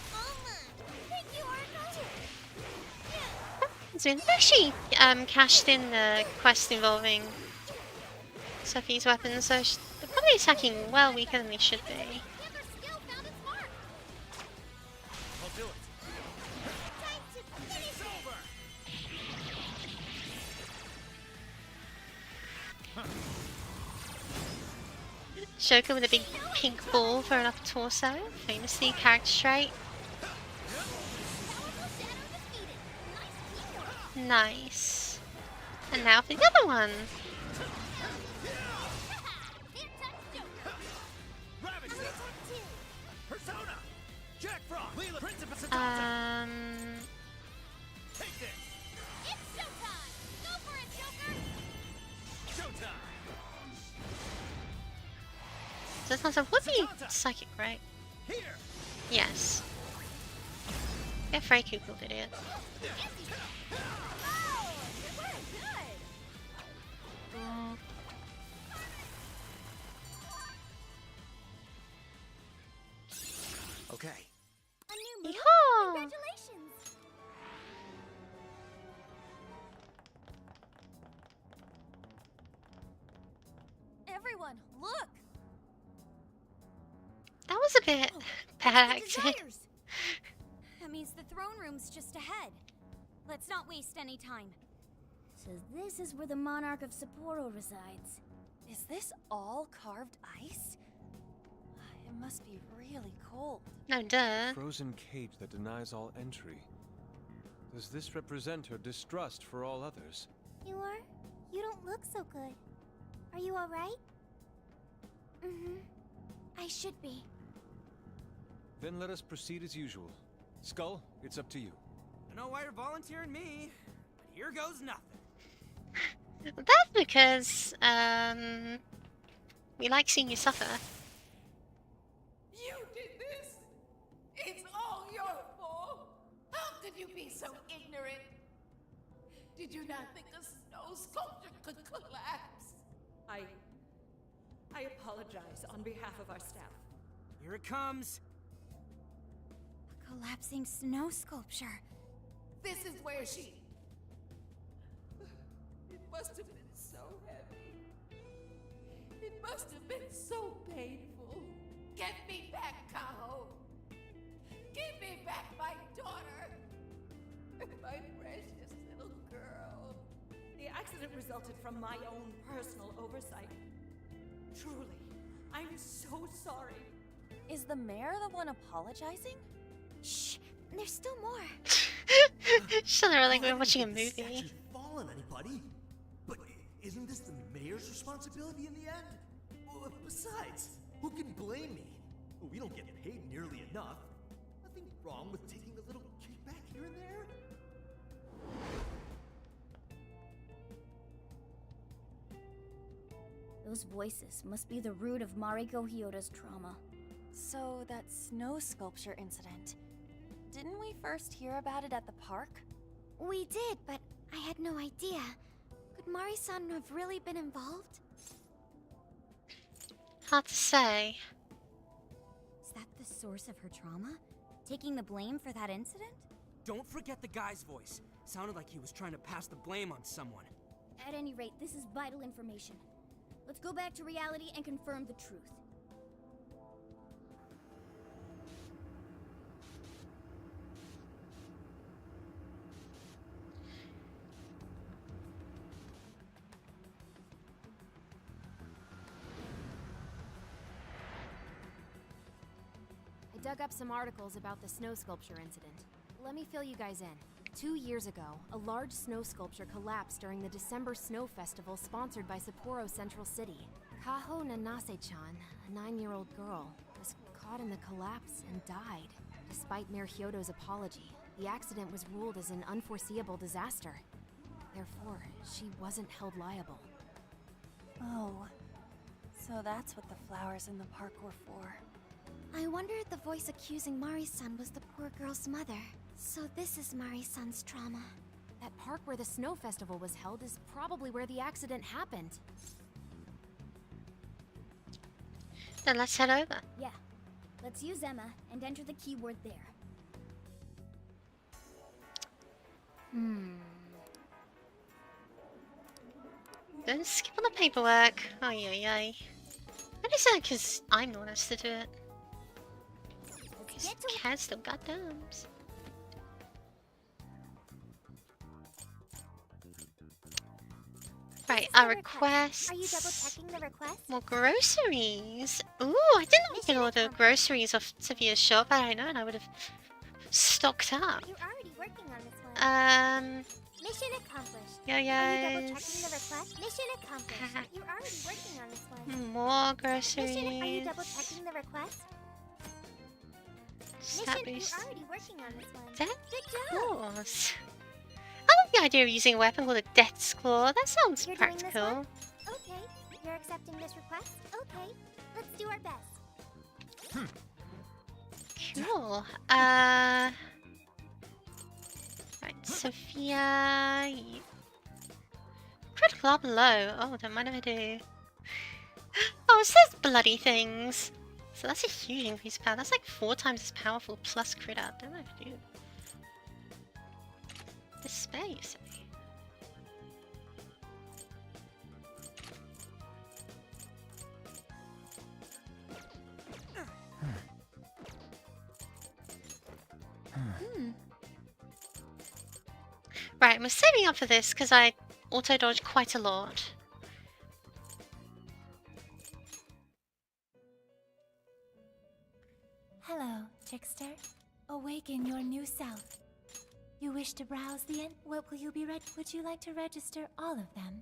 Thank you, Arno. So they've actually cashed in the quest involving Sophie's weapons, so they're probably attacking well weaker than they should be. Panther's skill found its mark. I'll do it. Time to finish It's it. over. Joker with a big pink ball for an upper torso, famously character trait. Powerful shadow defeated. Nice teamwork. Nice. And now for the other one. Can't touch Joker. Ravage I'm them. attack too. Persona. Jack Frost. Leela. Principus Take this. It's showtime. Go for it, Joker. Showtime. Doesn't would be psychic, right? Here. Yes. Yeah, Frey Kukul did it. Oh, you're very good. Okay. A new move. Yeehaw! Congratulations. Everyone, look! That was a bit bad The acting. desires. That means the throne room's just ahead. Let's not waste any time. So this is where the monarch of Sapporo resides. Is this all carved ice? It must be really cold. No, duh. Frozen cage that denies all entry. Does this represent her distrust for all others? You are? You don't look so good. Are you alright? Mm-hmm. I should be. Then let us proceed as usual. Skull, it's up to you. I don't know why you're volunteering me, but here goes nothing. That's because, we like seeing you suffer. You did this! It's all your fault! How could you be so ignorant? Did you not think a snow sculpture could collapse? I apologize on behalf of our staff. Here it comes. A collapsing snow sculpture. This is where she... It must have been so heavy. It must have been so painful. Get me back, Kaho. Give me back my daughter. My precious little girl. The accident resulted from my own personal oversight. Truly, I'm so sorry. Is the mayor the one apologizing? Shh, there's still more. Just like we're watching a movie. Statue's fallen, anybody? But isn't this the mayor's responsibility in the end? Well, besides, who can blame me? We don't get paid nearly enough. Nothing wrong with taking a little kickback here and there. Those voices must be the root of Mariko Hyoda's trauma. So, that snow sculpture incident. Didn't we first hear about it at the park? We did, but I had no idea. Could Mari-san have really been involved? Hard to say. that the source of her trauma? Taking the blame for that incident? Don't forget the guy's voice. Sounded like he was trying to pass the blame on someone. At any rate, this is vital information. Let's go back to reality and confirm the truth. I dug up some articles about the snow sculpture incident. Let me fill you guys in. 2 years ago, a large snow sculpture collapsed during the December Snow Festival sponsored by Sapporo Central City. Kaho Nanase-chan, a 9-year-old girl, was caught in the collapse and died. Despite Mayor Hyodo's apology, the accident was ruled as an unforeseeable disaster. Therefore, she wasn't held liable. Oh, so that's what the flowers in the park were for. I wonder if the voice accusing Mari-san was the poor girl's mother. So this is Mari-san's trauma. That park where the snow festival was held is probably where the accident happened. Then let's head over. Yeah. Let's use Emma and enter the keyword there. Don't skip on the paperwork. Ay ay ay. Maybe it's because I'm the one who has to do it. Get to Cat still got thumbs. Right, our requests. Are you double checking the request? More groceries. Ooh, I didn't know we could order groceries off Sophia's shop. I don't know, and I would have stocked up. You're already working on this one. Mission accomplished. Yo Are you double yo's. checking the request? Mission accomplished. You're already working on this one. More groceries. Mission, are you double checking the request? Mission, Establish you're already working on this one. death Good job. claws. I like the idea of using a weapon called a death's claw. That sounds You're doing this practical. one? Okay, you're accepting this request? Okay, let's do our best. Cool. Right, Sophia. Critical up low. Oh, don't mind if I do. Oh, it says bloody things. So that's a huge increase of power. That's like 4 times as powerful plus crit up. Don't know if I do. The space. Right, we're saving up for this because I auto-dodge quite a lot. Hello, trickster. Awaken your new self. You wish to browse the what will you be would you like to register all of them?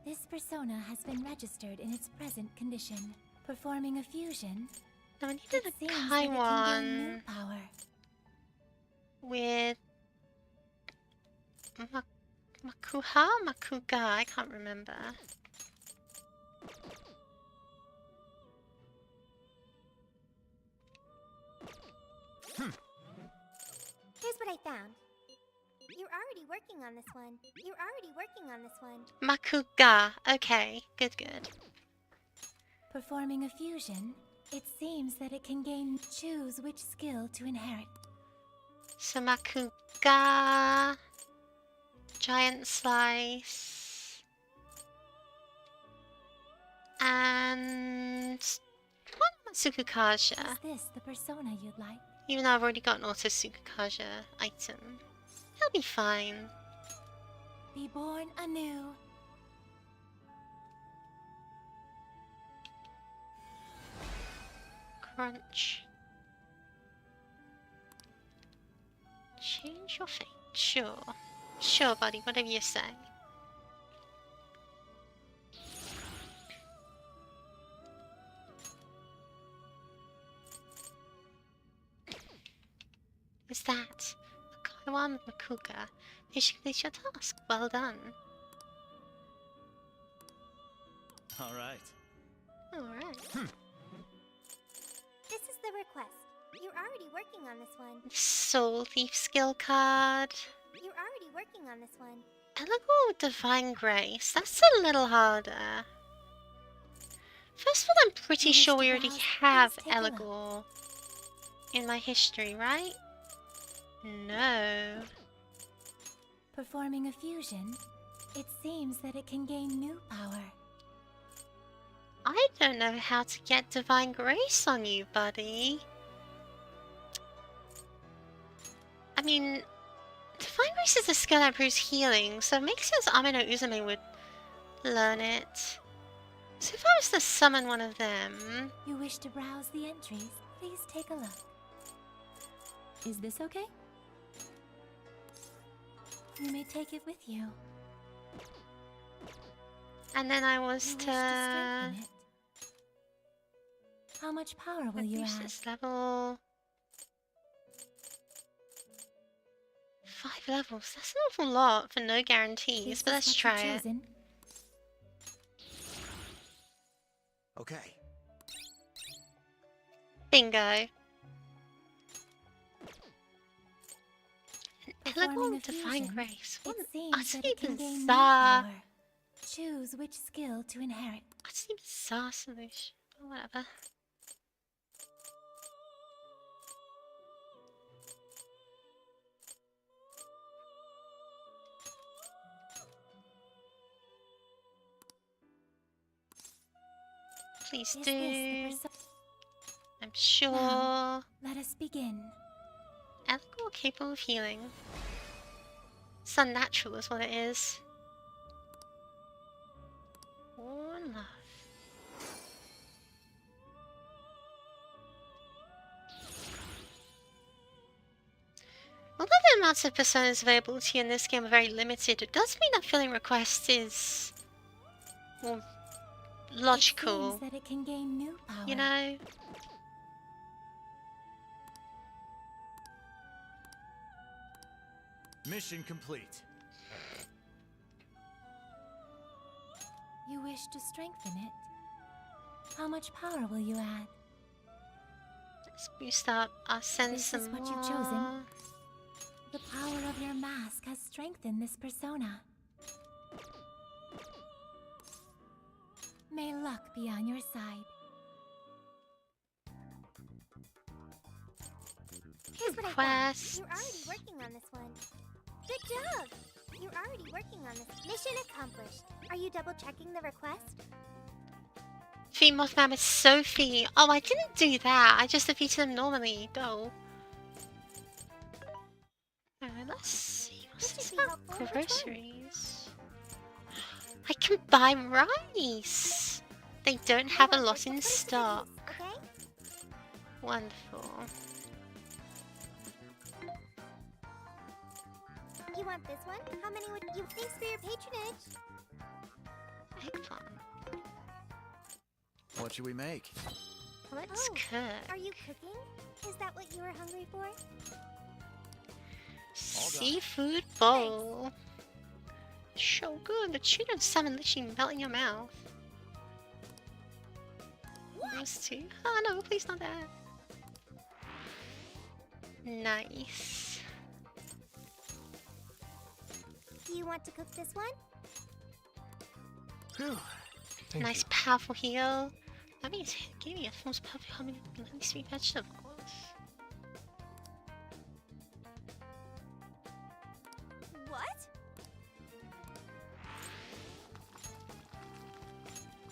This persona has been registered in its present condition. Performing a fusion, Now I needed it a seems that it can gain new Kaiwan power. with Makuha? Makuga? I can't remember. Here's what I found. You're already working on this one. You're already working on this one. Makuga. Okay, good, good. Performing a fusion, it seems that it can gain choose which skill to inherit. So Makuga, Giant Slice, and Matsukukaja. Is this the persona you'd like? Even though I've already got an Auto Sukukaja item, he'll be fine. Be born anew. Crunch. Change your fate. Sure. Sure, buddy. Whatever you say. Is that a Kaiwan Makuga? You should complete your task. Well done. All right. Alright. This is the request. You're already working on this one. Soul Thief skill card. You're already working on this one. Elegant Divine Grace. That's a little harder. First of all, I'm pretty You wish sure to we already browse? have Please take a look. Eligor in my history, right? No. Performing a fusion, it seems that it can gain new power. I don't know how to get Divine Grace on you, buddy. I mean, Divine Grace is a skill that improves healing, so it makes sense Amino Uzume would learn it. So if I was to summon one of them... You wish to browse the entries? Please take a look. Is this okay? You may take it with you. And then I was You wish to... to strengthen it. How much power will you reduce add? this level... 5 levels. That's an awful lot for no guarantees, This but is let's what try you've it. chosen. Okay. Bingo. Performing Eligor a of Divine fusion, Grace. What It an seems that utterly it can gain new bizarre... power. Choose which skill to inherit. Utterly bizarre solution. But whatever. Please Is this do. the I'm sure. Now, let us begin. Eligor capable of healing. It's unnatural is what it is. Or love. Although the amounts of personas available to you in this game are very limited, it does mean that filling requests is more It logical, seems that it can gain new power. you know? Mission complete. You wish to strengthen it. How much power will you add? Let's boost up our sense This is some what you've more. chosen. The power of your mask has strengthened this persona. May luck be on your side. Here's what I Quest. found. You're already working on this one. Good job! You're already working on this. Mission accomplished. Are you double checking the request? Defeat Mothman with Sophie. Oh, I didn't do that. I just defeated him normally. Go. Alright, let's see. What's This this should be about helpful. Which one? groceries? I can buy rice. They don't have a I want lot this to in put it to good stock. use, okay? Wonderful. You want this one? How many would you? Thanks for your patronage. Eggplant. What should we make? Let's Oh, cook. Are you cooking? Is that what you were hungry for? Seafood bowl. So good. The tuna and salmon literally melt in your mouth. Those two. Oh no, please not that. Nice. Do you want to cook this one? Phew. Nice powerful heal. That means give me a most powerful how many sweet vegetables. What?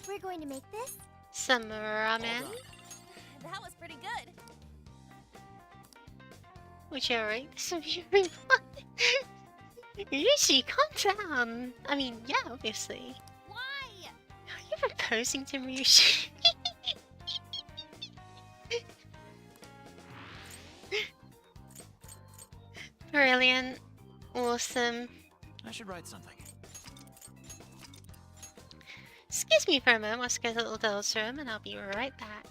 We're going to make this? Some ramen. That was pretty good. Would you rate this very Ryushi, calm down. I mean, yeah, obviously. Why? Are you proposing to Ryushi? Brilliant. Awesome. I should write something. Excuse me for a moment, let's go to the little doll's room and I'll be right back.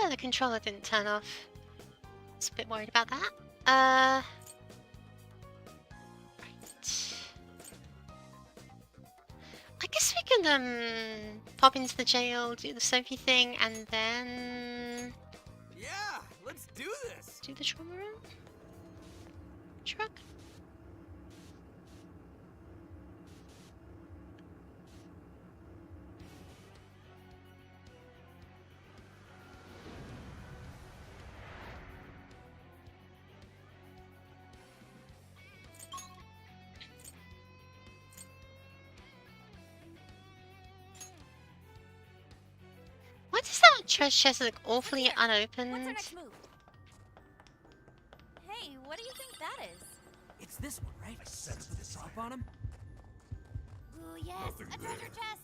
yeah, the controller didn't turn off. I was a bit worried about that. Right. I guess we can pop into the jail, do the Sophie thing, and then Yeah, let's do this. do the trauma room. Truck. Why does that treasure chest look awfully unopened? What's our next move? Hey, what do you think that is? It's this one, right? Let's put this up on him. Ooh, yes, a treasure chest.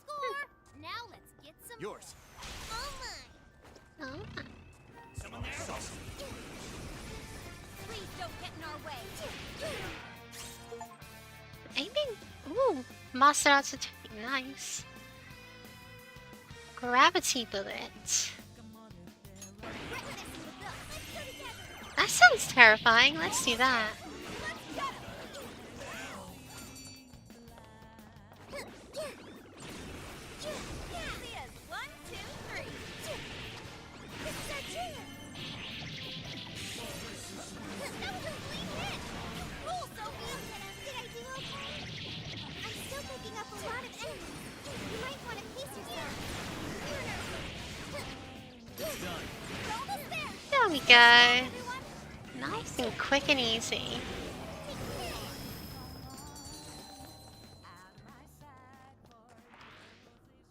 Score! Now let's get some. Yours. Oh my! Oh. Someone there? Please don't get in our way. Aiming. Ooh, master out to nice. Gravity bullet. That sounds terrifying. Let's do that. One, two, three. This is our chance. That was a clean hit. Cool, Sophia. Did I do okay? I'm still picking up a lot of enemies. You might want to pace yourself. It's done. We're almost there. There we go. Nice and quick and easy.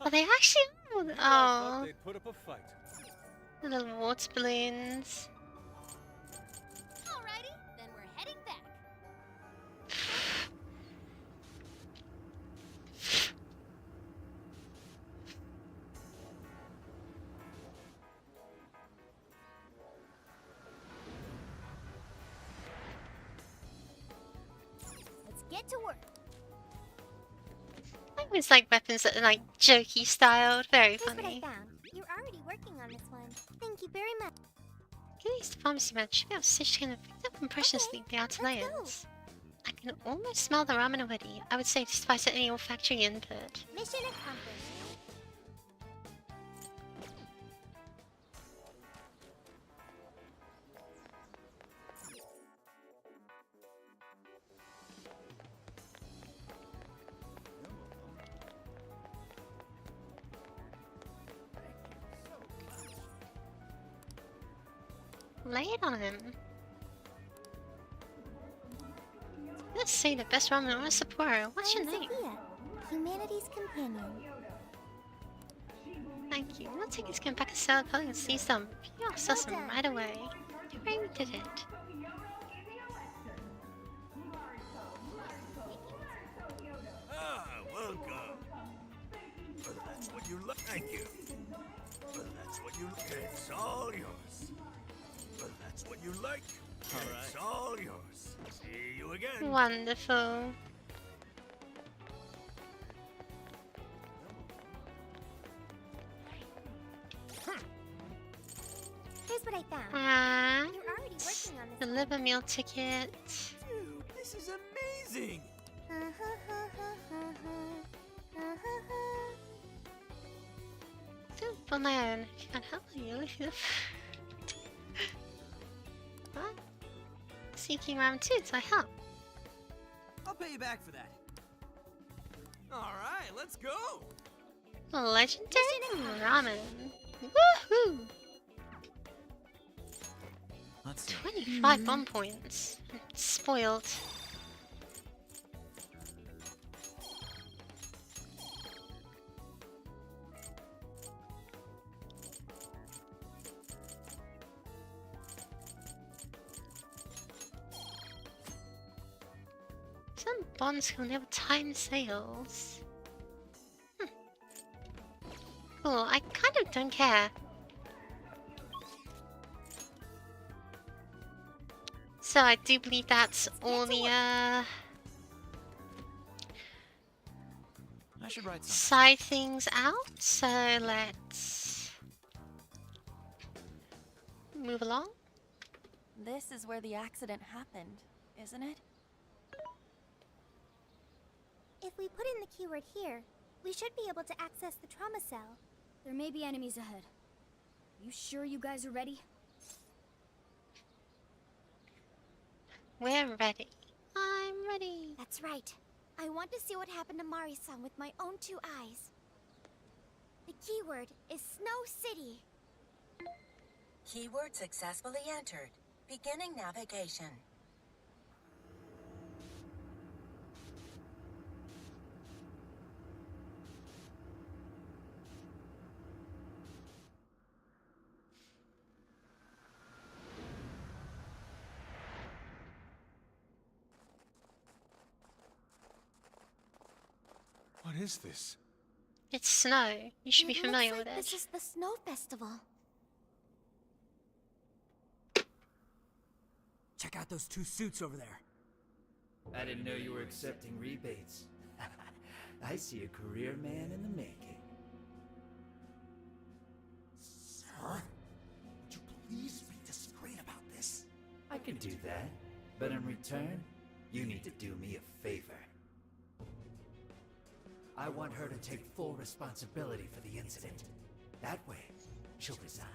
Are they actually? I thought Oh, they'd put up a fight. the little water balloons. Alrighty, then we're heading back. Let's get to work. I always like weapons that are like jokey styled. Very Here's what I funny. found. You're already working on this one. Thank you very much. Get these to pharmacy man should be able to stitch together picked up impreciously the outer let's go. layers. I can almost smell the ramen already. I would say despite any olfactory input. Mission accomplished. Lay it on him. Let's see the best ramen on Sapporo. What's your I'm name? Sophia, humanity's companion. Thank you. We'll take his game back to Cell Calling and see some. You'll sell some done. right away. You really did it. Ah, welcome. Well, that's what you like. Thank you. Well, that's what you like. It's all yours. Well, that's what you like. It's all yours. See you again. Wonderful. Here's what I found. And You're already working on the this. liver meal ticket. Dude, this is amazing. Do it for my own. If you can't help me, you'll leave it. What? Seeking round 2, so I help. I'll pay you back for that. All right, let's go. Legendary ramen. Woohoo! Let's see. 25 bomb points. Spoiled. Some bonds can never time sales. Cool, I kind of don't care. So I do believe that's all the I should write some. side things out. So let's move along. This is where the accident happened, isn't it? If we put in the keyword here, we should be able to access the trauma cell. There may be enemies ahead. You sure you guys are ready? We're ready. I'm ready. That's right. I want to see what happened to Mari-san with my own 2 eyes. The keyword is Snow City. Keyword successfully entered. Beginning navigation. What is this? It's snow. You should be familiar looks with like it. This is the Snow Festival. Check out those 2 suits over there. I didn't know you were accepting rebates. I see a career man in the making. Sir, would you please be discreet about this? I can do that, but in return, you need to do me a favor. I want her to take full responsibility for the incident. That way, she'll resign.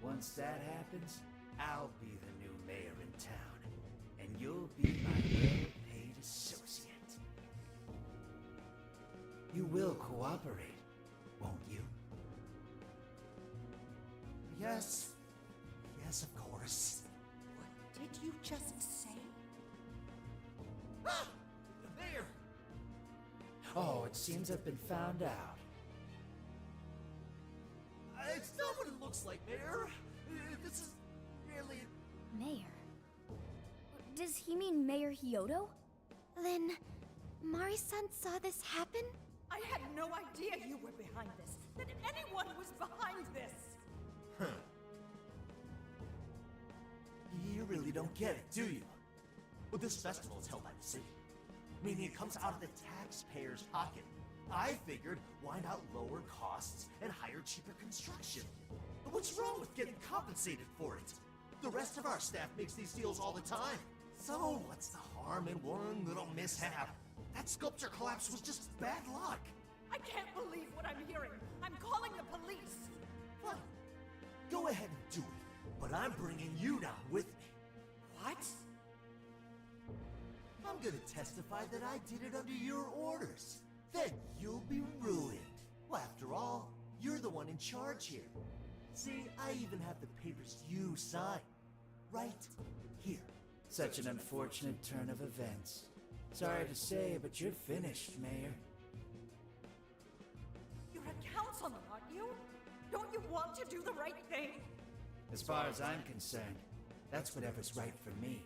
Once that happens, I'll be the new mayor in town, and you'll be my well-paid associate. You will cooperate, won't you? Yes. Yes, of course. What did you just say? The mayor! Oh, it seems I've been found out. It's not what it looks like, Mayor. This is really... Mayor? Does he mean Mayor Hyodo? Then, Mari-san saw this happen? I had no idea you were behind this. That anyone was behind this. Huh. You really don't get it, do you? Well, this festival is held by the city, meaning it comes out of the taxpayer's pocket. I figured, why not lower costs and hire cheaper construction? But what's wrong with getting compensated for it? The rest of our staff makes these deals all the time. So what's the harm in one little mishap? That sculpture collapse was just bad luck. I can't believe what I'm hearing. I'm calling the police. Fine. Go ahead and do it. But I'm bringing you down with me. What? I'm gonna testify that I did it under your orders. Then you'll be ruined. Well, after all, you're the one in charge here. See, I even have the papers you signed. Right here. Such an unfortunate turn of events. Sorry to say, but you're finished, Mayor. You're a councilman, aren't you? Don't you want to do the right thing? As far as I'm concerned, that's whatever's right for me.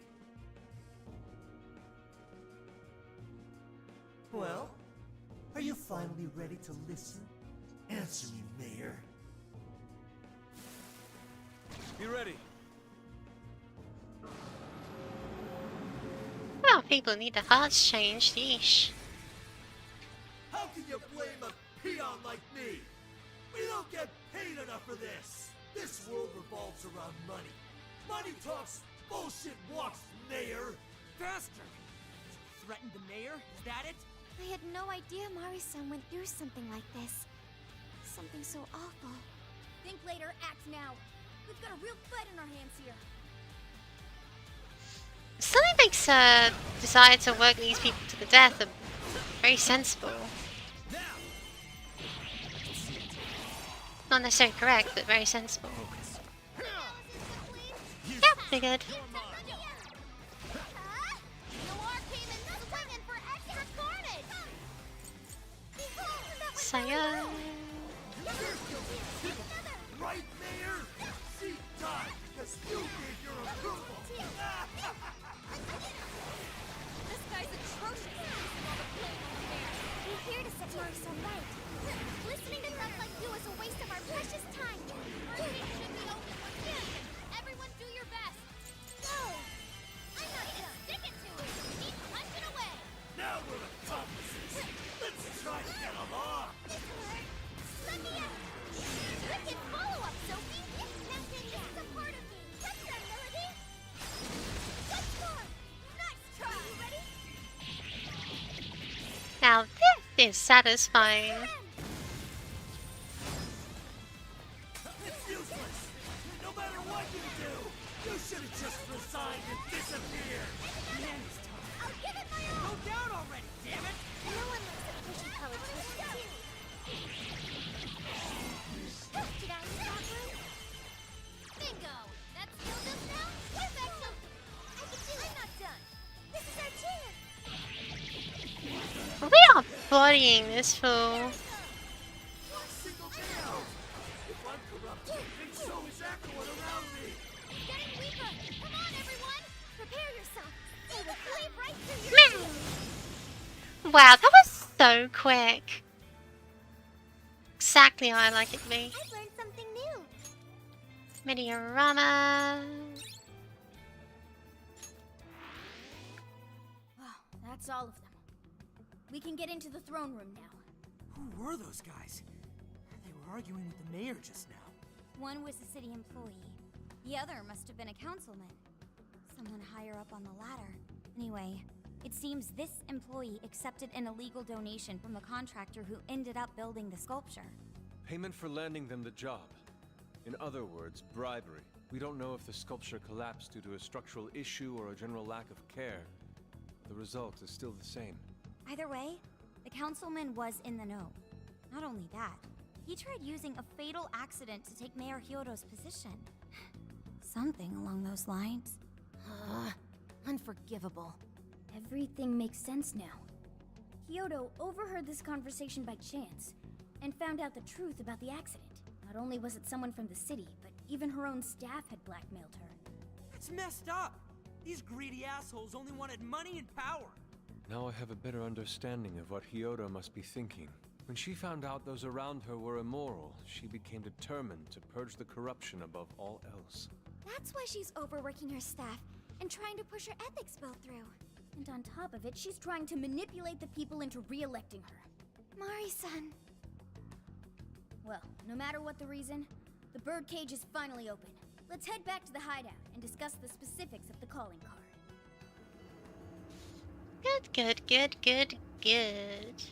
Well, are you finally ready to listen? Answer me, Mayor. Be ready. Oh, people need their hearts changed. Yeesh. How can you blame a peon like me? We don't get paid enough for this. This world revolves around money. Money talks, bullshit walks, Mayor. Faster! Threatened the mayor? Is that it? I had no idea Mari-san went through something like this. Something so awful. Think later, act now. We've got a real fight on our hands here. Something makes her decide to work these people to the death are very sensible. Not necessarily correct, but very sensible. Yep, figured. Sayang. Right, Mayor? See, die, because you gave your approval. This guy's atrocious. We're here to set Mari-san right. Listening to stuff like you is a waste of our precious time. Our meeting should be open for business. Everyone do your best. Go! I'm not gonna stick it to it. Keep punching away. Now we're accomplices. Let's try to get along. Let me out. Wicked follow-up, is satisfying. It's useless! No matter what you do, you should have just resigned and disappeared! Man, it's tough. I'll give it my all! Go down already, damn it! No one looks at pushy politicians. Did I stop room? Bingo! That's still just now? Perfect! I can do it! I'm not done! This is our chance! We are bodying this fool. Single me out! If I'm corrupt, then so is everyone around me! It's getting weaker! Come on, everyone! Prepare yourself! They will cleave right through your Wow, that was so quick. Exactly how I like it to be. I've learned something new! Mediorama. Wow, that's all of them. We can get into the throne room now. Who were those guys? They were arguing with the mayor just now. One was a city employee. The other must have been a councilman. Someone higher up on the ladder. Anyway, it seems this employee accepted an illegal donation from the contractor who ended up building the sculpture. Payment for landing them the job. In other words, bribery. We don't know if the sculpture collapsed due to a structural issue or a general lack of care. The result is still the same. Either way, the councilman was in the know. Not only that, he tried using a fatal accident to take Mayor Hyodo's position. Something along those lines. Unforgivable. Everything makes sense now. Hyodo overheard this conversation by chance and found out the truth about the accident. Not only was it someone from the city, but even her own staff had blackmailed her. That's messed up! These greedy assholes only wanted money and power! Now I have a better understanding of what Hyodo must be thinking. When she found out those around her were immoral, she became determined to purge the corruption above all else. That's why she's overworking her staff and trying to push her ethics bill through. And on top of it, she's trying to manipulate the people into re-electing her. Mari-san. Well, no matter what the reason, the birdcage is finally open. Let's head back to the hideout and discuss the specifics of the calling card. Good, good, good, good, good.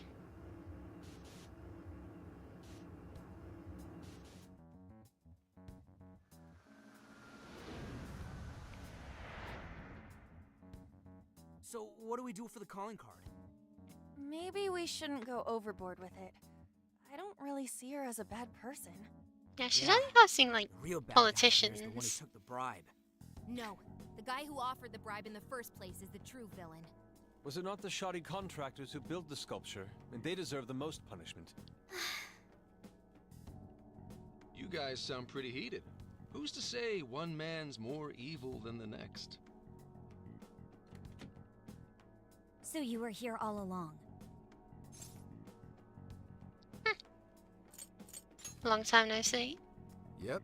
So, what do we do for the calling card? Maybe we shouldn't go overboard with it. I don't really see her as a bad person. Yeah, she's only hosting like The real bad politicians. guy here is the one who took the bribe. No, the guy who offered the bribe in the first place is the true villain. Was it not the shoddy contractors who built the sculpture? And they deserve the most punishment. You guys sound pretty heated. Who's to say one man's more evil than the next? So you were here all along. Long time no see. Yep.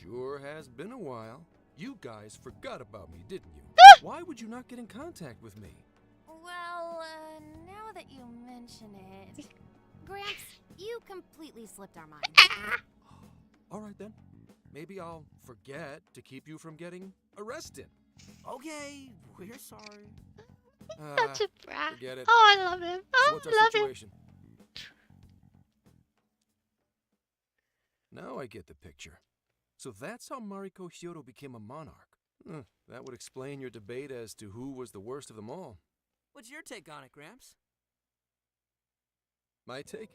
Sure has been a while. You guys forgot about me, didn't you? Why would you not get in contact with me? Well, now that you mention it... Gramps, you completely slipped our minds. All right then. Maybe I'll forget to keep you from getting arrested. Okay, we're sorry. Such a brat. Forget it. Oh, I love him. Oh, What's I our love him. situation? Now I get the picture. So that's how Mariko Hyodo became a monarch. That would explain your debate as to who was the worst of them all. What's your take on it, Gramps? My take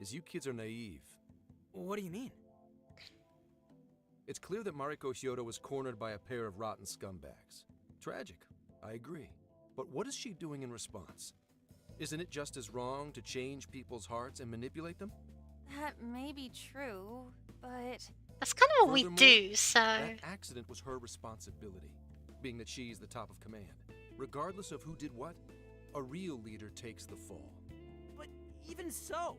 is you kids are naive. What do you mean? It's clear that Mariko Hyodo was cornered by a pair of rotten scumbags. Tragic, I agree. But what is she doing in response? Isn't it just as wrong to change people's hearts and manipulate them? That may be true, but... That's kind of what we Furthermore, do, so... That accident was her responsibility, being that she's the top of command. Regardless of who did what, a real leader takes the fall. But even so...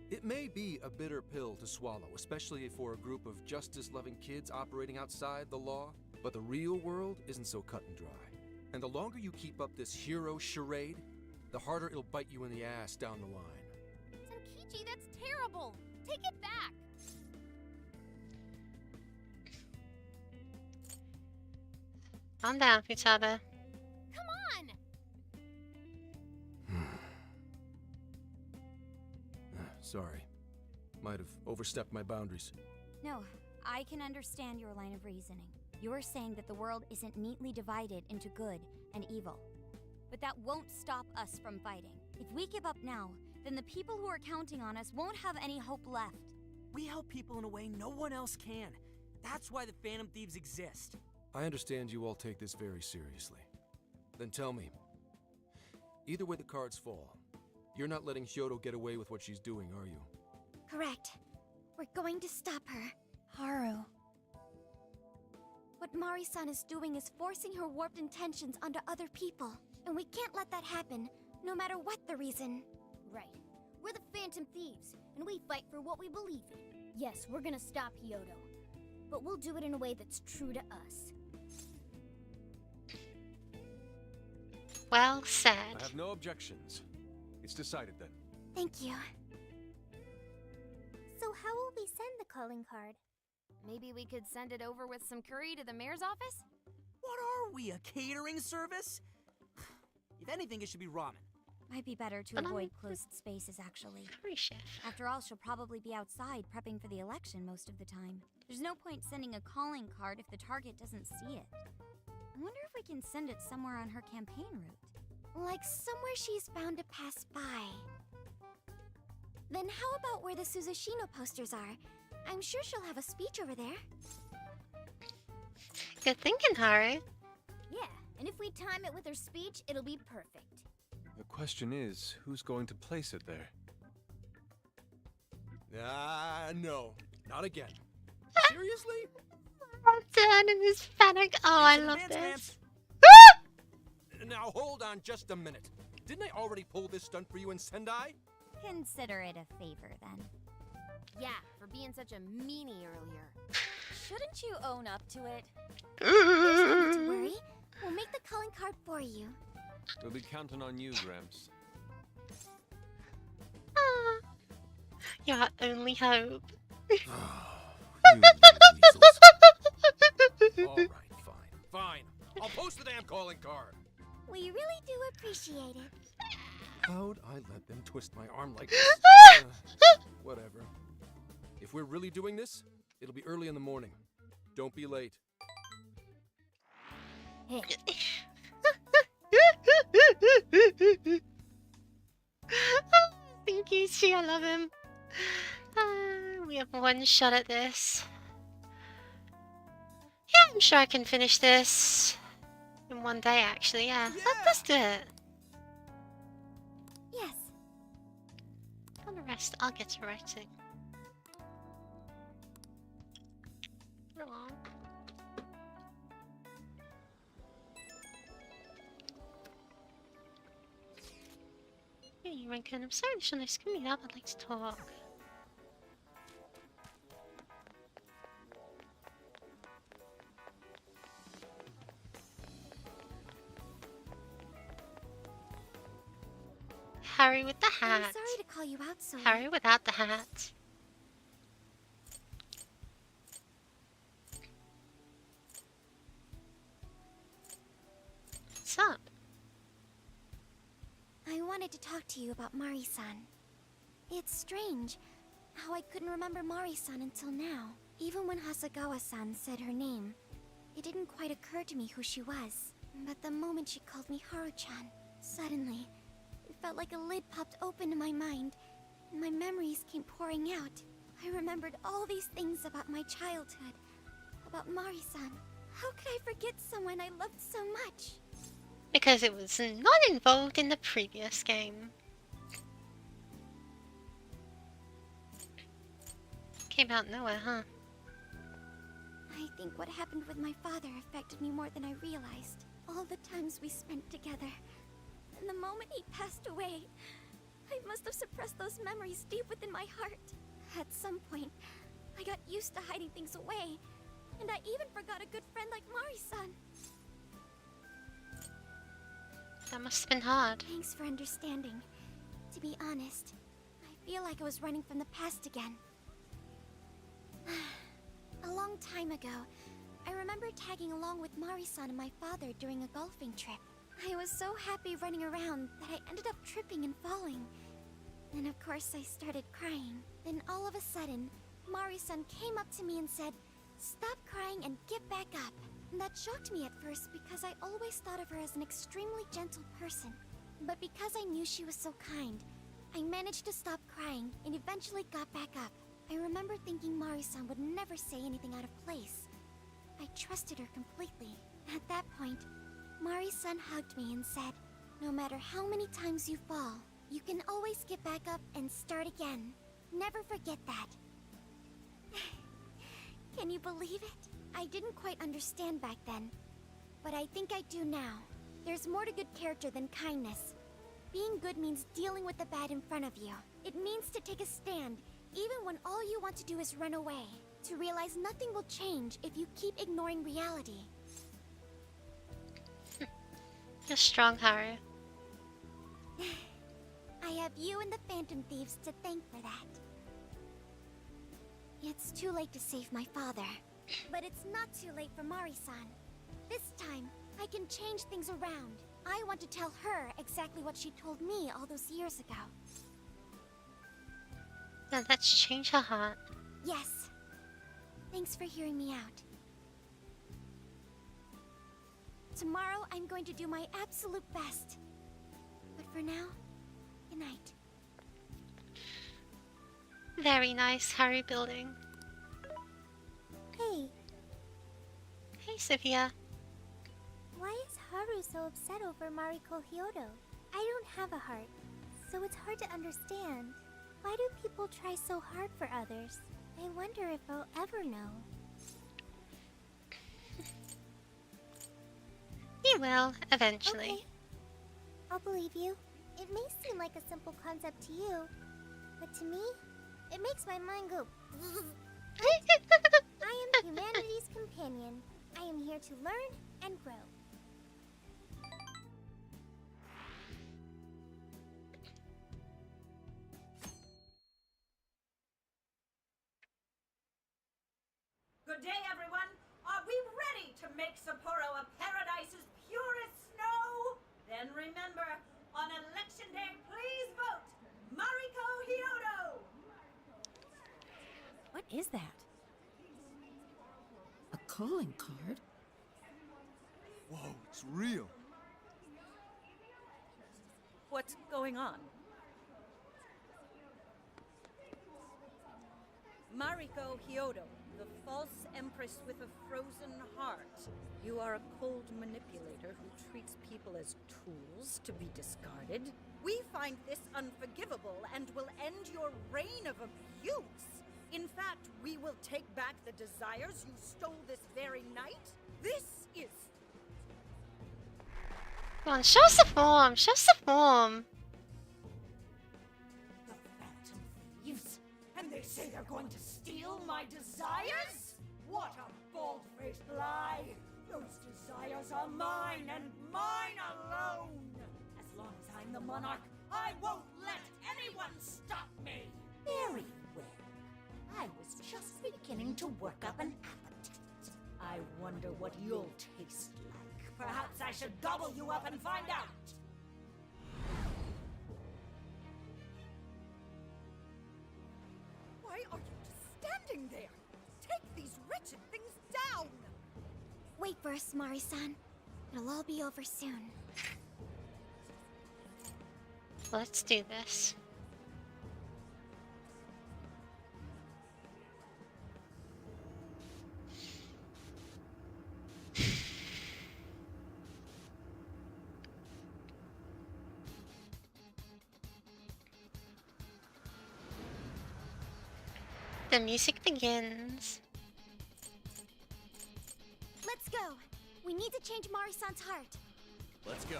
It may be a bitter pill to swallow, especially for a group of justice-loving kids operating outside the law, but the real world isn't so cut and dry. And the longer you keep up this hero charade, the harder it'll bite you in the ass down the line. Senkichi, that's terrible! Take it back! Calm down, Futaba. Come on! Sorry. Might have overstepped my boundaries. No, I can understand your line of reasoning. You're saying that the world isn't neatly divided into good and evil. But that won't stop us from fighting. If we give up now, then the people who are counting on us won't have any hope left. We help people in a way no one else can. That's why the Phantom Thieves exist. I understand you all take this very seriously. Then tell me, either way the cards fall, you're not letting Hyodo get away with what she's doing, are you? Correct. We're going to stop her. Haru. What Mari-san is doing is forcing her warped intentions onto other people. And we can't let that happen, no matter what the reason. Right. We're the Phantom Thieves, and we fight for what we believe in. Yes, we're gonna stop Hyodo, but we'll do it in a way that's true to us. Well said. I have no objections. It's decided then. Thank you. So how will we send the calling card? Maybe we could send it over with some curry to the mayor's office? What are we, a catering service? If anything, it should be ramen. Might be better to avoid closed spaces, actually. Curry chef. After all, she'll probably be outside prepping for the election most of the time. There's no point sending a calling card if the target doesn't see it. I wonder if we can send it somewhere on her campaign route. Like somewhere she's bound to pass by. Then how about where the Suzushino posters are? I'm sure she'll have a speech over there. Good thinking, Haru. Yeah, and if we time it with her speech, it'll be perfect. The question is, who's going to place it there? No. Not again. Seriously? Turn in his panic. Oh, I love this. Now hold on just a minute. Didn't I already pull this stunt for you in Sendai? Consider it a favor, then. Yeah, for being such a meanie earlier. Shouldn't you own up to it? There's nothing to worry. We'll make the calling card for you. We'll be counting on you, Gramps. You're our only hope. Alright, fine. I'll post the damn calling card. We really do appreciate it. How'd I let them twist my arm like this? Whatever. If we're really doing this, it'll be early in the morning. Don't be late. Hey. Thank you, Chi. I love him. We have one shot at this. Yeah, I'm sure I can finish this in one day, actually. Yeah. Let's do it. Yes. On the rest, I'll get to writing. Aw. Hey, Rankin, I'm sorry to nice coming up. I'd like to talk. Harry with the hat. I'm sorry to call you out so Harry without the hat. What's up? I wanted to talk to you about Mari-san. It's strange how I couldn't remember Mari-san until now. Even when Hasagawa-san said her name, it didn't quite occur to me who she was. But the moment she called me Haru-chan, suddenly, it felt like a lid popped open in my mind, and my memories came pouring out. I remembered all these things about my childhood, about Mari-san. How could I forget someone I loved so much? Because it was not involved in the previous game. Came out nowhere, huh? I think what happened with my father affected me more than I realized. All the times we spent together. And the moment he passed away, I must have suppressed those memories deep within my heart. At some point, I got used to hiding things away. And I even forgot a good friend like Mari-san. That must have been hard. Thanks for understanding. To be honest, I feel like I was running from the past again. A long time ago, I remember tagging along with Mari-san and my father during a golfing trip. I was so happy running around that I ended up tripping and falling. And of course I started crying. Then all of a sudden, Mari-san came up to me and said, "Stop crying and get back up." And that shocked me at first because I always thought of her as an extremely gentle person. But because I knew she was so kind, I managed to stop crying and eventually got back up. I remember thinking Mari-san would never say anything out of place. I trusted her completely. At that point, Mari-san hugged me and said, "No matter how many times you fall, you can always get back up and start again. Never forget that." Can you believe it? I didn't quite understand back then, but I think I do now. There's more to good character than kindness. Being good means dealing with the bad in front of you. It means to take a stand, even when all you want to do is run away. To realize nothing will change if you keep ignoring reality. You're strong, Haru. I have you and the Phantom Thieves to thank for that. It's too late to save my father. But it's not too late for Mari-san. This time, I can change things around. I want to tell her exactly what she told me all those years ago. Now let's change her heart. Yes. Thanks for hearing me out. Tomorrow, I'm going to do my absolute best. But for now, good night. Very nice, Haru building. Hey, Hey, Sophia. why is Haru so upset over Mariko Hyodo? I don't have a heart, so it's hard to understand. Why do people try so hard for others? I wonder if I'll ever know. You will, eventually. Okay. I'll believe you. It may seem like a simple concept to you, but to me, it makes my mind go. I am humanity's companion. I am here to learn and grow. Good day, everyone. Are we ready to make Sapporo a paradise as pure as snow? Then remember, on election day, please vote Mariko Hyodo! What is that? A calling card? Whoa, it's real. What's going on? Mariko Hyodo, the false empress with a frozen heart. You are a cold manipulator who treats people as tools to be discarded. We find this unforgivable and will end your reign of abuse. In fact, we will take back the desires you stole this very night. This is... Come on, show us the form! Show us the form! The Phantom Thieves? And they say they're going to steal my desires? What a bald-faced lie! Those desires are mine and mine alone! As long as I'm the monarch, I won't let anyone stop me! Very well. I was just beginning to work up an appetite. I wonder what you'll taste like. Perhaps I should gobble you up and find out! Why are you just standing there? Take these wretched things down! Wait for us, Mari-san. It'll all be over soon. Let's do this. The music begins. Let's go. We need to change Mari-san's heart. Let's go.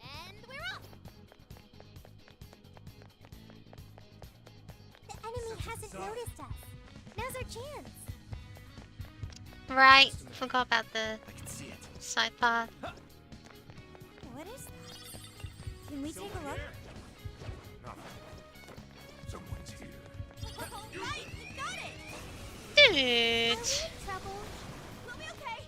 And we're off. The enemy hasn't noticed us. Now's our chance. Right, forgot about the side path. What is that? Can we take a look? Someone's here. Right, we got it. Dude! Trouble. We'll be okay.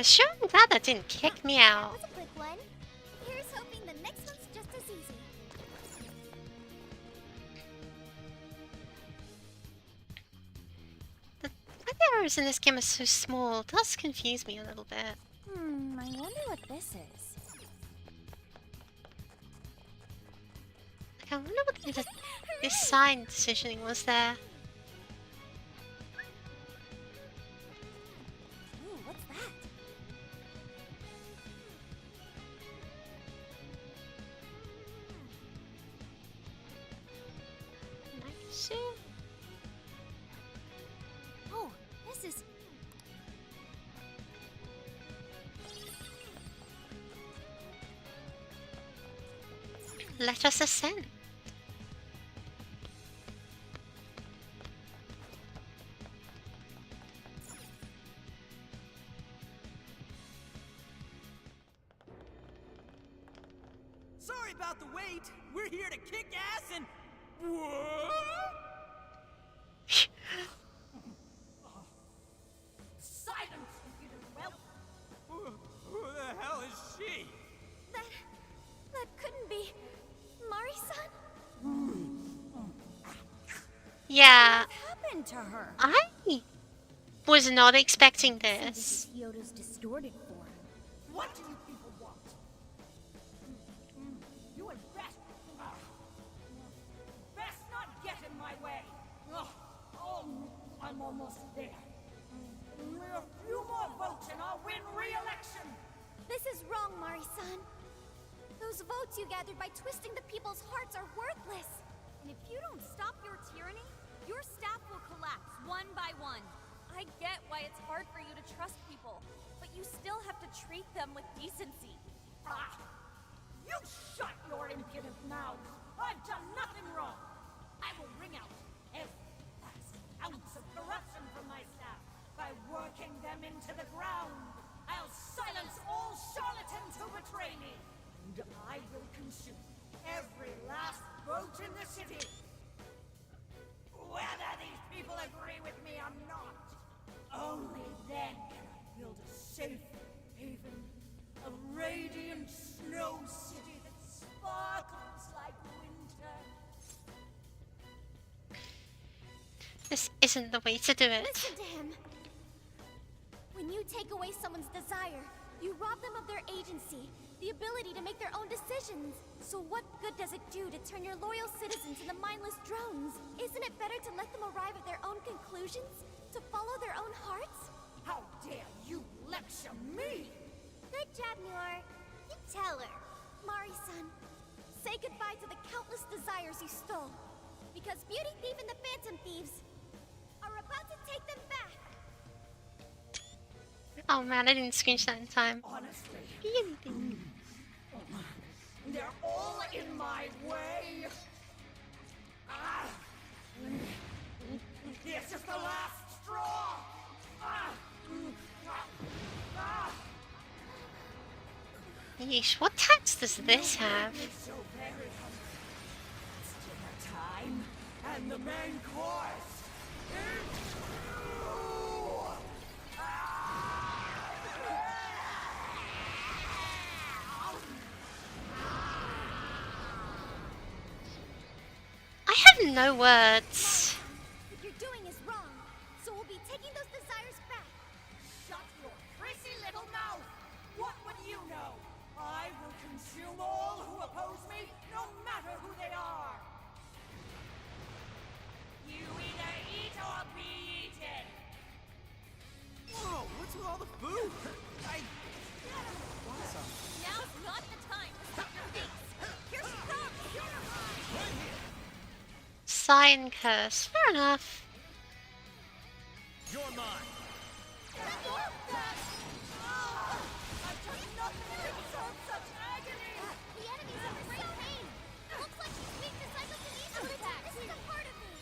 Yeah, sure, I'm glad that didn't kick me out. That was a quick one. Here's hoping the next one's just as easy. Why the arrows in this game are so small does confuse me a little bit. I wonder what this is. Like, I wonder what this sign decisioning was there. Ooh, what's that? Nice. Oh, this is... Let us ascend. Sorry about the wait. We're here to kick ass and... Silence, you whelp! Who the hell is she? That couldn't be... Mari-san? Yeah, What happened to her? I was not expecting This this. is Hyodo's distorted form. What do you people want? You had best... best not get in my way. Oh, I'm almost there. A few more votes and I'll win re-election. This is wrong, Mari-san. Those votes you gathered by twisting the people's hearts are worthless. And if you don't stop your tyranny, your staff will collapse one by one. I get why it's hard for you to trust people, but you still have to treat them with decency. You shut your impudent mouth. I've done nothing wrong. I will wring out every last ounce of corruption from my staff by working them into the ground. I'll silence all charlatans who betray me. And I will consume every last vote in the city. Whether these people agree with me or not. Only then can I build a safe haven. A radiant snow city that sparkles like winter. This isn't the way to do it. Listen to him. When you take away someone's desire, you rob them of their agency, the ability to make their own decisions. So what good does it do to turn your loyal citizens into mindless drones? Isn't it better to let them arrive at their own conclusions? To follow their own hearts? How dare you lecture me? Good job, Noor. You tell her. Mari-san, say goodbye to the countless desires you stole. Because Beauty Thief and the Phantom Thieves are about to take them back. Oh man, I didn't screenshot that in time. Honestly, Beauty. they're all in my way. This is the last straw. Yeesh, what tax does this have? So very hungry. It's dinner time, and the main course is I have no words. What you're doing is wrong. So we'll be taking those desires back. Shut your prissy little mouth! What would you know? I will consume all who oppose me, no matter who they are! You either eat or be eaten! Whoa, what's with all the food? Now's not the time to stop your face. Here she comes! Sign curse. Fair enough. You're mine. I've done nothing to deserve such agony! The enemy's in great pain. Looks like she's weak to psychokinesis attacks. This is a part of me.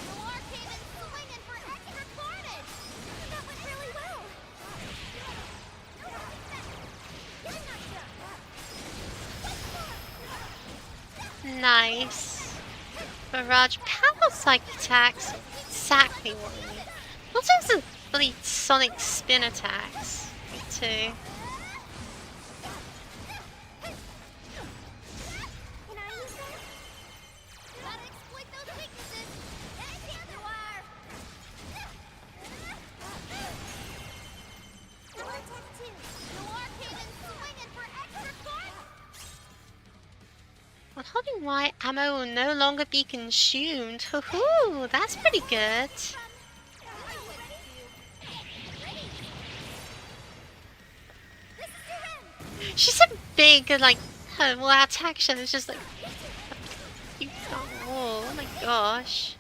Noir came in swinging for extra carnage. That went really well. Nice. Barrage power psych attacks. Exactly what we need. What else is bloody sonic spin attacks? too. Can I use that? Gotta exploit those weaknesses. Hey, here you are. Number 22. Noir came in swinging for extra point. On holding Y, ammo will no longer be consumed. Hoo-hoo, that's pretty good. She's a big, like, her attack shot is just like a huge wall. Oh my gosh.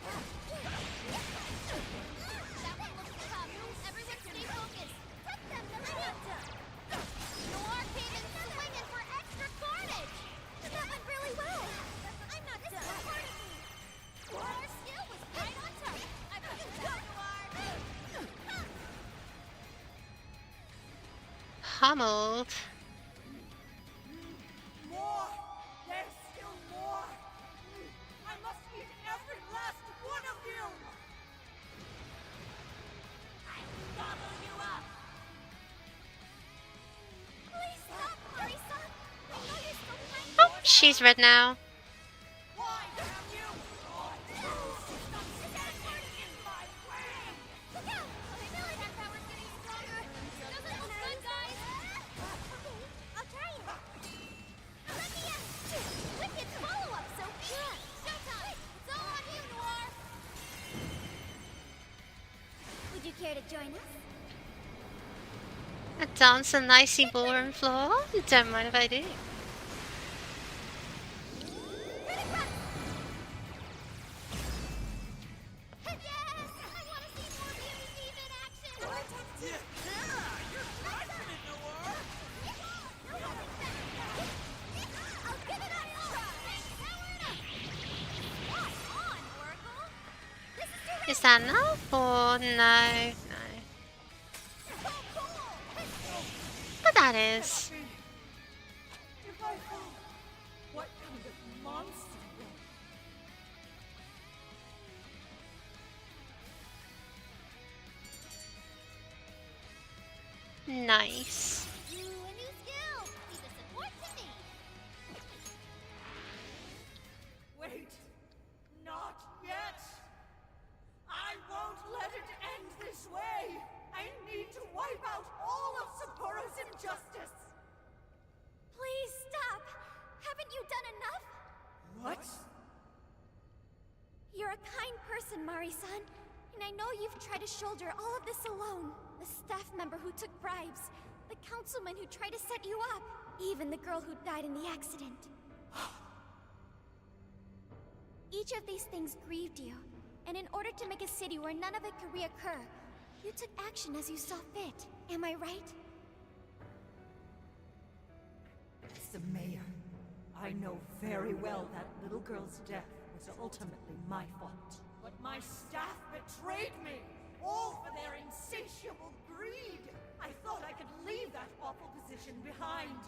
Pummeled. More! There's still more! I must eat every last one of you! I'm gobbling you up! Please stop, Marisa! I know you're still playing. Oh, she's red now. Why, damn you! In my way! Look out! My military power's getting stronger. Doesn't look good, guys. Okay, I'll try it. Let me in. Wicked follow-up, Sophie. Showtime. It's all on you, Noir. Would you care to join us? A dance on icy ballroom floor? Don't mind if I do. Is that enough or no? No. But that is. If I fall, what kind of monster will... Nice. Ooh, a new skill. Leave the support to me. Wait, not yet. I won't let it end this way. I need to wipe out all of Sapporo's injustice. Please stop. Haven't you done enough? What? You're a kind person, Mari-san. And I know you've tried to shoulder all of this alone. The staff member who took bribes. The councilman who tried to set you up. Even the girl who died in the accident. Each of these things grieved you. And in order to make a city where none of it could reoccur, you took action as you saw fit. Am I right? Mr. Mayor, I know very well that little girl's death was ultimately my fault. But my staff betrayed me, all for their insatiable greed. I thought I could leave that awful position behind.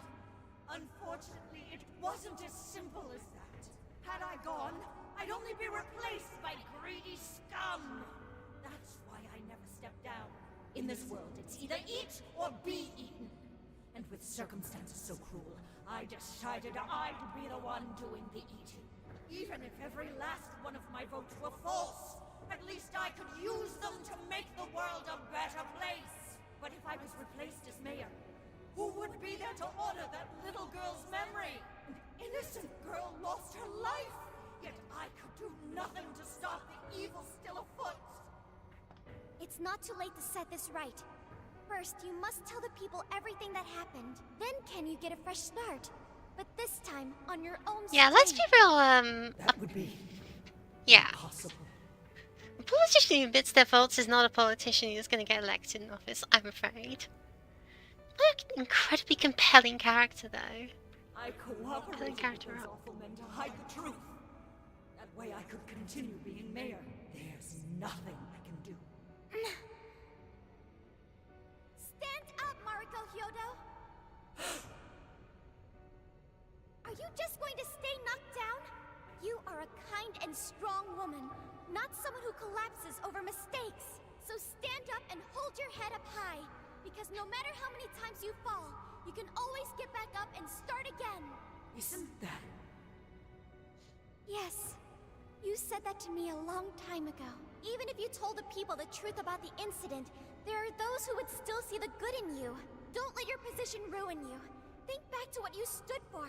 Unfortunately, it wasn't as simple as that. Had I gone, I'd only be replaced by greedy scum. That's why I never stepped down. In this world, it's either eat or be eaten. And with circumstances so cruel, I decided I would be the one doing the eating. Even if every last one of my votes were false, at least I could use them to make the world a better place. But if I was replaced as mayor, who would be there to honor that little girl's memory? An innocent girl lost her life, yet I could do nothing to stop the evil still afoot. It's not too late to set this right. First, you must tell the people everything that happened. Then can you get a fresh start? But this time, on your own Yeah, let's be real, That would be yeah. impossible. A politician who admits their faults is not a politician who's going to get elected in office, I'm afraid. What an incredibly compelling character, though. I cooperated with those awful men to hide the truth. That way I could continue being mayor. There's nothing I can do. Stand up, Mariko Hyodo! Are you just going to stay knocked down? You are a kind and strong woman, not someone who collapses over mistakes. So stand up and hold your head up high. Because no matter how many times you fall, you can always get back up and start again. Isn't that... Yes. You said that to me a long time ago. Even if you told the people the truth about the incident, there are those who would still see the good in you. Don't let your position ruin you. Think back to what you stood for.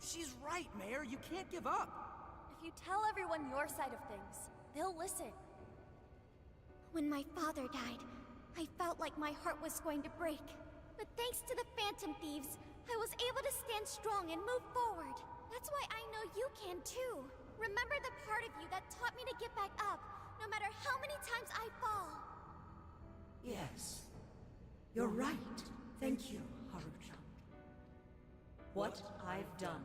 She's right, Mayor. You can't give up. If you tell everyone your side of things, they'll listen. When my father died, I felt like my heart was going to break. But thanks to the Phantom Thieves, I was able to stand strong and move forward. That's why I know you can too. Remember the part of you that taught me to get back up, no matter how many times I fall. Yes. You're right. Thank you, Haru-chan. What I've done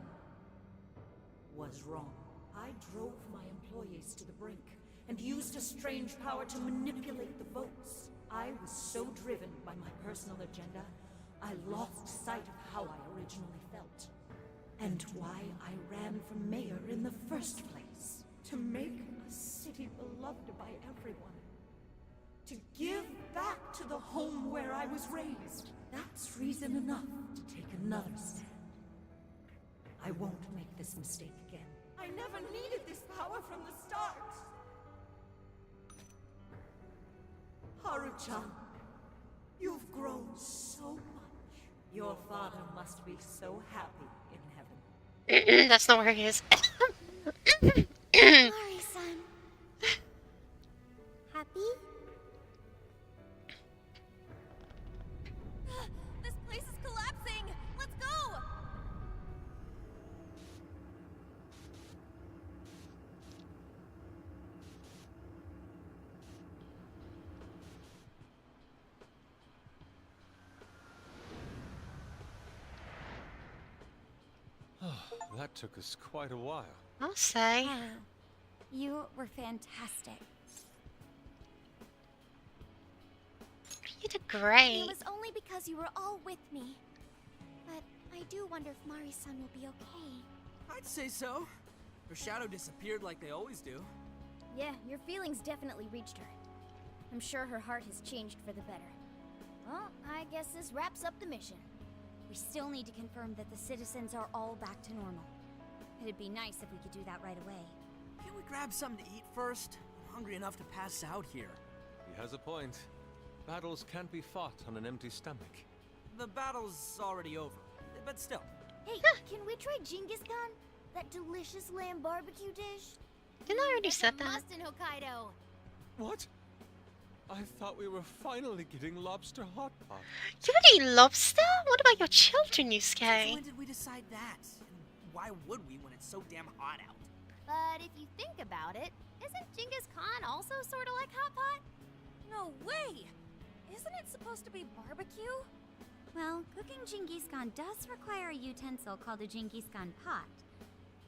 was wrong. I drove my employees to the brink and used a strange power to manipulate the votes. I was so driven by my personal agenda, I lost sight of how I originally felt. And why I ran for mayor in the first place. To make a city beloved by everyone. To give back to the home where I was raised. That's reason enough to take another stand. I won't make this mistake again. I never needed this power from the start. Haru-chan, you've grown so much. Your father must be so happy in heaven. That's not where he is. Mari-san. Happy? This place is collapsing! Let's go! That took us quite a while. I'll say. You were fantastic. You did great. It was only because you were all with me. But I do wonder if Mari-san will be okay. I'd say so. Her shadow disappeared like they always do. Yeah, your feelings definitely reached her. I'm sure her heart has changed for the better. Well, I guess this wraps up the mission. We still need to confirm that the citizens are all back to normal. It'd be nice if we could do that right away. Can't we grab something to eat first? I'm hungry enough to pass out here. He has a point. Battles can't be fought on an empty stomach. The battle's already over, but still. Hey, can we try Genghis Khan? That delicious lamb barbecue dish? Didn't I already said that? Must in Hokkaido. What? I thought we were finally getting lobster hot pot. You would eat lobster? What about your children, Yusuke? Since when did we decide that? And why would we when it's so damn hot out? But if you think about it, isn't Genghis Khan also sort of like hot pot? No way! Isn't it supposed to be barbecue? Well, cooking Genghis Khan does require a utensil called a Genghis Khan pot.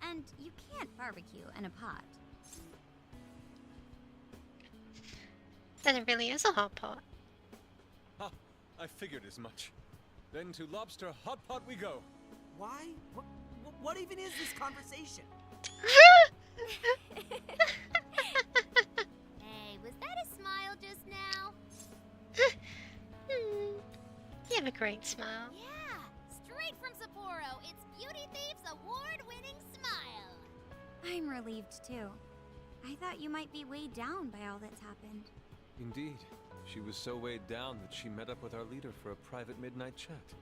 And you can't barbecue in a pot. Then it really is a hot pot. Ha! I figured as much. Then to lobster hot pot we go. Why? What even is this conversation? Hey, was that a smile just now? You have a great smile. Yeah, straight from Sapporo, it's Beauty Thief's award-winning smile. I'm relieved too. I thought you might be weighed down by all that's happened. Indeed. She was so weighed down that she met up with our leader for a private midnight chat.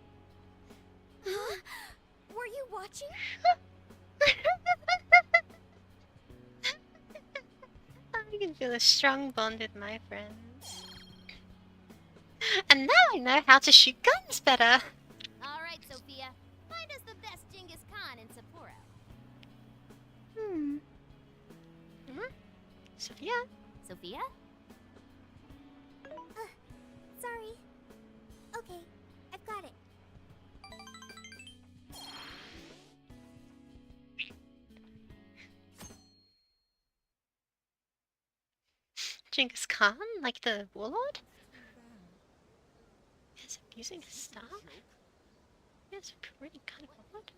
Huh? Were you watching? I can feel a strong bond with my friends. And now I know how to shoot guns better. All right, Sophia. Find us the best Genghis Khan in Sapporo. Sophia? Sophia? Sorry. Okay, I've got it. Genghis Khan? Like the warlord? Is it using his staff? It's pretty kind of odd.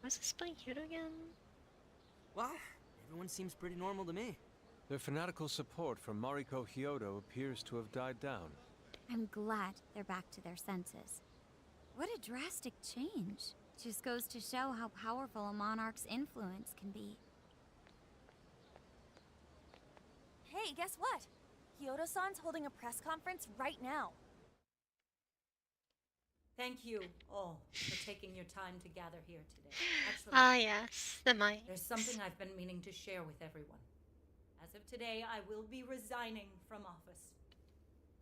Was this playing Kyoto again? Well, everyone seems pretty normal to me. Their fanatical support for Mariko Hyodo appears to have died down. I'm glad they're back to their senses. What a drastic change. Just goes to show how powerful a monarch's influence can be. Hey, guess what? Kyoto-san's holding a press conference right now. Thank you all for taking your time to gather here today. Actually, Ah, yes, the mic. there's something I've been meaning to share with everyone. As of today, I will be resigning from office.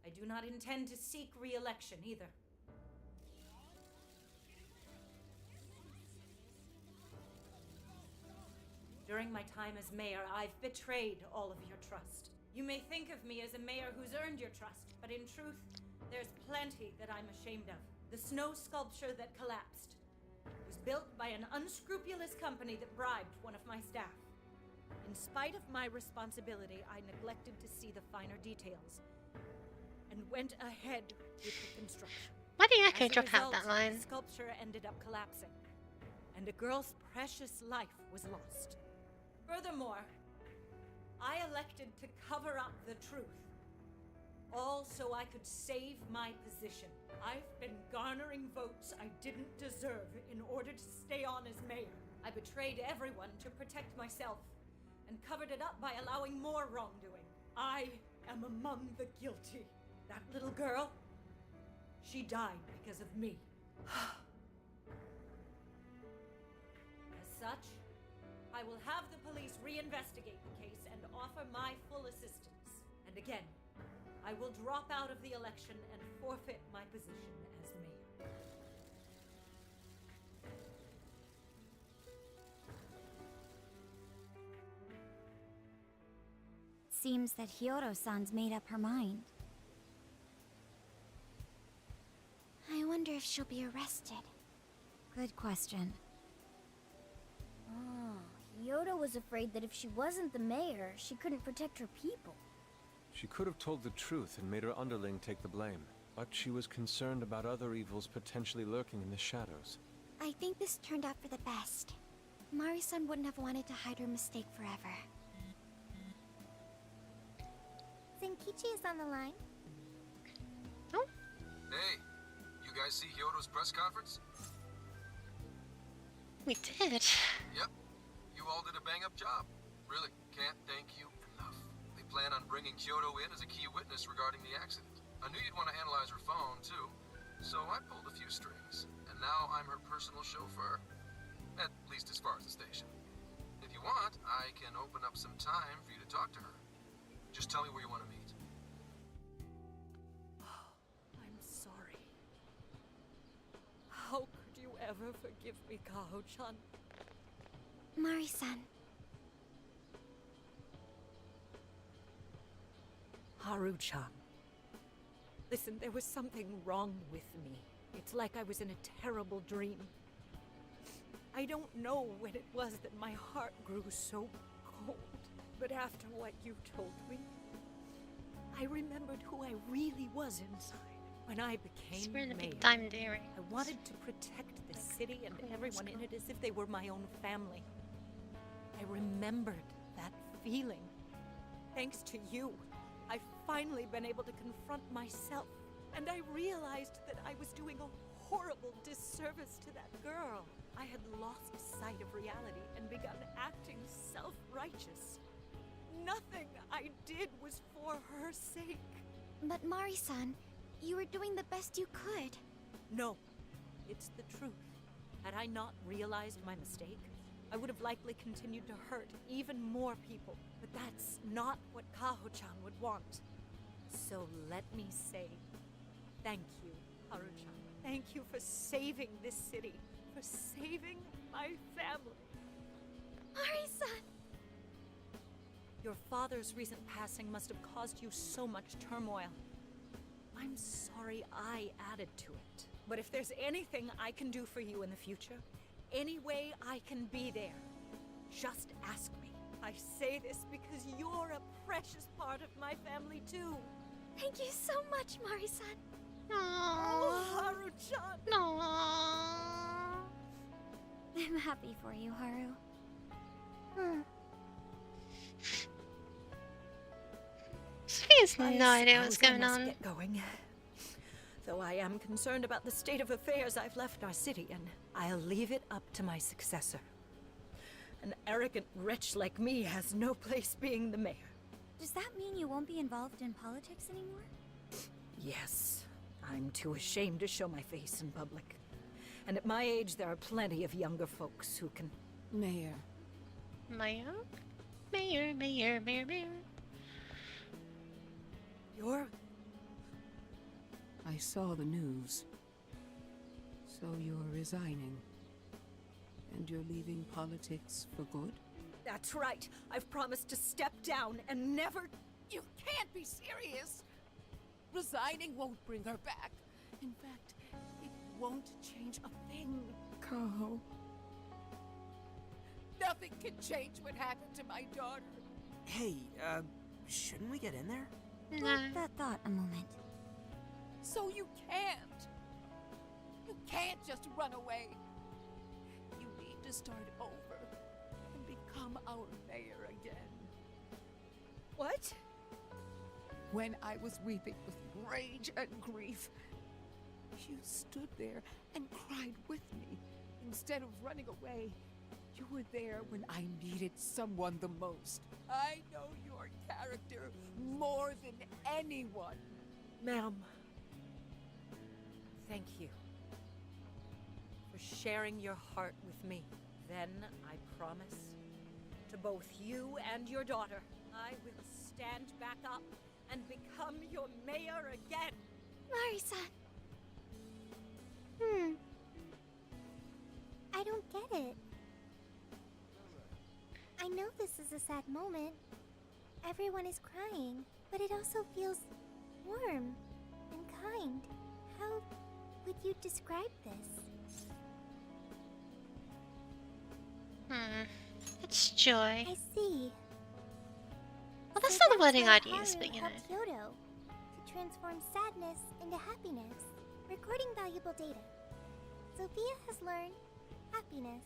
I do not intend to seek re-election either. During my time as mayor, I've betrayed all of your trust. You may think of me as a mayor who's earned your trust, but in truth, there's plenty that I'm ashamed of. The snow sculpture that collapsed was built by an unscrupulous company that bribed one of my staff. In spite of my responsibility, I neglected to see the finer details and went ahead with the construction. Why did Echo As a drop out result, that line? The sculpture ended up collapsing, and a girl's precious life was lost. Furthermore, I elected to cover up the truth, all so I could save my position. I've been garnering votes I didn't deserve in order to stay on as mayor. I betrayed everyone to protect myself and covered it up by allowing more wrongdoing. I am among the guilty. That little girl, she died because of me. As such, I will have the police reinvestigate the case and offer my full assistance. And again, I will drop out of the election and forfeit my position as mayor. Seems that Hyodo-san's made up her mind. I wonder if she'll be arrested. Good question. Oh, Hyodo was afraid that if she wasn't the mayor, she couldn't protect her people. She could have told the truth and made her underling take the blame, but she was concerned about other evils potentially lurking in the shadows. I think this turned out for the best. Mari-san wouldn't have wanted to hide her mistake forever. Zenkichi is on the line. Oh. Hey, you guys see Hyodo's press conference? We did. Yep. You all did a bang-up job. Really, can't thank you enough. They plan on bringing Kyoto in as a key witness regarding the accident. I knew you'd want to analyze her phone, too. So I pulled a few strings, and now I'm her personal chauffeur. At least as far as the station. If you want, I can open up some time for you to talk to her. Just tell me where you want to meet. I'm sorry. How could you ever forgive me, Kaho-chan? Mari-san. Haru-chan. Listen, there was something wrong with me. It's like I was in a terrible dream. I don't know when it was that my heart grew so cold, but after what you told me, I remembered who I really was inside. When I became We're in a mayor, big diamond earring. I wanted to protect the city and everyone in it as if they were my own family. I remembered that feeling. Thanks to you, I've finally been able to confront myself. And I realized that I was doing a horrible disservice to that girl. I had lost sight of reality and begun acting self-righteous. Nothing I did was for her sake. But Mari-san, you were doing the best you could. No, it's the truth. Had I not realized my mistake, I would have likely continued to hurt even more people. But that's not what Kaho-chan would want. So let me say, thank you, Haru-chan. Thank you for saving this city, for saving my family. Mari-san! Your father's recent passing must have caused you so much turmoil. I'm sorry I added to it. But if there's anything I can do for you in the future, any way I can be there, just ask me. I say this because you're a precious part of my family too. Thank you so much, Mari-san. Oh, Haru-chan! No. I'm happy for you, Haru. Sophie has no idea what's going on. Get going. Though I am concerned about the state of affairs, I've left our city, and I'll leave it up to my successor. An arrogant wretch like me has no place being the mayor. Does that mean you won't be involved in politics anymore? Yes, I'm too ashamed to show my face in public. And at my age, there are plenty of younger folks who can... Mayor. Mayor? Mayor, mayor, mayor, mayor. You're... I saw the news. So you're resigning. And you're leaving politics for good? That's right. I've promised to step down and never... You can't be serious! Resigning won't bring her back. In fact, it won't change a thing. Kaho. Nothing can change what happened to my daughter. Hey, shouldn't we get in there? No. Hold that thought a moment. So you can't. You can't just run away. You need to start over and become our mayor again. What? When I was weeping with rage and grief, you stood there and cried with me. Instead of running away, you were there when I needed someone the most. I know your character more than anyone. Ma'am, thank you for sharing your heart with me. Then I promise to both you and your daughter, I will stand back up and become your mayor again. Mari-san. I don't get it. I know this is a sad moment. Everyone is crying, but it also feels warm and kind. How would you describe this? It's joy. I see. Well, that's So not the wording why I'd use, Haru but you know. helped Kyoto to transform sadness into happiness, recording valuable data. Sophia has learned happiness.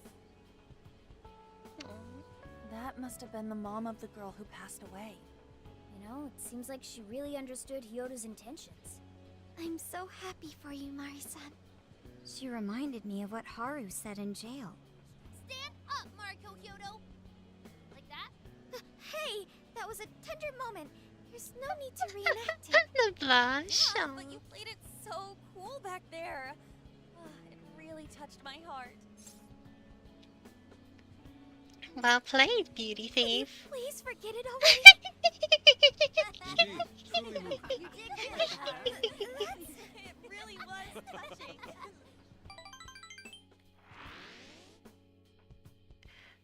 That must have been the mom of the girl who passed away. You know, it seems like she really understood Hyodo's intentions. I'm so happy for you, Mari-san. She reminded me of what Haru said in jail. Stand up, Mariko Hyodo! Like that? Hey, that was a tender moment. There's no need to reenact it. The blush. Yeah, Oh. but you played it so cool back there. It really touched my heart. Well played, beauty thief. Please forget it already. Indeed, truly moving. You did get it. It really was touching.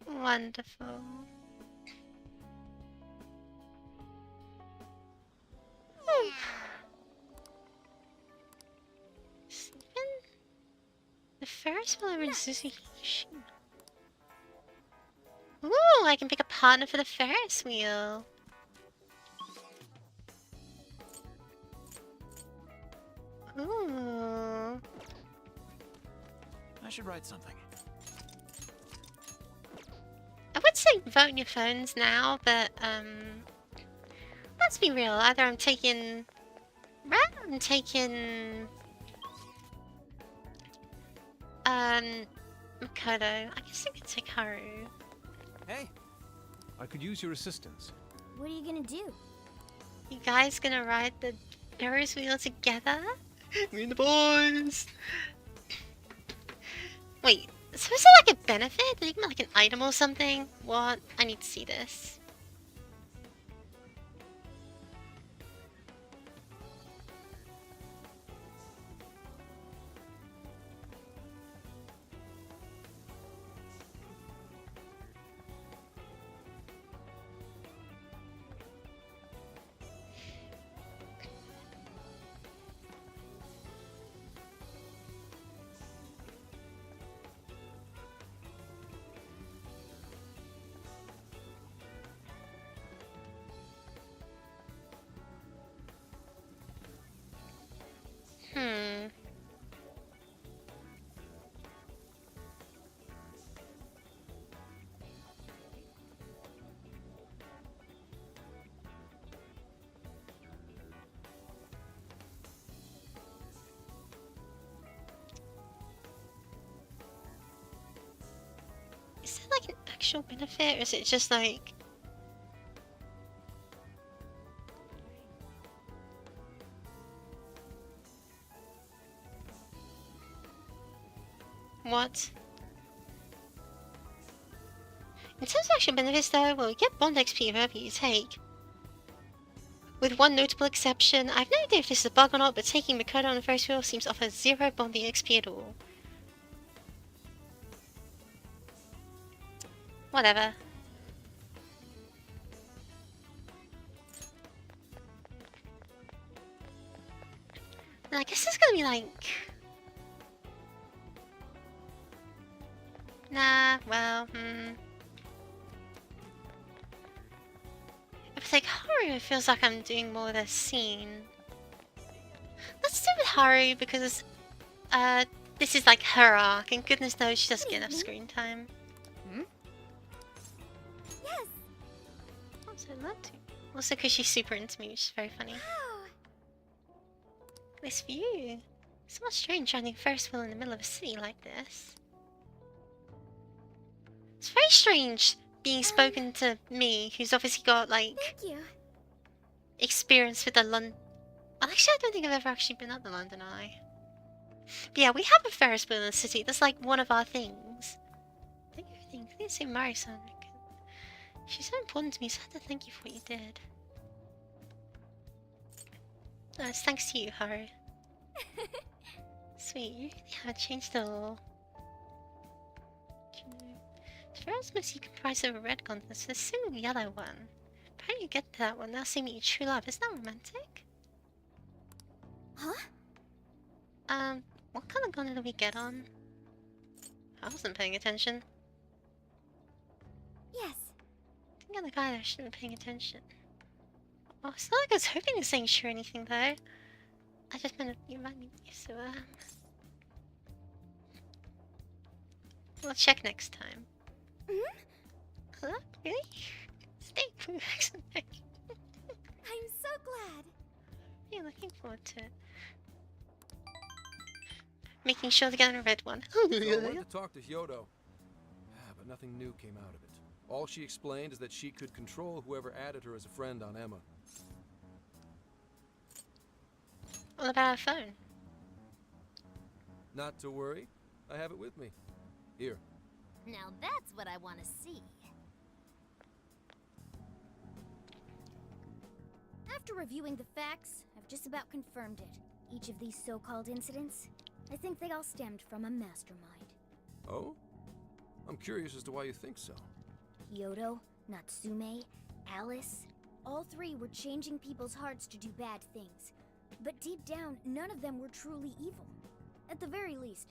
Wonderful. Steven? The Ferris wheel over in Suzuki. Ooh, I can pick a partner for the Ferris wheel. Ooh. I should write something. I would say vote on your phones now, but let's be real. Either I'm taking Makoto. I guess I could take Haru. Hey, I could use your assistance. What are you gonna do? You guys gonna ride the Ferris wheel together? Me and the boys. Wait, so is it like a benefit? Did you get like an item or something? What? I need to see this. actual benefit, or is it just like... What? In terms of actual benefits though, well, you get bond XP wherever you take. With one notable exception, I've no idea if this is a bug or not, but taking Makoto on the Ferris wheel seems to offer 0 bonding XP at all. Whatever. And I guess it's gonna be like... Nah, well, If it's like Haru, it feels like I'm doing more of the scene. Let's do with Haru because this is like her arc, and goodness knows she doesn't get enough screen time. Yes. Also, that too. Also, because she's super into me, which is very funny. Wow. This view. Somewhat strange riding a Ferris wheel in the middle of a city like this. It's very strange being spoken to me, who's obviously got like Thank you. experience with the London. Well, actually, I don't think I've ever actually been up to London, Eye. But yeah, we have a Ferris wheel in the city. That's like one of our things. Thank you for things. I didn't say Mari-san. She's so important to me, so I have to thank you for what you did. No, it's thanks to you, Haru. Sweet, you really haven't changed at all. Ferris must be comprised of a red continent, so there's a single yellow one. How do you get to that one? Now see meet your true love. Isn't that romantic? Huh? What kind of gondola did we get on? I wasn't paying attention. Yes. I think I'm the guy that shouldn't be paying attention. Oh, it's not like I was hoping to say sure anything though. I just meant you remind me, so we'll check next time. Huh? Really? Stay cool. I'm so glad. Yeah, looking forward to it. Making sure to get a red one. So I wanted to talk to Hyodo, but nothing new came out of it. All she explained is that she could control whoever added her as a friend on Emma. What about our phone? Not to worry, I have it with me. Here. Now that's what I want to see. After reviewing the facts, I've just about confirmed it. Each of these so-called incidents, I think they all stemmed from a mastermind. Oh? I'm curious as to why you think so. Hyodo, Natsume, Alice, all three were changing people's hearts to do bad things. But deep down, none of them were truly evil. At the very least,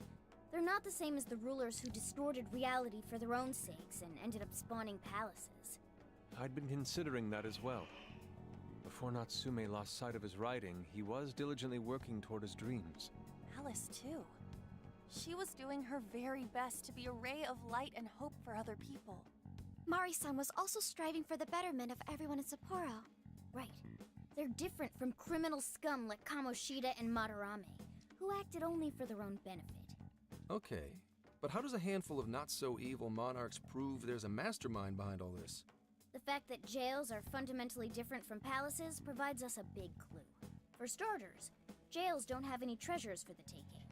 they're not the same as the rulers who distorted reality for their own sakes and ended up spawning palaces. I'd been considering that as well. Before Natsume lost sight of his writing, he was diligently working toward his dreams. Alice, too. She was doing her very best to be a ray of light and hope for other people. Mari-san was also striving for the betterment of everyone in Sapporo. Right. They're different from criminal scum like Kamoshida and Madarame, who acted only for their own benefit. Okay, but how does a handful of not-so-evil monarchs prove there's a mastermind behind all this? The fact that jails are fundamentally different from palaces provides us a big clue. For starters, jails don't have any treasures for the taking.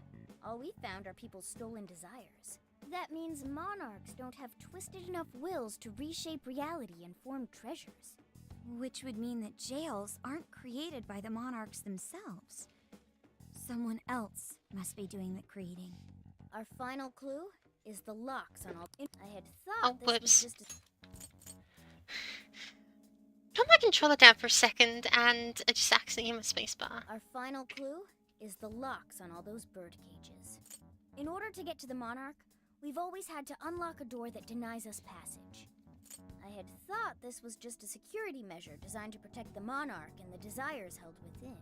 All we found are people's stolen desires. That means monarchs don't have twisted enough wills to reshape reality and form treasures. Which would mean that jails aren't created by the monarchs themselves. Someone else must be doing the creating. Our final clue is the locks on all... I had thought this was just a... Put my controller down for a second and I just accidentally hit my spacebar. Our final clue is the locks on all those bird cages. In order to get to the Monarch, we've always had to unlock a door that denies us passage. I had thought this was just a security measure designed to protect the Monarch and the desires held within.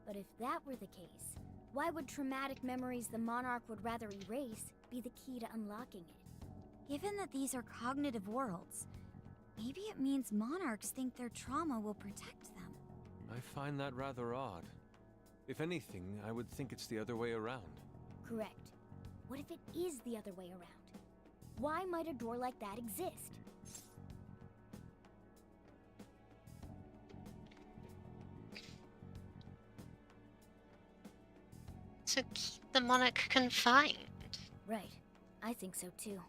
But if that were the case, why would traumatic memories the Monarch would rather erase be the key to unlocking it? Given that these are cognitive worlds, maybe it means monarchs think their trauma will protect them. I find that rather odd. If anything, I would think it's the other way around. Correct. What if it is the other way around? Why might a door like that exist? To keep the monarch confined. Right. I think so too.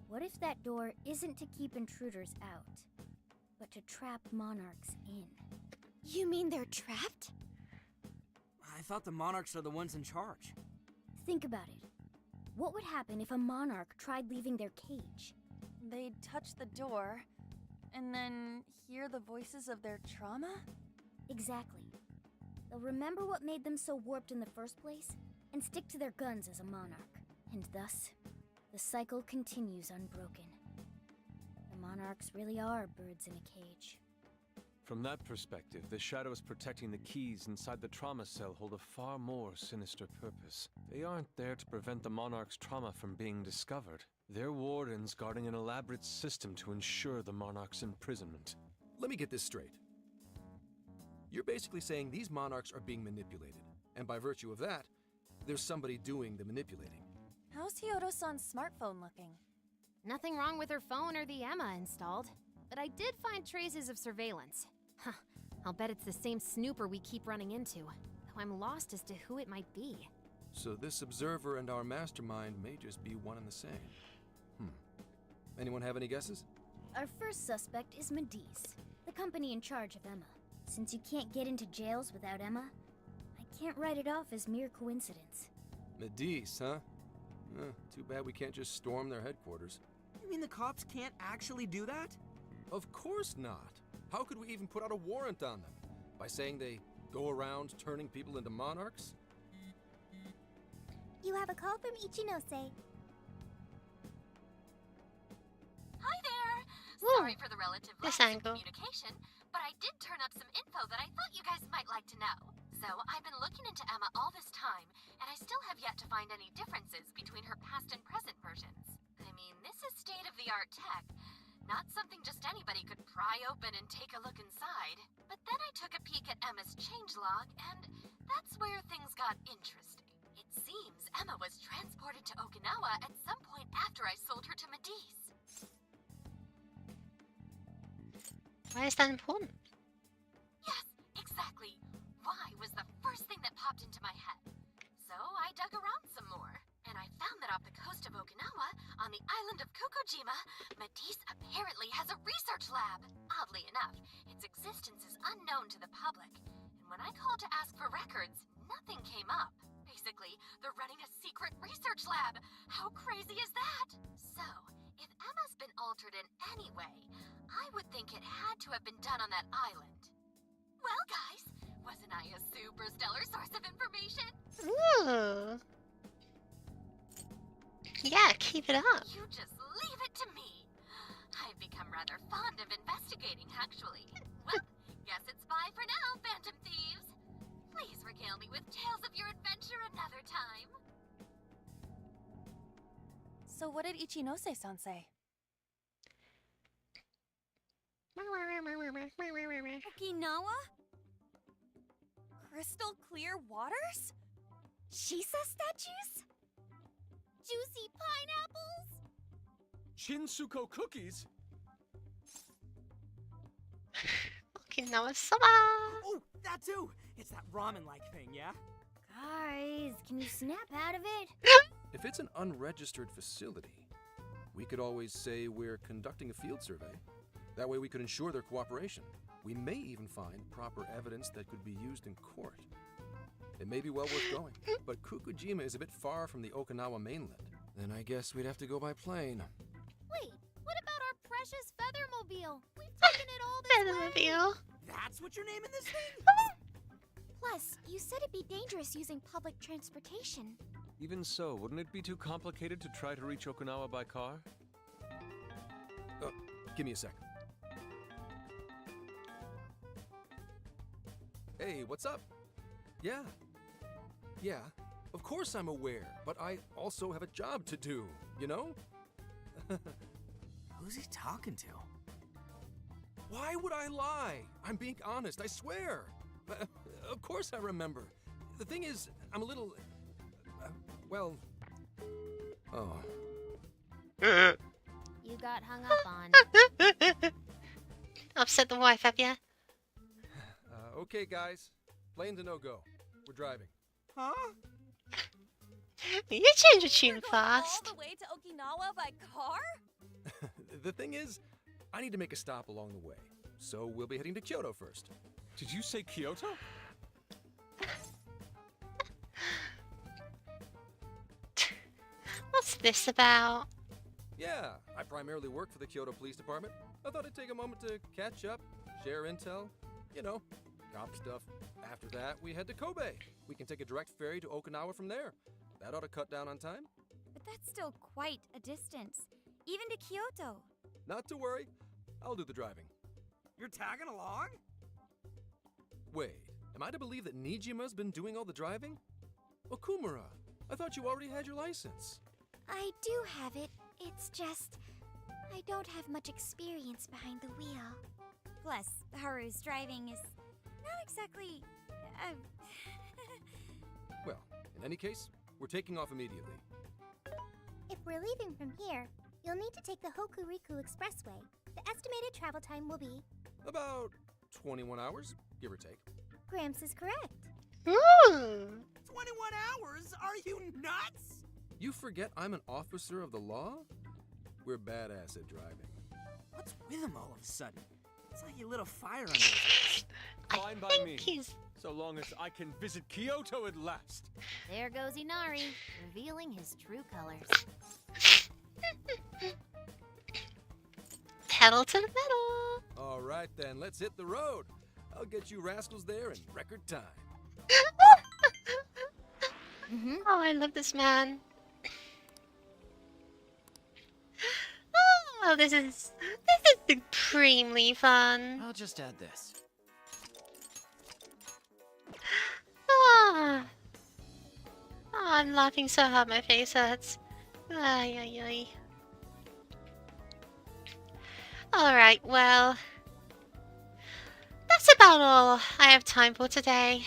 What if that door isn't to keep intruders out, but to trap monarchs in? You mean they're trapped? I thought the monarchs are the ones in charge. Think about it. What would happen if a monarch tried leaving their cage? They'd touch the door, and then hear the voices of their trauma? Exactly. They'll remember what made them so warped in the first place, and stick to their guns as a monarch. And thus, the cycle continues unbroken. The monarchs really are birds in a cage. From that perspective, the shadows protecting the keys inside the trauma cell hold a far more sinister purpose. They aren't there to prevent the monarch's trauma from being discovered. They're wardens guarding an elaborate system to ensure the monarch's imprisonment. Let me get this straight. You're basically saying these monarchs are being manipulated, and by virtue of that, there's somebody doing the manipulating. How's Hyodo-san's smartphone looking? Nothing wrong with her phone or the Emma installed, but I did find traces of surveillance. Huh, I'll bet it's the same snooper we keep running into, though I'm lost as to who it might be. So this observer and our mastermind may just be one and the same. Anyone have any guesses? Our first suspect is Medivh, the company in charge of Emma. Since you can't get into jails without Emma, I can't write it off as mere coincidence. Medivh, huh? Too bad we can't just storm their headquarters. You mean the cops can't actually do that? Of course not. How could we even put out a warrant on them? By saying they go around turning people into monarchs? You have a call from Ichinose. Hi there! Sorry for the relative lack of communication, but I did turn up some info that I thought you guys might like to know. So, I've been looking into Emma all this time, and I still have yet to find any differences between her past and present versions. I mean, this is state-of-the-art tech. Not something just anybody could pry open and take a look inside. But then I took a peek at Emma's changelog, and that's where things got interesting. It seems Emma was transported to Okinawa at some point after I sold her to Medivh. Why is that important? Yes, exactly. Why was the first thing that popped into my head. So I dug around some more, and I found that off the coast of Okinawa, on the island of Kokojima, Medivh apparently has a research lab. Oddly enough, its existence is unknown to the public, and when I called to ask for records, nothing came up. Basically, they're running a secret research lab. How crazy is that? So, if Emma's been altered in any way, I would think it had to have been done on that island. Well, guys, wasn't I a super stellar source of information? Ooh. Yeah, keep it up. You just leave it to me. I've become rather fond of investigating, actually. Well, guess it's bye for now, Phantom Thieves. Please regale me with tales of your adventure another time. So what did Ichinose-san say? Okinawa? Crystal clear waters? Shisa statues? Juicy pineapples? Shinsuko cookies? Okinawa-sama! Oh, that too! It's that ramen-like thing, yeah? Guys, can you snap out of it? If it's an unregistered facility, we could always say we're conducting a field survey. That way we could ensure their cooperation. We may even find proper evidence that could be used in court. It may be well worth going, but Kokojima is a bit far from the Okinawa mainland. Then I guess we'd have to go by plane. Wait, what about our precious Feathermobile? We've taken it all this way. Feathermobile. That's what you're naming this thing? Plus, you said it'd be dangerous using public transportation. Even so, wouldn't it be too complicated to try to reach Okinawa by car? Give me a sec. Hey, what's up? Yeah, of course I'm aware, but I also have a job to do, you know? Who's he talking to? Why would I lie? I'm being honest, I swear. Of course I remember. The thing is, I'm a little... well... Oh. You got hung up on. Upset the wife, have ya? Okay, guys. Plane's a no-go. We're driving. Huh? You change a tune fast. All the way to Okinawa by car? The thing is, I need to make a stop along the way. So we'll be heading to Kyoto first. Did you say Kyoto? What's this about? Yeah, I primarily work for the Kyoto Police Department. I thought I'd take a moment to catch up, share intel, you know, cop stuff. After that, we head to Kobe. We can take a direct ferry to Okinawa from there. That ought to cut down on time. But that's still quite a distance, even to Kyoto. Not to worry, I'll do the driving. You're tagging along? Wait, am I to believe that Nijima's been doing all the driving? Okumura, I thought you already had your license. I do have it. It's just, I don't have much experience behind the wheel. Plus, Haru's driving is not exactly. Well, in any case, we're taking off immediately. If we're leaving from here, you'll need to take the Hokuriku Expressway. The estimated travel time will be About 21 hours, give or take. Gramps is correct. Ooh. 21 hours? Are you nuts? You forget I'm an officer of the law? We're badass at driving. What's with him all of a sudden? It's like he lit a fire under his ass. Fine by me. So long as I can visit Kyoto at last. There goes Inari, revealing his true colors. Pedal to the metal. All right then, let's hit the road. I'll get you rascals there in record time. Oh, I love this man. Oh, this is supremely fun. I'll just add this. Ah. Oh, I'm laughing so hard my face hurts. Ay, ay, ay. Alright, well, that's about all I have time for today.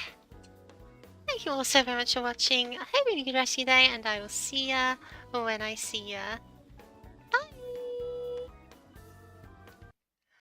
Thank you all so very much for watching. I hope you have a good rest of your day, and I will see ya when I see ya.